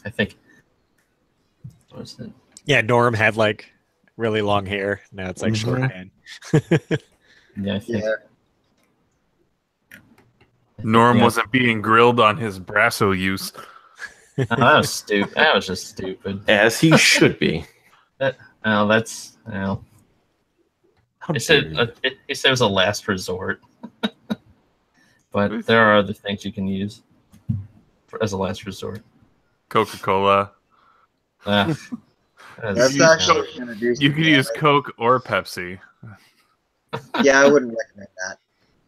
I think. What was it? Yeah, Norm had like really long hair. Now it's like short man. Yeah, I think. Yeah. Norm wasn't being grilled on his Brasso use. Oh, that was stupid. That was just stupid. As he should be. It said it was a last resort, but there are other things you can use as a last resort. Coca-Cola. That's actually gonna do. You could use Coke or Pepsi. Yeah, I wouldn't recommend that.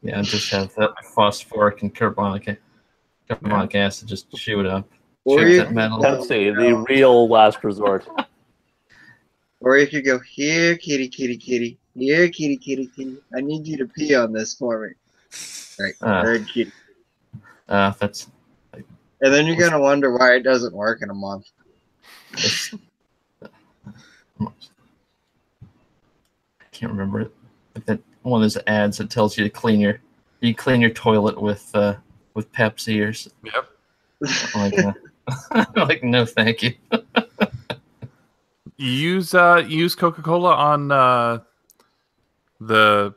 Yeah, just have that phosphoric and carbonic acid. Just chew it up. Or Chew you that metal. Pepsi, the real last resort. Or you could go, here, kitty, kitty, kitty. Here, kitty, kitty, kitty. I need you to pee on this for me. Right, third kitty. That's. And then you're gonna wonder why it doesn't work in a month. I can't remember it. Like that one of those ads that tells you to clean your toilet with Pepsi or something. Yep. Like that. Like, no, thank you. Use Coca-Cola on the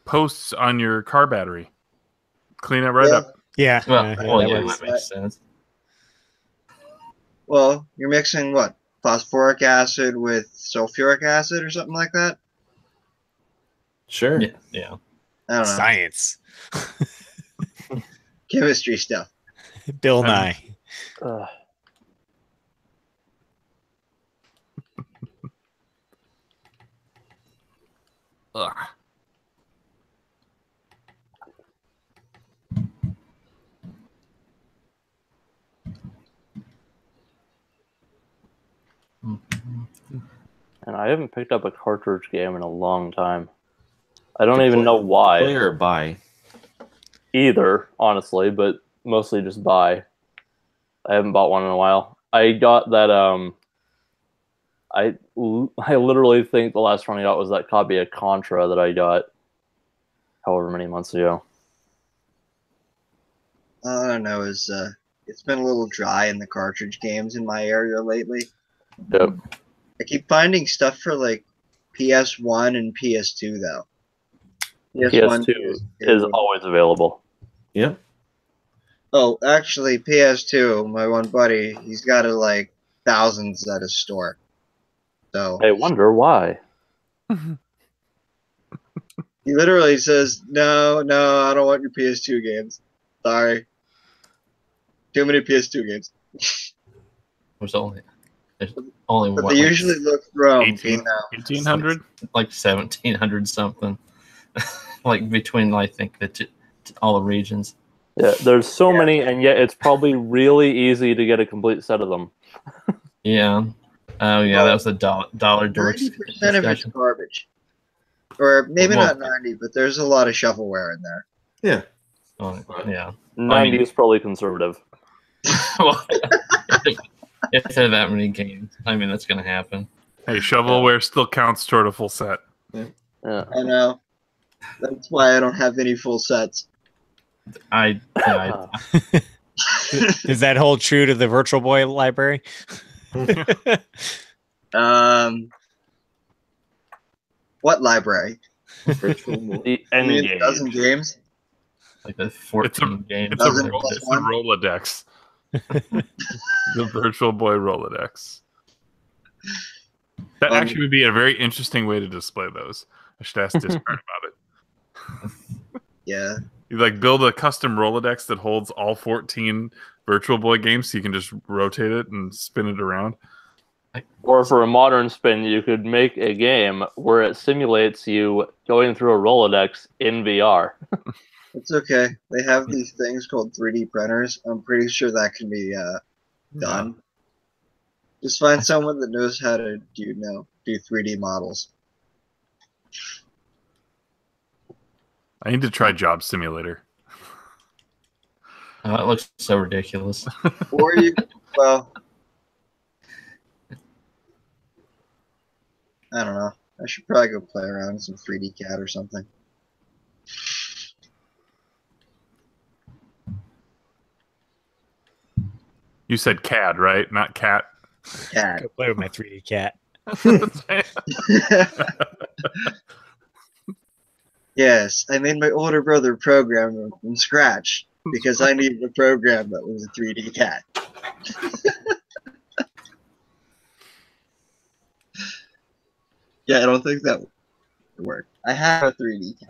posts on your car battery. Clean it right up. Yeah. That makes sense. Well, you're mixing what? Phosphoric acid with sulfuric acid or something like that? Sure. Yeah. I don't know. Science. Chemistry stuff. Bill Nye. Ugh. And I haven't picked up a cartridge game in a long time. I don't even know why. Play or buy? Either, honestly, but mostly just buy. I haven't bought one in a while. I got that, I literally think the last one I got was that copy of Contra that I got however many months ago. All I know is it's been a little dry in the cartridge games in my area lately. Yep. I keep finding stuff for like PS1 and PS2 though. PS2 is always available. Yep. Oh, actually, PS2. My one buddy, he's got it like thousands at his store. So I wonder why. he literally says, "No, I don't want your PS2 games. Sorry, too many PS2 games." There's only But one. they usually look Rome, 1800? Like 1700 something. Like between, I think, all the regions. Yeah, there's so many, and yet it's probably really easy to get a complete set of them. Yeah. Oh, yeah, that was the dollar dorks 90% of it's discussion. garbage, or maybe Well, not 90, but there's a lot of shovelware in there. Yeah. Oh, yeah. 90 is probably conservative. Well, if there are that many games, I mean, that's going to happen. Hey, shovelware still counts toward a full set. Yeah. I know. That's why I don't have any full sets. I Does that hold true to the Virtual Boy library? What library? Virtual Boy. The I mean, N a dozen games. like the 14 games. It's a Doesn't plus one. Rolodex. The Virtual Boy Rolodex. That actually would be a very interesting way to display those. I should ask Discord about it. Yeah. You like build a custom Rolodex that holds all 14 Virtual Boy games, so you can just rotate it and spin it around. Or for a modern spin, you could make a game where it simulates you going through a Rolodex in VR. It's okay. They have these things called 3D printers. I'm pretty sure that can be done. Just find someone that knows how to do 3D models. I need to try Job Simulator. Oh, it looks so ridiculous. Or you, well, I don't know. I should probably go play around in some 3D CAD or something. You said CAD, right? Not cat. CAD. Go play with my 3D cat. Yes, I made my older brother program them from scratch because I needed a program that was a 3D CAD. Yeah, I don't think that would work. I have a 3D CAD.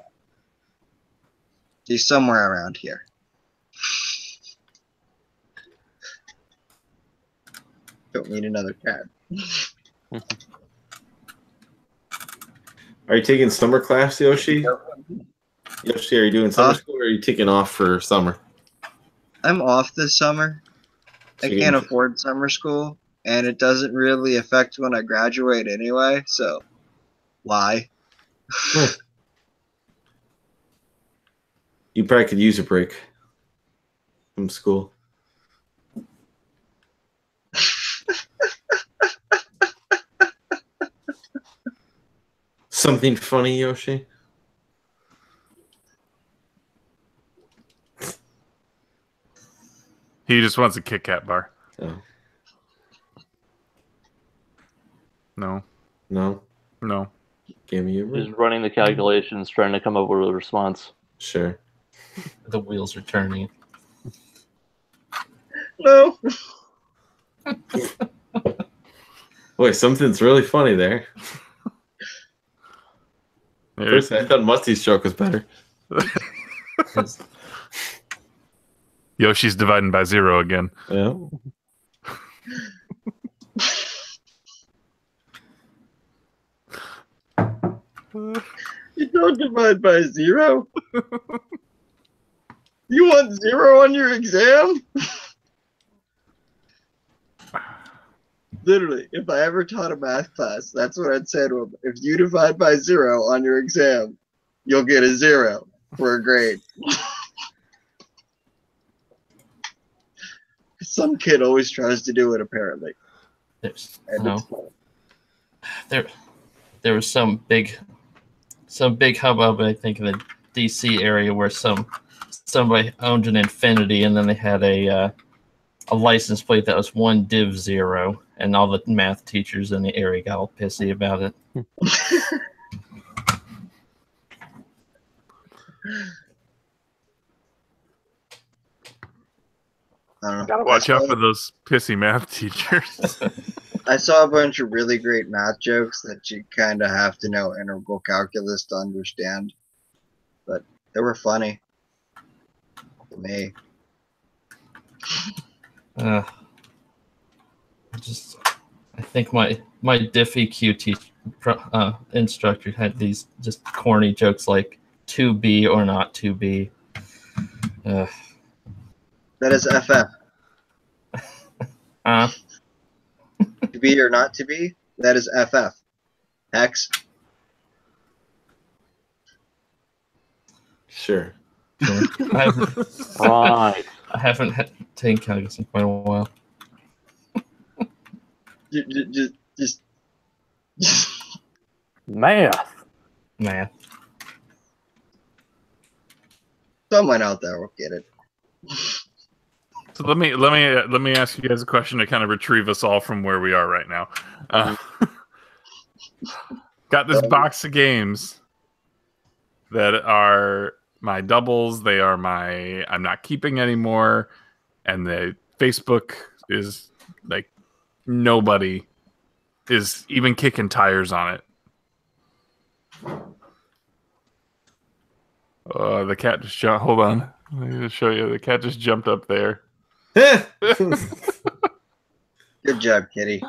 He's somewhere around here. Don't need another CAD. Are you taking summer class, Yoshi? Yoshi, are you doing summer school, or are you taking off for summer? I'm off this summer. I can't afford summer school, and it doesn't really affect when I graduate anyway, so why? You probably could use a break from school. Something funny, Yoshi? He just wants a Kit Kat bar. Oh. No. No? No. Give me a Just break. running the calculations, trying to come up with a response. Sure. The wheels are turning. No. Boy, something's really funny there. First, I thought Musty's joke was better. Yoshi's dividing by 0 again. Yeah. You don't divide by 0? You want 0 on your exam? Literally, if I ever taught a math class, that's what I'd say to them. If you divide by 0 on your exam, you'll get a 0 for a grade. Some kid always tries to do it, apparently. There was some big hubbub, I think, in the DC area where somebody owned an Infinity, and then they had a license plate that was 1 div 0, and all the math teachers in the area got all pissy about it. I don't know. Gotta watch out for those pissy math teachers. I saw a bunch of really great math jokes that you kind of have to know integral calculus to understand, but they were funny to me. I think my DiffEQ instructor had these just corny jokes like to be or not to be. That is FF. To be or not to be, that is FF. X. Sure. Right. I haven't taken calculus in quite a while. Just Math. someone out there will get it. So let me ask you guys a question to kind of retrieve us all from where we are right now. Got this box of games that are my doubles. They are my I'm not keeping anymore, and the Facebook is like nobody is even kicking tires on it. The cat just jumped. Hold on, let me just show you. The cat just jumped up there. Good job, Kitty.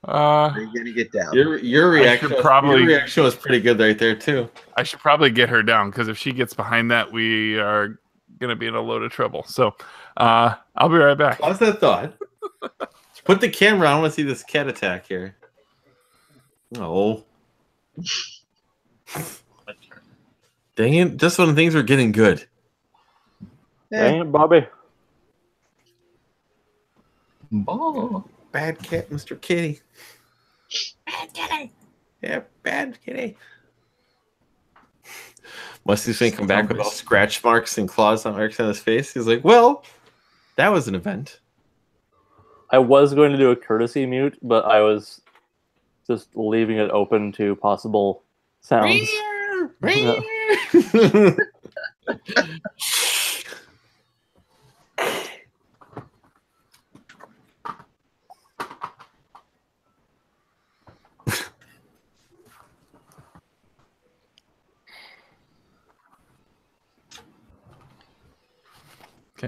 Are you gonna get down? Your reaction was pretty good right there too. I should probably get her down because if she gets behind that, we are gonna be in a load of trouble. So I'll be right back. How's that thought? Put the camera. I want to see this cat attack here. Oh. Dang it. Just when things were getting good. Dang it, Bobby. Ball. Bad cat, Mr. Kitty. Bad kitty. Yeah, bad kitty. Musty's gonna come back with all scratch marks and claws marks on his face. He's like, well, that was an event. I was going to do a courtesy mute, but I was just leaving it open to possible sounds. Okay,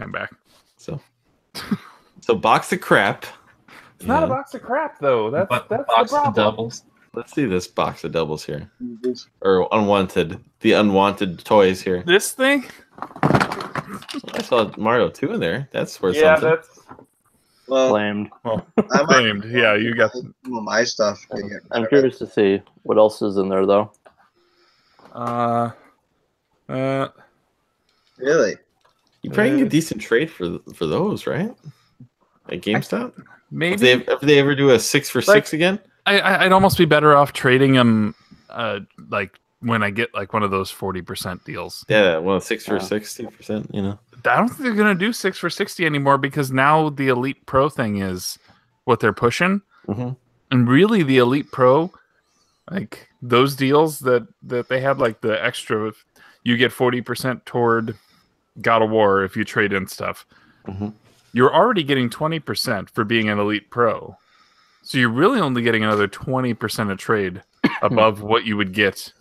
I'm back. So box of crap. It's not a box of crap though. That's Box the of problem. doubles. Let's see this box of doubles here, or the unwanted toys here. This thing? I saw Mario 2 in there. That's worth Yeah, something. that's Well, Blamed. I might blamed. Yeah, you got. some of my stuff. To get I'm rid of. curious to see what else is in there, though. Really? You probably can get a decent trade for those, right? At GameStop. Maybe If they ever do a 6 for 6 again. I'd almost be better off trading them, like when I get like one of those 40% deals. Yeah, well, 6 for 60%. You know. I don't think they're gonna do 6 for 60 anymore because now the Elite Pro thing is what they're pushing, and really the Elite Pro, like those deals that they had, like the extra, you get 40% toward God of War if you trade in stuff. You're already getting 20% for being an Elite Pro. So you're really only getting another 20% of trade above what you would get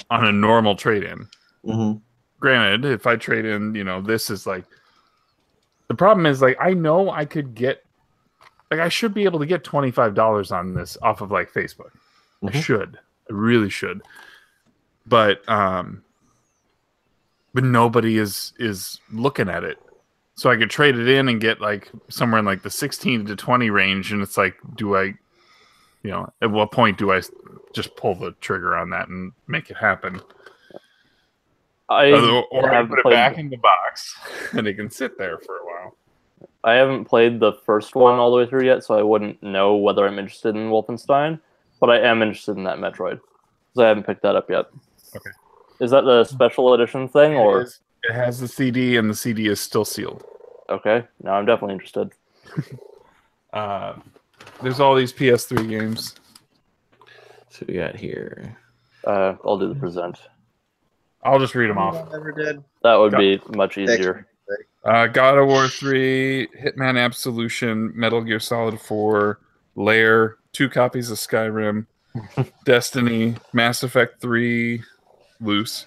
on a normal trade-in. Granted, if I trade in, this is like... The problem is, like, I know I could get... Like, I should be able to get $25 on this off of, like, Facebook. I should. I really should. But nobody is looking at it. So I could trade it in and get like somewhere in like the 16 to 20 range, and it's like, do I, at what point do I just pull the trigger on that and make it happen? Or I put it back in the box and it can sit there for a while. I haven't played the first one all the way through yet, so I wouldn't know whether I'm interested in Wolfenstein, but I am interested in that Metroid because I haven't picked that up yet. Okay. Is that the special edition thing, or? It has the CD, and the CD is still sealed. Okay, now I'm definitely interested. There's all these PS3 games. So we got here. I'll do the present. I'll just read them I off. never did. That would be much easier. God of War 3, Hitman Absolution, Metal Gear Solid 4, Lair, 2 copies of Skyrim, Destiny, Mass Effect 3, Loose,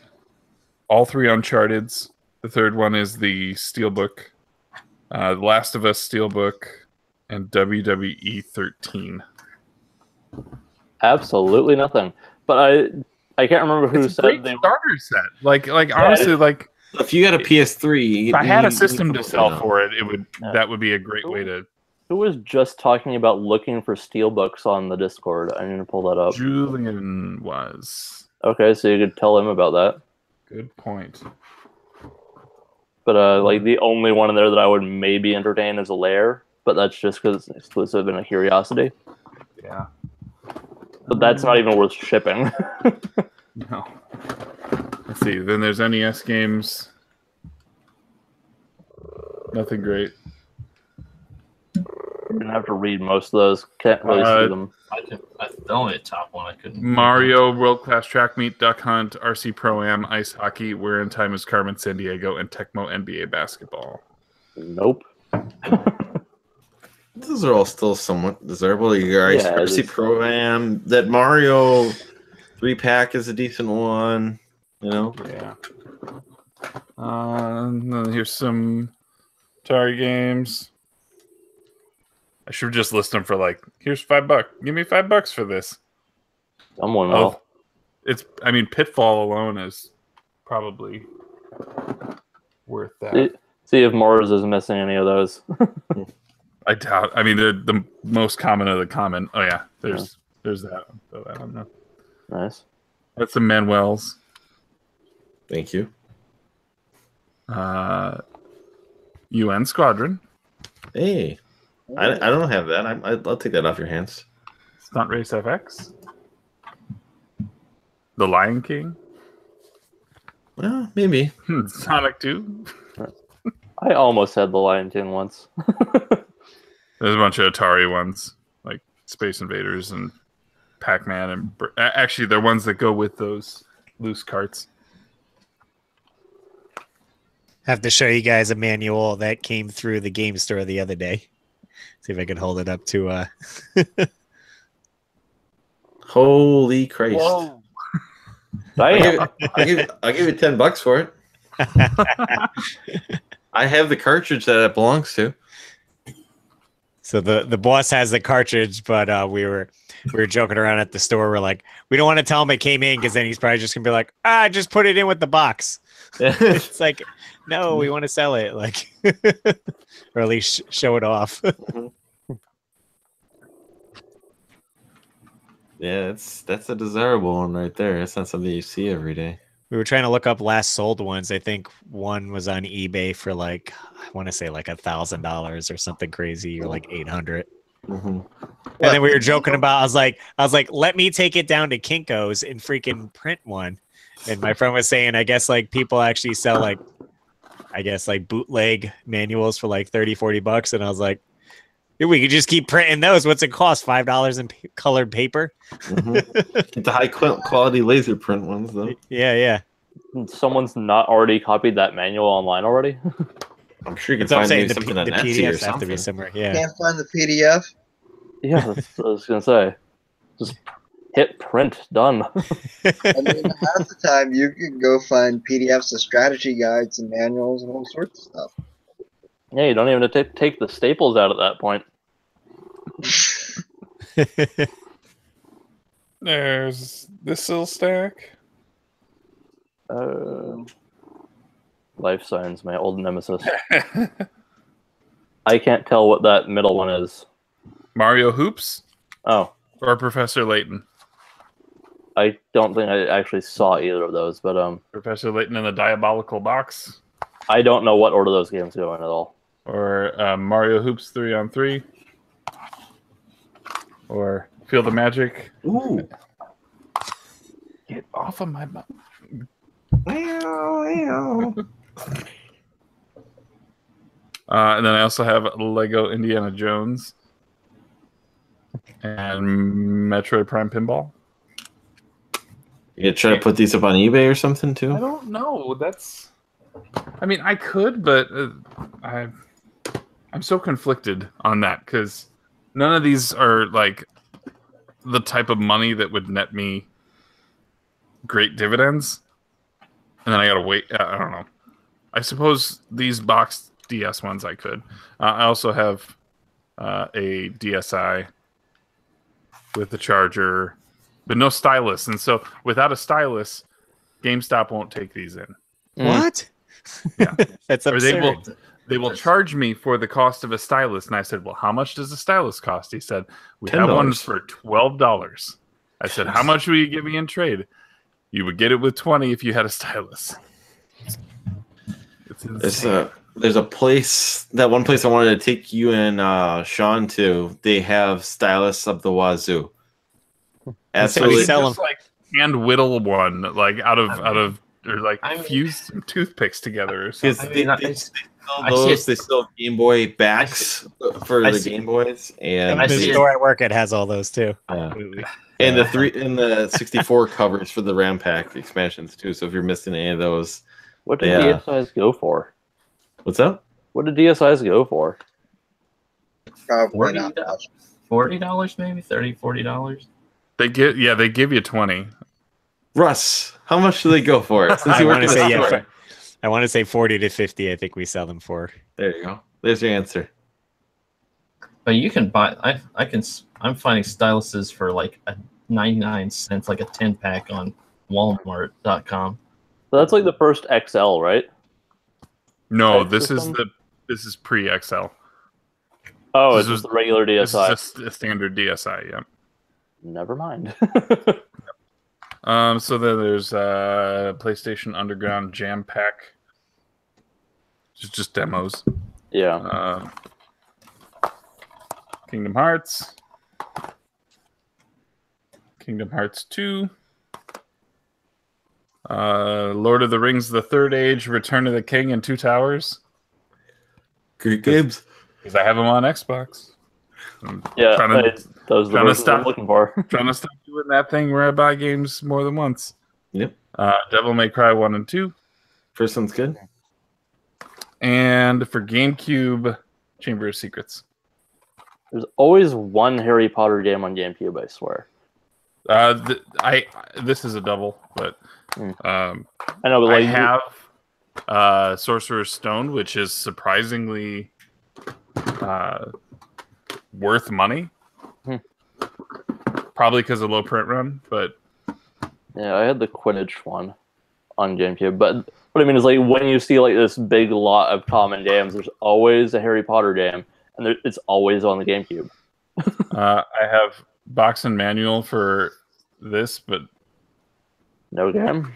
all 3 Uncharted's. The third one is the Steelbook, The Last of Us Steelbook, and WWE 13. Absolutely nothing. But I can't remember who It's a said great they. starter set. Like honestly, like If you got a PS3, if I had a you system need to something sell else. for it, that would be a great way to. Who was just talking about looking for steelbooks on the Discord? I need to pull that up. Julian was. Okay, so you could tell him about that. Good point. But like the only one in there that I would maybe entertain is a Lair, but that's just because it's exclusive and a curiosity. Yeah. But that's not even worth shipping. No. Let's see. Then there's NES games. Nothing great. You're gonna have to read most of those. Can't really see them. The only top one I couldn't. Mario, World Class Track Meet, Duck Hunt, RC Pro Am, Ice Hockey, Where in Time is Carmen Sandiego, and Tecmo NBA Basketball. Nope. Those are all still somewhat desirable. You guys, Yeah, RC Pro-Am. That Mario 3-pack is a decent one. You know? Yeah. Then here's some Atari games. I should just list them for like, here's $5. Give me $5 for this. Someone will. Pitfall alone is probably worth that. See if Mars is missing any of those. I doubt. I mean, the most common of the common. Oh yeah, there's that one. So I don't know. Nice. That's the Manuel's. Thank you. UN Squadron. Hey, I don't have that. I'll take that off your hands. Stunt Race FX. The Lion King. Well, maybe. Sonic 2. I almost had the Lion King once. There's a bunch of Atari ones, like Space Invaders and Pac-Man. And actually, they're ones that go with those loose carts. Have to show you guys a manual that came through the game store the other day. See if I can hold it up to. Holy Christ! Whoa. I'll give you $10 for it. I have the cartridge that it belongs to. So the boss has the cartridge, but we were joking around at the store. We're like, we don't want to tell him it came in because then he's probably just gonna be like, just put it in with the box. It's like, no, we want to sell it, like, or at least show it off. Yeah, that's a desirable one right there. It's not something you see every day. We were trying to look up last sold ones. I think one was on eBay for like, I want to say like $1,000 or something crazy, or like 800. Mm-hmm. And then we were joking about. I was like, let me take it down to Kinko's and freaking print one. And my friend was saying, I guess like people actually sell like, I guess like bootleg manuals for like $30-$40. And I was like, we could just keep printing those. What's it cost? $5 in colored paper. Mm-hmm. The high quality laser print ones, though. Yeah. Someone's not already copied that manual online already. I'm sure you can That's what I'm find saying. maybe something on The Etsy or PDFs have to something. be somewhere. Yeah. Can't find the PDF. Yeah, that's what I was gonna say. Just hit print, done. I mean, half the time you could go find PDFs of strategy guides and manuals and all sorts of stuff. Yeah, you don't even have to take the staples out at that point. There's this little stack. Life Science, my old nemesis. I can't tell what that middle one is. Mario Hoops Oh, or Professor Layton. I don't think I actually saw either of those, but Professor Layton in the Diabolical Box. I don't know what order those games go in at all. Or Mario Hoops 3-on-3. Or Feel the Magic. Ooh. Get off of my butt. And then I also have Lego Indiana Jones and Metroid Prime Pinball. You gonna try to put these up on eBay or something too? I don't know. I mean, I could, but I'm so conflicted on that because none of these are like the type of money that would net me great dividends. And then I gotta wait. I don't know. I suppose these boxed DS ones I could. I also have a DSi with the charger, but no stylus. And so without a stylus, GameStop won't take these in. What? Yeah. That's Or absurd. they will charge me for the cost of a stylus. And I said, well, how much does a stylus cost? He said, we have one $10. for $12. I said, how much will you give me in trade? You would get it with 20 if you had a stylus. It's insane. There's a place, that one place I wanted to take you and Sean to. They have stylus of the wazoo. Absolutely. sell 'em. Just like hand whittle one, like out of or like I mean- fuse some toothpicks together or Because something. they sell I see those, it. they sell Game Boy backs for I the see- Game Boys, and I The see it. store I work at has all those too. Absolutely. and the 64 covers for the RAM pack expansions too. So if you're missing any of those, What did Yeah. DSIs go for? what's up? What did DSIs go for? Probably not much. $40 maybe, $30, $40. They give you 20. Russ, how much do they go for? Since I you work want in to the say store. I want to say 40 to 50. I think we sell them for. There you go. There's your answer. But you can buy. I'm finding styluses for like a 99 cents, like a 10-pack on Walmart.com. So that's like the first XL, right? No, Type this is system? this is pre-XL. Oh, This it's is- just the regular This DSI. is a standard DSi, yeah. Never mind. So then there's PlayStation Underground Jam Pack. Just demos. yeah. Kingdom Hearts. Kingdom Hearts 2. Lord of the Rings, The Third Age, Return of the King, and Two Towers. Great games. Because I have them on Xbox. I'm Yeah, trying to, those are the trying to versions I'm stop- looking for. trying to stop doing that thing where I buy games more than once. Yep. Devil May Cry 1 and 2. First one's good. And for GameCube, Chamber of Secrets. There's always one Harry Potter game on GameCube, I swear. This is a double, but I know, but I like have Sorcerer's Stone, which is surprisingly worth money. Probably because of low print run, but yeah, I had the Quidditch one on GameCube. But what I mean is, like, when you see like this big lot of common games, there's always a Harry Potter game, and it's always on the GameCube. I have box and manual for this, but No game.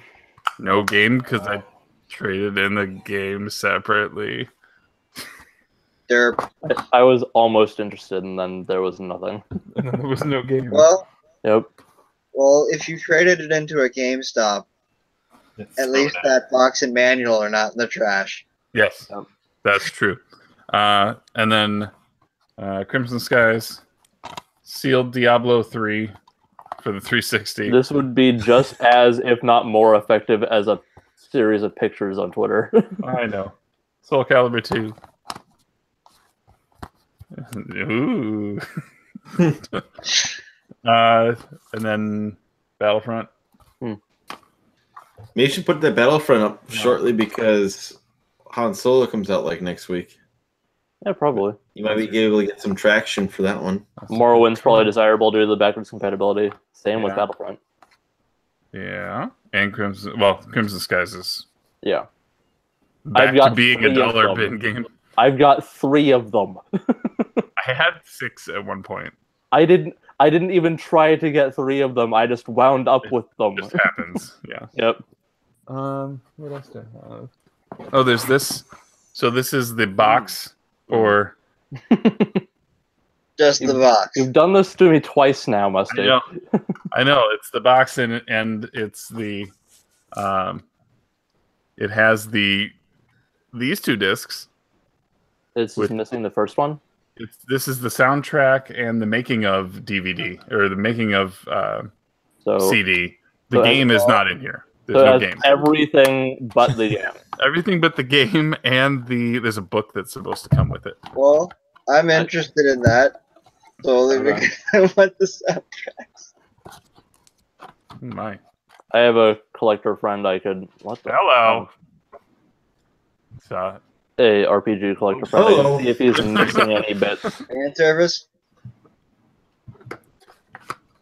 no game because I traded in the game separately. There, I was almost interested, and then there was nothing. There was no game. well, Yep. if you traded it into a GameStop, at least that box and manual are not in the trash. Yes, Yep. that's true. And then Crimson Skies, sealed Diablo 3 for the 360. This would be just as, if not more, effective as a series of pictures on Twitter. I know. Soul Calibur 2. Ooh. And then Battlefront. Maybe you should put the Battlefront up shortly because Han Solo comes out like next week. Yeah, probably. You might be able to get some traction for that one. Morrowind's probably desirable due to the backwards compatibility. Same with Yeah. Battlefront. Yeah. And Crimson Skies is Yeah. back I've got to being a 3 of dollar them. bin game. I've got 3 of them. I had 6 at one point. I didn't even try to get 3 of them. I just wound up with them. Just happens. Yeah. Yep. What else do I have? Oh, there's this. So this is the box for. Just the box. You've done this to me twice now, Musty. I know. It's the box and it's the. It has these 2 discs, It's just missing the first one. This is the soundtrack and the making of DVD or the making of CD. The game is not in here. There's no game. Everything but the game. Everything but the game and there's a book that's supposed to come with it. Well, I'm interested in that. Solely because I want the soundtracks. My. I have a collector friend I could. What the? Hello. A RPG collector friend. I can see if he's missing any bits. Fan service?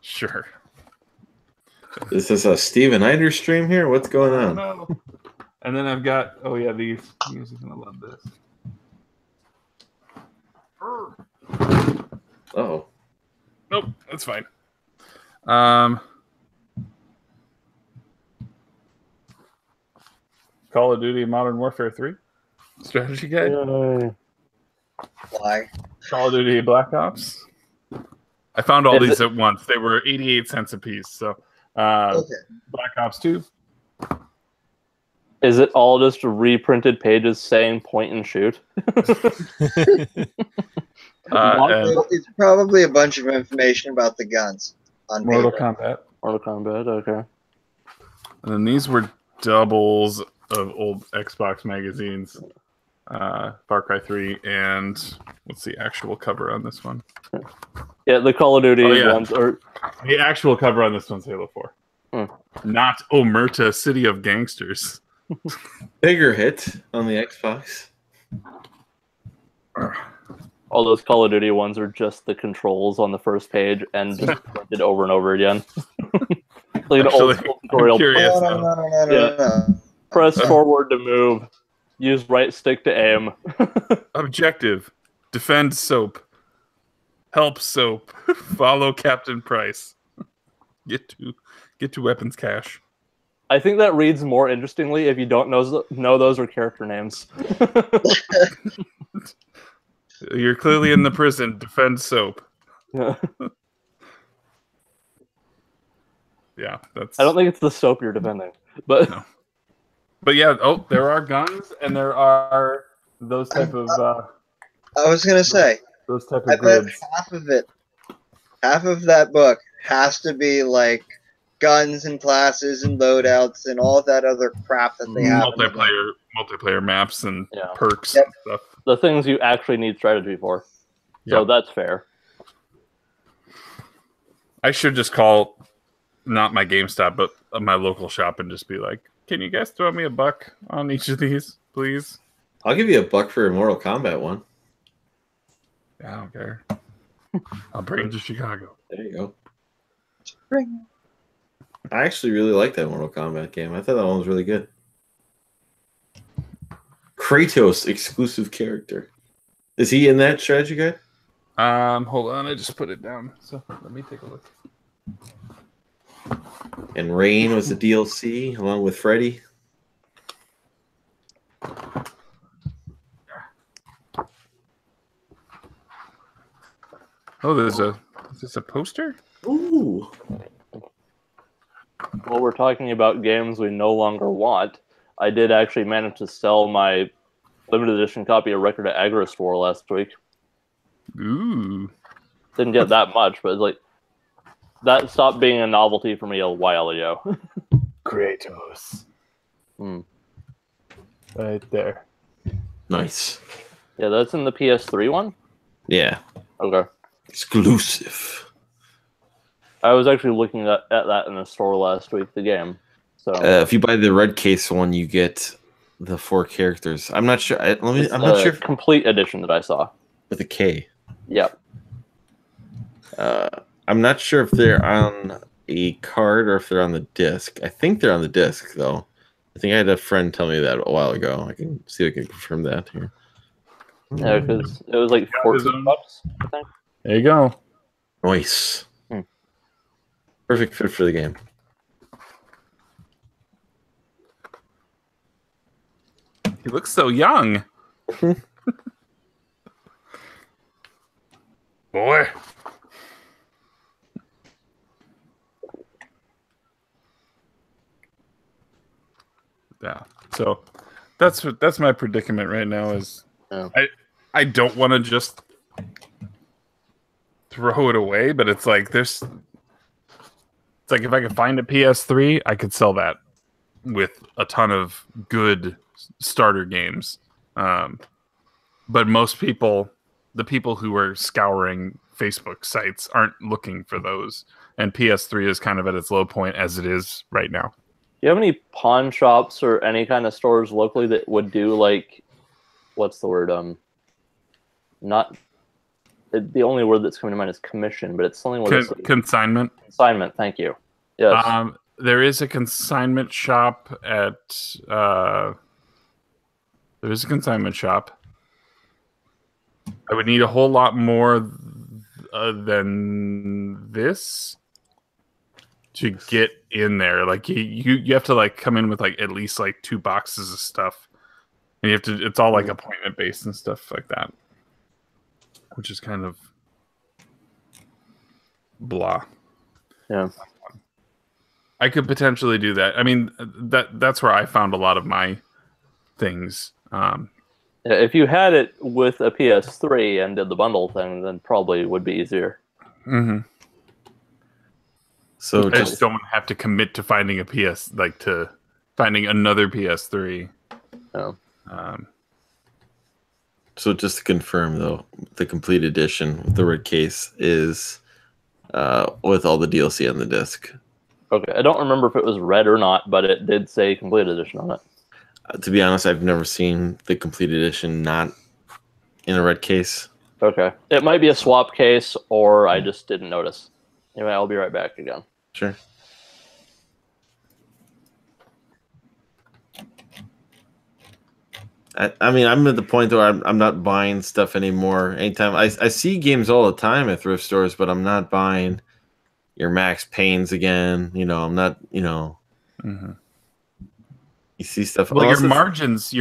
Sure. Is this a Steven Eider stream here? What's going on? No. And then I've got these. You guys are gonna love this. Oh. Nope, that's fine. Call of Duty Modern Warfare 3 strategy guide. Why? Call of Duty Black Ops. I found all these at once. They were 88 cents a piece. So, Black Ops 2. Is it all just reprinted pages saying point and shoot? It's probably a bunch of information about the guns on Mortal paper. Kombat, okay. And then these were doubles of old Xbox magazines. Far Cry 3 and what's the actual cover on this one? Yeah, the Call of Duty ones are... The actual cover on this one's Halo 4. Not Omerta, City of Gangsters. Bigger hit on the Xbox. All those Call of Duty ones are just the controls on the first page and just printed over and over again. Like an old school tutorial. No. Press forward to move. Use right stick to aim. Objective. Defend soap. Help soap. Follow Captain Price. Get to weapons cache. I think that reads more interestingly if you don't know those are character names. You're clearly in the prison. Defend soap. Yeah. Yeah, that's. I don't think it's the soap you're defending, but. No. But yeah, there are guns and there are those type of. I was gonna say. Those type of I bet grids. half of that book has to be like guns and classes and loadouts and all that other crap that they have. Multiplayer maps and perks and stuff. The things you actually need strategy for. So that's fair. I should just call, not my GameStop, but my local shop and just be like, can you guys throw me $1 on each of these, please? I'll give you $1 for a Mortal Kombat one. Yeah, I don't care. I'll bring it to Chicago. There you go. I actually really like that Mortal Kombat game. I thought that one was really good. Kratos exclusive character. Is he in that strategy guide? Hold on, I just put it down. So let me take a look. And Rain was the DLC along with Freddy. Oh, is this a poster? Ooh. While we're talking about games we no longer want, I did actually manage to sell my limited edition copy of Record of Agorist 4 last week. Ooh. Didn't get that much, but like that stopped being a novelty for me a while ago. Kratos. Right there. Nice. Yeah, that's in the PS3 one? Yeah. Okay. Exclusive. I was actually looking at that in the store last week, the game. So if you buy the red case one, you get the 4 characters. I'm not sure. I'm not sure. Complete edition that I saw With a K. Yep. I'm not sure if they're on a card or if they're on the disc. I think they're on the disc, though. I think I had a friend tell me that a while ago. I can see if I can confirm that here. Yeah, because it was like $14, I think. There you go. Nice. Perfect fit for the game. He looks so young. Boy. Yeah. So that's my predicament right now is I don't want to just throw it away, but it's like there's. It's like if I could find a PS3, I could sell that with a ton of good starter games. But most people, the people who are scouring Facebook sites, aren't looking for those. And PS3 is kind of at its low point as it is right now. Do you have any pawn shops or any kind of stores locally that would do like, what's the word? Not the only word that's coming to mind is commission, but it's something with Consignment. Consignment. Thank you. Yes. There is a consignment shop at. There is a consignment shop. I would need a whole lot more than this to get in there. Like you have to like come in with like at least like 2 boxes of stuff, and you have to. It's all like appointment based and stuff like that, which is kind of blah. Yeah. I could potentially do that. I mean, that's where I found a lot of my things. If you had it with a PS3 and did the bundle thing, then probably would be easier. Mm-hmm. So I just don't have to commit to finding a to finding another PS3. Oh. So just to confirm, though, the complete edition with the red case is with all the DLC on the disc. Okay, I don't remember if it was red or not, but it did say complete edition on it. To be honest, I've never seen the complete edition not in a red case. Okay, it might be a swap case, or I just didn't notice. Anyway, I'll be right back again. Sure. I mean, I'm at the point where I'm not buying stuff anymore. Anytime I see games all the time at thrift stores, but I'm not buying your Max Paynes again. You know, I'm not. You know, Mm-hmm. you see stuff. Well, your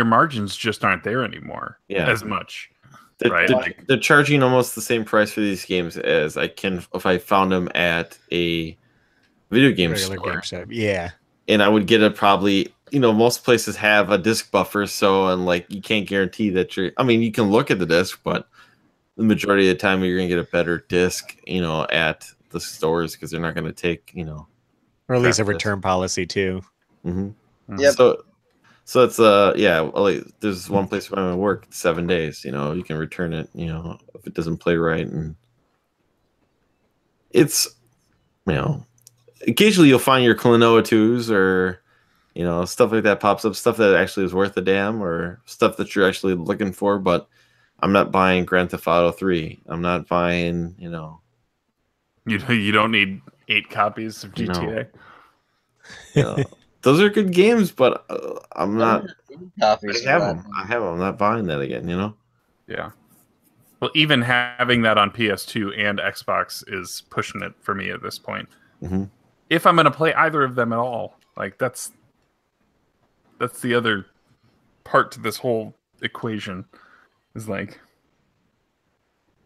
margins just aren't there anymore. Yeah. As much. They're charging almost the same price for these games as I can if I found them at a video game store. Yeah. And I would get it probably, most places have a disc buffer, and like you can't guarantee that you can look at the disc, but the majority of the time you're gonna get a better disc, at the stores because they're not gonna take, or at least a return policy too. Mm-hmm. Yep. So it's there's one place where I work 7 days. You can return it. If it doesn't play right, and it's occasionally you'll find your Klonoa 2s or stuff like that pops up, stuff that actually is worth a damn or stuff that you're actually looking for. But I'm not buying Grand Theft Auto 3. I'm not buying You don't need 8 copies of GTA. Those are good games, but I'm not. I Copies have of them. I have them. I'm not buying that again. Yeah. Well, even having that on PS2 and Xbox is pushing it for me at this point. Mm-hmm. If I'm going to play either of them at all, like that's the other part to this whole equation. Is like,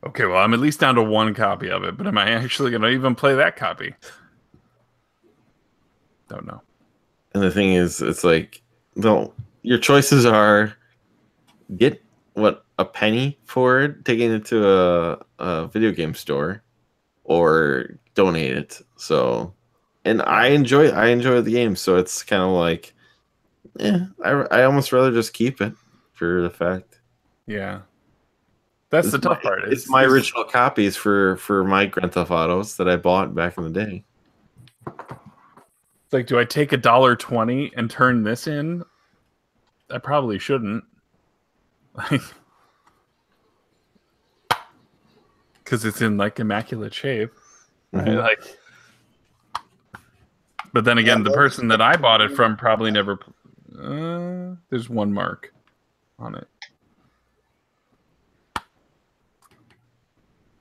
okay, well, I'm at least down to 1 copy of it, but am I actually going to even play that copy? Don't know. And the thing is, it's like, your choices are get a penny for it, taking it to a video game store, or donate it. So, and I enjoy the game, so it's kind of like, I almost rather just keep it for the fact. Yeah, that's the tough part. It's my original copies for my Grand Theft Autos that I bought back in the day. It's like, do I take $1.20 and turn this in? I probably shouldn't. Like, because it's in like immaculate shape. Right? Mm-hmm. Like, but then again, the person that I bought it from probably never. There's 1 mark on it.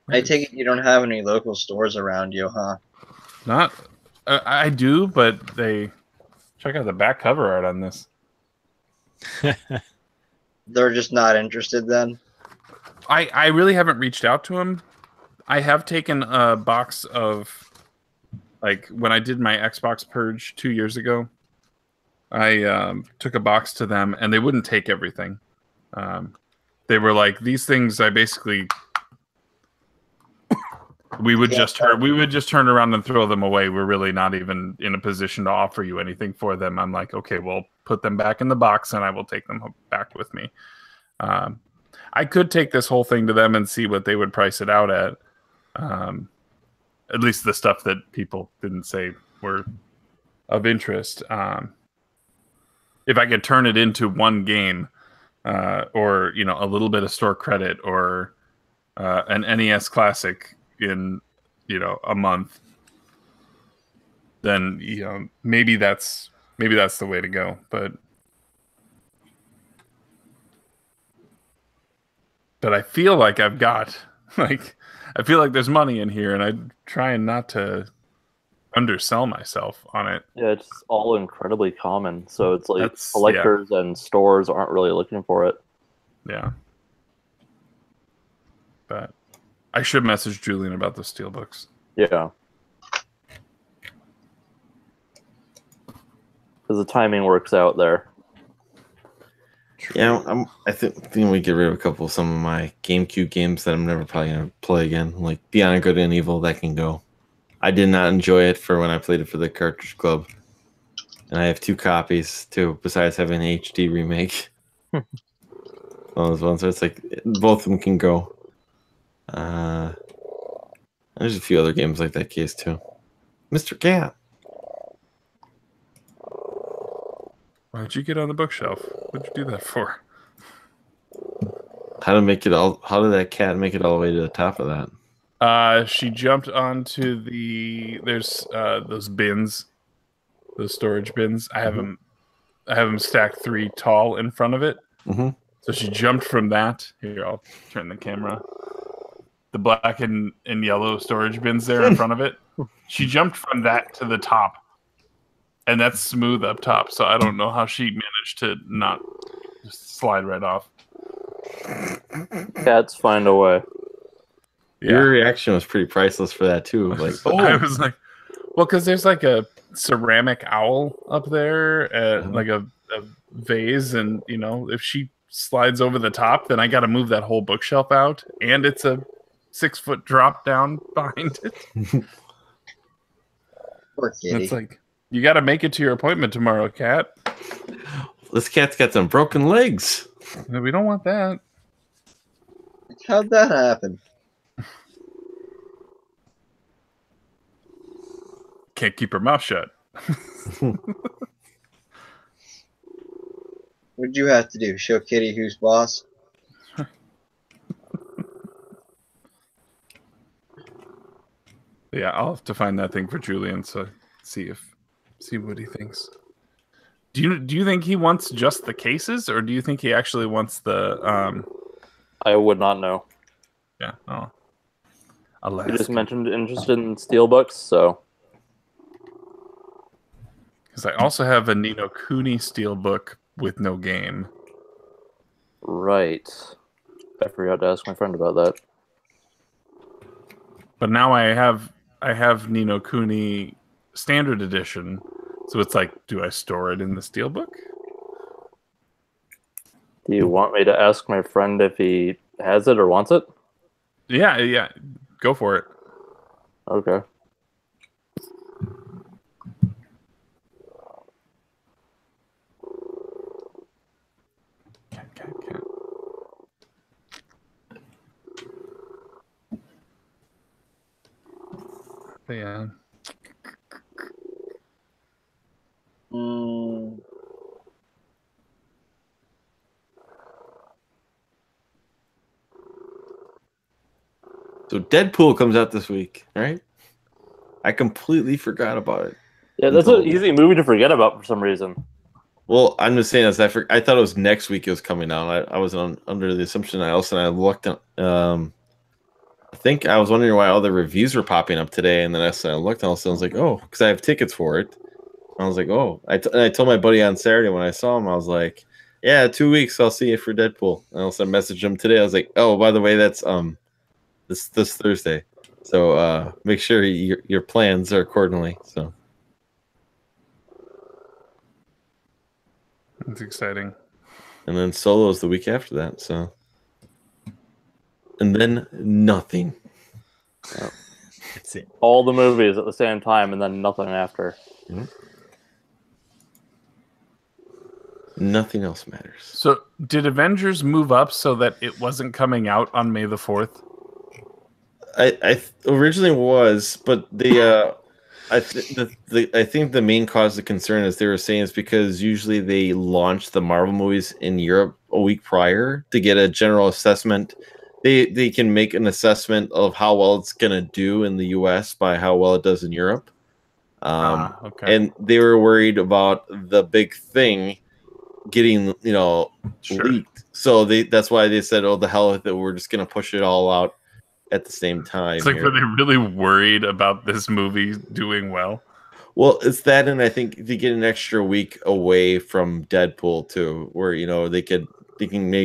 I take it you don't have any local stores around you, huh? Not. I do, but they check out the back cover art on this. They're just not interested then? I really haven't reached out to them. I have taken a box of, like, when I did my Xbox purge 2 years ago, I took a box to them, and they wouldn't take everything. they were like, these things I basically we would just turn around and throw them away. We're really not even in a position to offer you anything for them. I'm like, okay, well, put them back in the box and I will take them back with me. I could take this whole thing to them and see what they would price it out at. At least the stuff that people didn't say were of interest. If I could turn it into one game, or a little bit of store credit, or an NES Classic in a month, then maybe that's the way to go. But I feel like I've got I feel like there's money in here, and I'm trying not to undersell myself on it. Yeah, it's all incredibly common. So it's like collectors and stores aren't really looking for it. Yeah. But I should message Julian about the steelbooks. Yeah. Because the timing works out there. Yeah, I think we get rid of some of my GameCube games that I'm never probably gonna play again. Like Beyond Good and Evil, that can go. I did not enjoy it for when I played it for the Cartridge Club, and I have 2 copies too. Besides having an HD remake, all those ones. So it's like both of them can go. There's a few other games like that case too. Mr. Cat. Why'd you get on the bookshelf? What'd you do that for? How did that cat make it all the way to the top of that? She jumped onto there's those bins, those storage bins. I have them stacked 3 tall in front of it. Mm-hmm. So she jumped from that. Here, I'll turn the camera. The black and yellow storage bins there in front of it. She jumped from that to the top. And that's smooth up top, so I don't know how she managed to not just slide right off. Cats find a way. Yeah. Your reaction was pretty priceless for that too. Like, I was like, well, because there's like a ceramic owl up there, like a vase, and if she slides over the top, then I got to move that whole bookshelf out, and it's a 6-foot drop down behind it. Poor kitty. It's like, you got to make it to your appointment tomorrow, Cat. This cat's got some broken legs. We don't want that. How'd that happen? Can't keep her mouth shut. What'd you have to do? Show Kitty who's boss? Yeah, I'll have to find that thing for Julian to see what he thinks. Do you think he wants just the cases, or do you think he actually wants the? I would not know. Yeah. Oh. You just mentioned interested in steelbooks, so. Because I also have a Ni no Kuni steelbook with no game. Right. I forgot to ask my friend about that. But now I have Ni no Kuni standard edition, so it's like, do I store it in the steelbook? Do you want me to ask my friend if he has it or wants it? Yeah, go for it. Okay. Cat. Yeah. So Deadpool comes out this week, right? I completely forgot about it. Yeah, that's an easy movie to forget about for some reason. Well, I'm just saying, I thought it was next week it was coming out. I was under the assumption I looked at, I think I was wondering why all the reviews were popping up today, and then I looked and I was like, oh, because I have tickets for it. I was like, oh. I told my buddy on Saturday when I saw him, I was like, yeah, 2 weeks, I'll see you for Deadpool. And I also messaged him today. I was like, oh, by the way, that's this Thursday. So make sure your plans are accordingly. So that's exciting. And then Solo is the week after that. So and then nothing. That's it. All the movies at the same time, and then nothing after. Nothing else matters. So, did Avengers move up so that it wasn't coming out on May the 4th? I originally was, but I think the main cause of concern, as they were saying, is because usually they launch the Marvel movies in Europe a week prior to get a general assessment. They can make an assessment of how well it's gonna do in the US by how well it does in Europe. Okay. And they were worried about the big thing getting, Sure. leaked. So that's why they said, "Oh, the hell with it, we're just gonna push it all out at the same time." It's like, here. were they really worried about this movie doing well? Well, it's that, and I think they get an extra week away from Deadpool too, where they can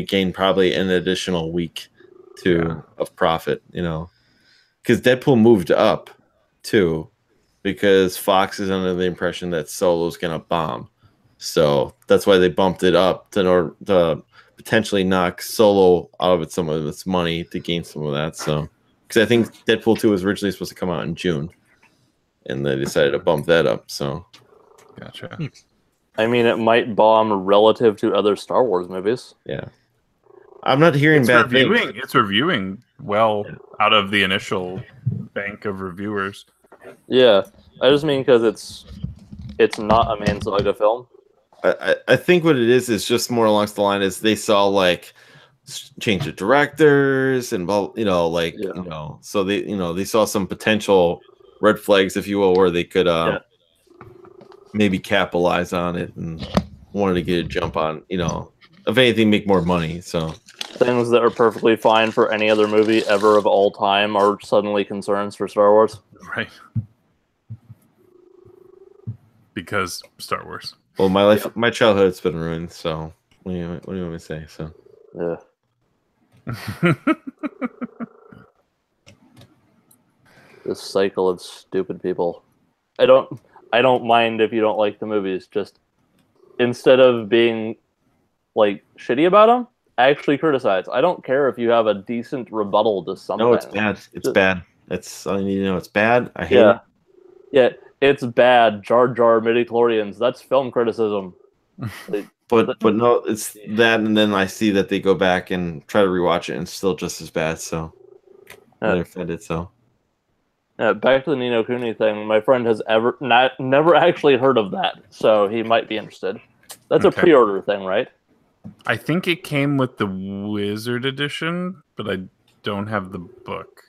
gain probably an additional week of profit, because Deadpool moved up too, because Fox is under the impression that Solo's gonna bomb, so that's why they bumped it up to potentially knock Solo out of some of its money to gain some of that. So, because I think Deadpool 2 was originally supposed to come out in June, and they decided to bump that up. So, Gotcha. I mean, it might bomb relative to other Star Wars movies. yeah, I'm not hearing bad things. It's reviewing well out of the initial bank of reviewers. Yeah, I just mean because it's not a main saga film. I think what it is just more along the line is they saw like change of directors and so they saw some potential red flags, if you will, where they could maybe capitalize on it and wanted to get a jump on, if anything, make more money. So things that are perfectly fine for any other movie ever of all time are suddenly concerns for Star Wars. Right. Because Star Wars. Well, my childhood's been ruined. So what do you want me to say? So yeah. This cycle of stupid people. I don't mind if you don't like the movies. Just instead of being like shitty about them, actually criticize. I don't care if you have a decent rebuttal to something. No, it's bad. It's bad. That's all you need to know. It's bad. I hate it. Yeah, it's bad. Jar Jar midichlorians. That's film criticism. But no, it's that, and then I see that they go back and try to rewatch it, and it's still just as bad. So they're offended. So back to the Nino Kuni thing. My friend has never actually heard of that, so he might be interested. That's a pre-order thing, right? I think it came with the Wizard edition, but I don't have the book.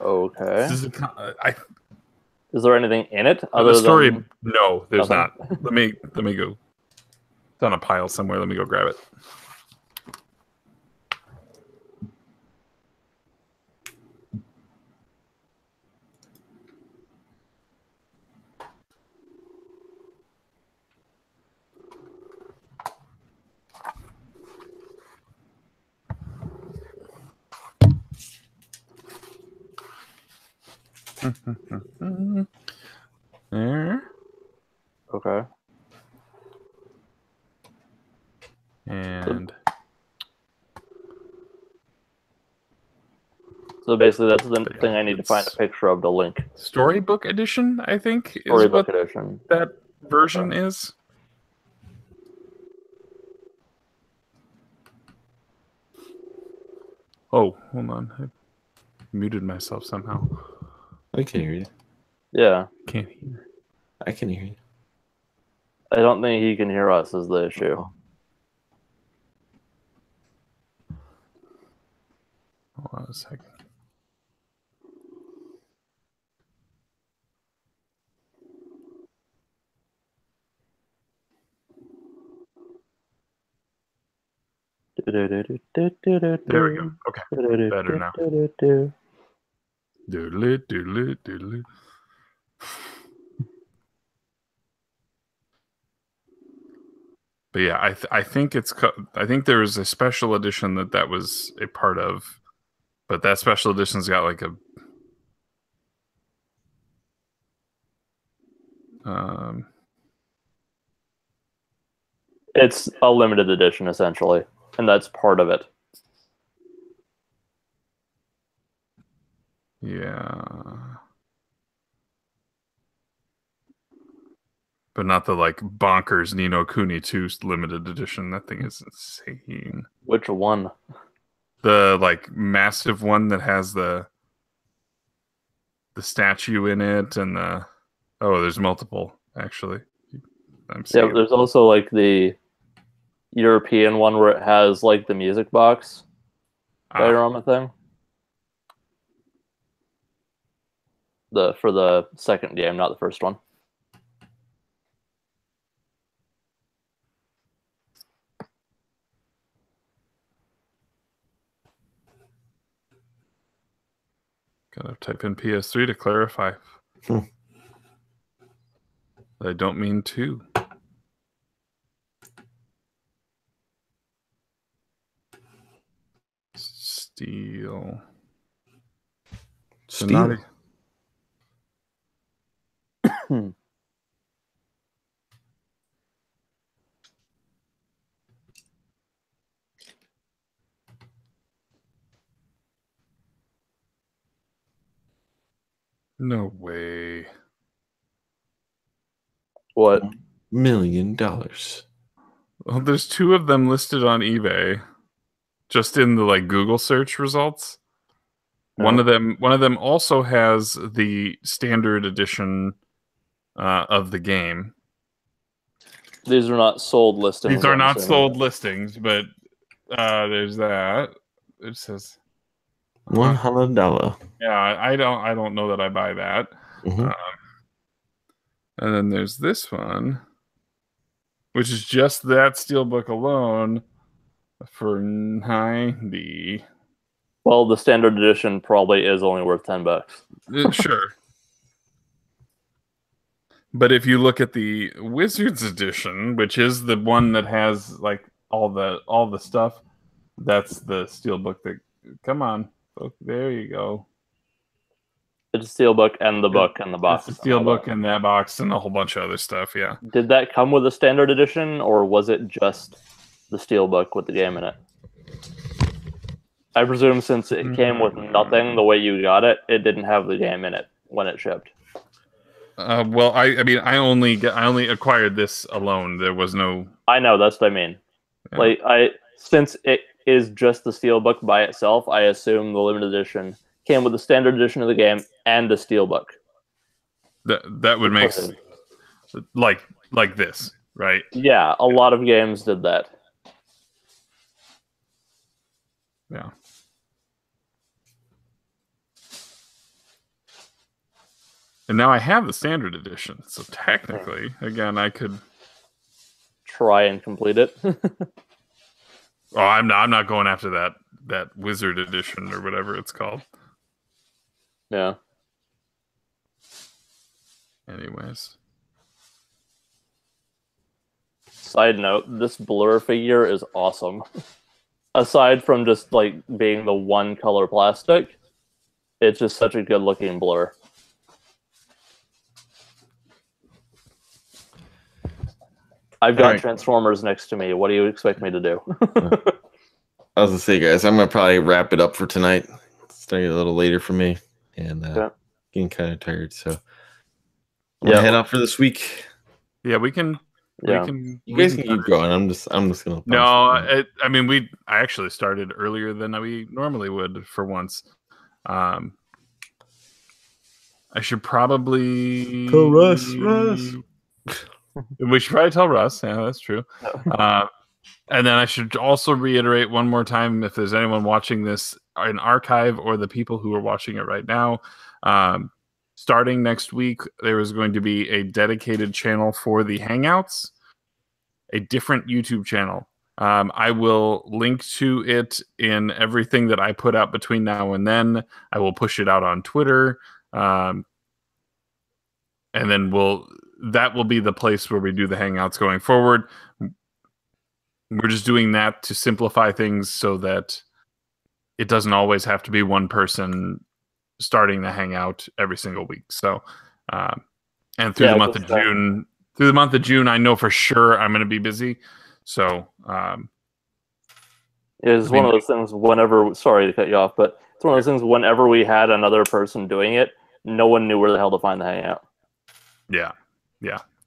Okay. Is there anything in it other the story? Than... No, there's nothing? not. Let me go. It's on a pile somewhere. Let me go grab it. There. Okay. And so basically, that's the thing I need to find a picture of the link. Storybook edition, I think, Storybook edition. That version is. Oh, hold on. I muted myself somehow. I can hear you. Yeah. Can't hear. I can hear you. I don't think he can hear us is the issue. Hold on a second. There we go. Okay. Better now. Doodle doodle doodle. But yeah, I think I think there was a special edition that was a part of, but that special edition's got like a it's a limited edition essentially, and that's part of it. Yeah. But not the like bonkers Nino Kuni 2 limited edition. That thing is insane. Which one? The like massive one that has the statue in it and the there's multiple actually. I'm seeing There's also like the European one where it has like the music box diorama thing. For the second game, not the first one. Gotta type in PS3 to clarify. I don't mean 2. Steel. Steel. No way. What? $1 million. Well, there's 2 of them listed on eBay, just in the like Google search results. One of them also has the standard edition of the game. These are not sold listings. These are not sold listings, but there's that. It says $100. Yeah, I don't know that I buy that. Mhm. And then there's this one, which is just that steelbook alone for $90. Well, the standard edition probably is only worth $10. Sure. But if you look at the Wizards edition, which is the one that has like all the stuff, that's the steelbook that come on. There you go. It's a steelbook and the book and the box. It's a steelbook and that box and a whole bunch of other stuff, yeah. Did that come with a standard edition, or was it just the steelbook with the game in it? I presume since it came with nothing the way you got it, it didn't have the game in it when it shipped. Well, I mean, I only acquired this alone. There was no. I know, that's what I mean. Yeah. Since it is just the steelbook by itself, I assume the limited edition came with the standard edition of the game and the steelbook. That would make like this, right? Yeah, a lot of games did that. Yeah. And now I have the standard edition, so technically, again, I could try and complete it. Oh, I'm not going after that Wizard edition or whatever it's called. Yeah. Anyways. Side note, this blur figure is awesome. Aside from just like being the one color plastic, it's just such a good looking blur. I've got Transformers next to me. What do you expect me to do? I was gonna say, guys, I'm gonna probably wrap it up for tonight. It's starting a little later for me, and getting kind of tired. So I'm gonna head out for this week. Yeah, we can. Yeah. You guys can keep going. I'm just gonna. No, I mean, I actually started earlier than we normally would for once. I should probably tell Russ. We should probably tell Russ. Yeah, that's true. And then I should also reiterate one more time, if there's anyone watching this in archive or the people who are watching it right now, starting next week, there is going to be a dedicated channel for the Hangouts, a different YouTube channel. I will link to it in everything that I put out between now and then. I will push it out on Twitter. And then that will be the place where we do the Hangouts going forward. We're just doing that to simplify things so that it doesn't always have to be one person starting the Hangout every single week. So, and through the month of June, I know for sure I'm going to be busy. So, It's one of those things whenever, sorry to cut you off, but it's one of those things whenever we had another person doing it, no one knew where the hell to find the Hangout. Yeah,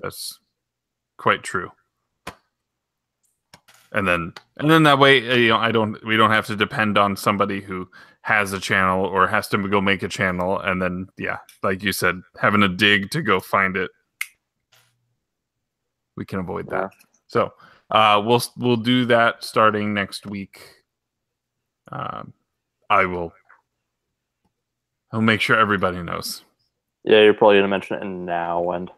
that's quite true. And then that way, we don't have to depend on somebody who has a channel or has to go make a channel, and then like you said, having to dig to go find it. We can avoid that. So we'll do that starting next week. I'll make sure everybody knows. Yeah, you're probably gonna mention it in now, and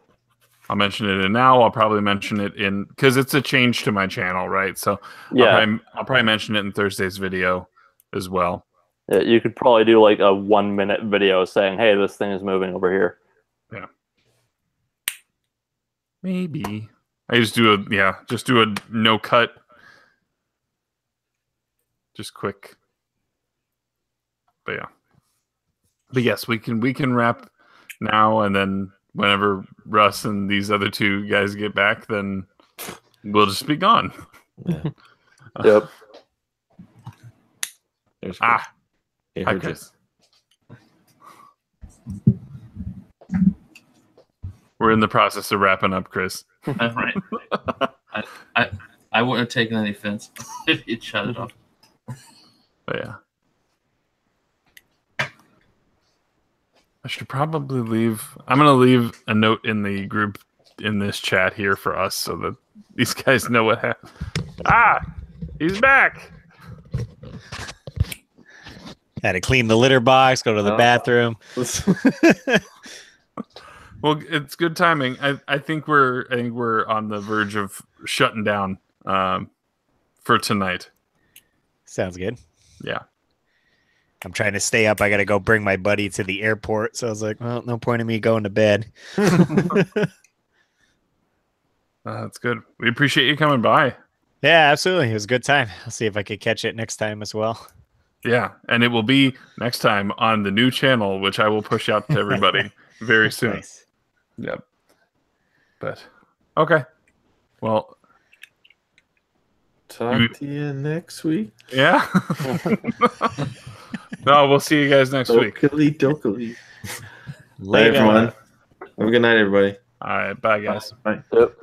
I'll mention it in now. I'll probably mention it in because it's a change to my channel, right? So yeah, I'll probably mention it in Thursday's video as well. Yeah, you could probably do like a 1-minute video saying, "Hey, this thing is moving over here." Yeah, maybe I just do a no cut, just quick. But yes, we can wrap now, and then whenever Russ and these other two guys get back, then we'll just be gone. Yeah. Yep. Hi, Chris. We're in the process of wrapping up, Chris. Right. I wouldn't have taken any offense if you'd shut it off. But yeah. I should probably leave. I'm going to leave a note in the group in this chat here for us so that these guys know what happened. He's back. Had to clean the litter box, go to the bathroom. Well, it's good timing. I think we're on the verge of shutting down for tonight. Sounds good. Yeah. I'm trying to stay up. I got to go bring my buddy to the airport. So I was like, well, no point in me going to bed. That's good. We appreciate you coming by. Yeah, absolutely. It was a good time. I'll see if I could catch it next time as well. Yeah, and it will be next time on the new channel, which I will push out to everybody very soon. Nice. Yep. But, okay. Well, talk to you next week. Yeah. No, we'll see you guys next week. Dokily. Later. Bye, everyone. Have a good night, everybody. All right. Bye, guys. Bye. Yep.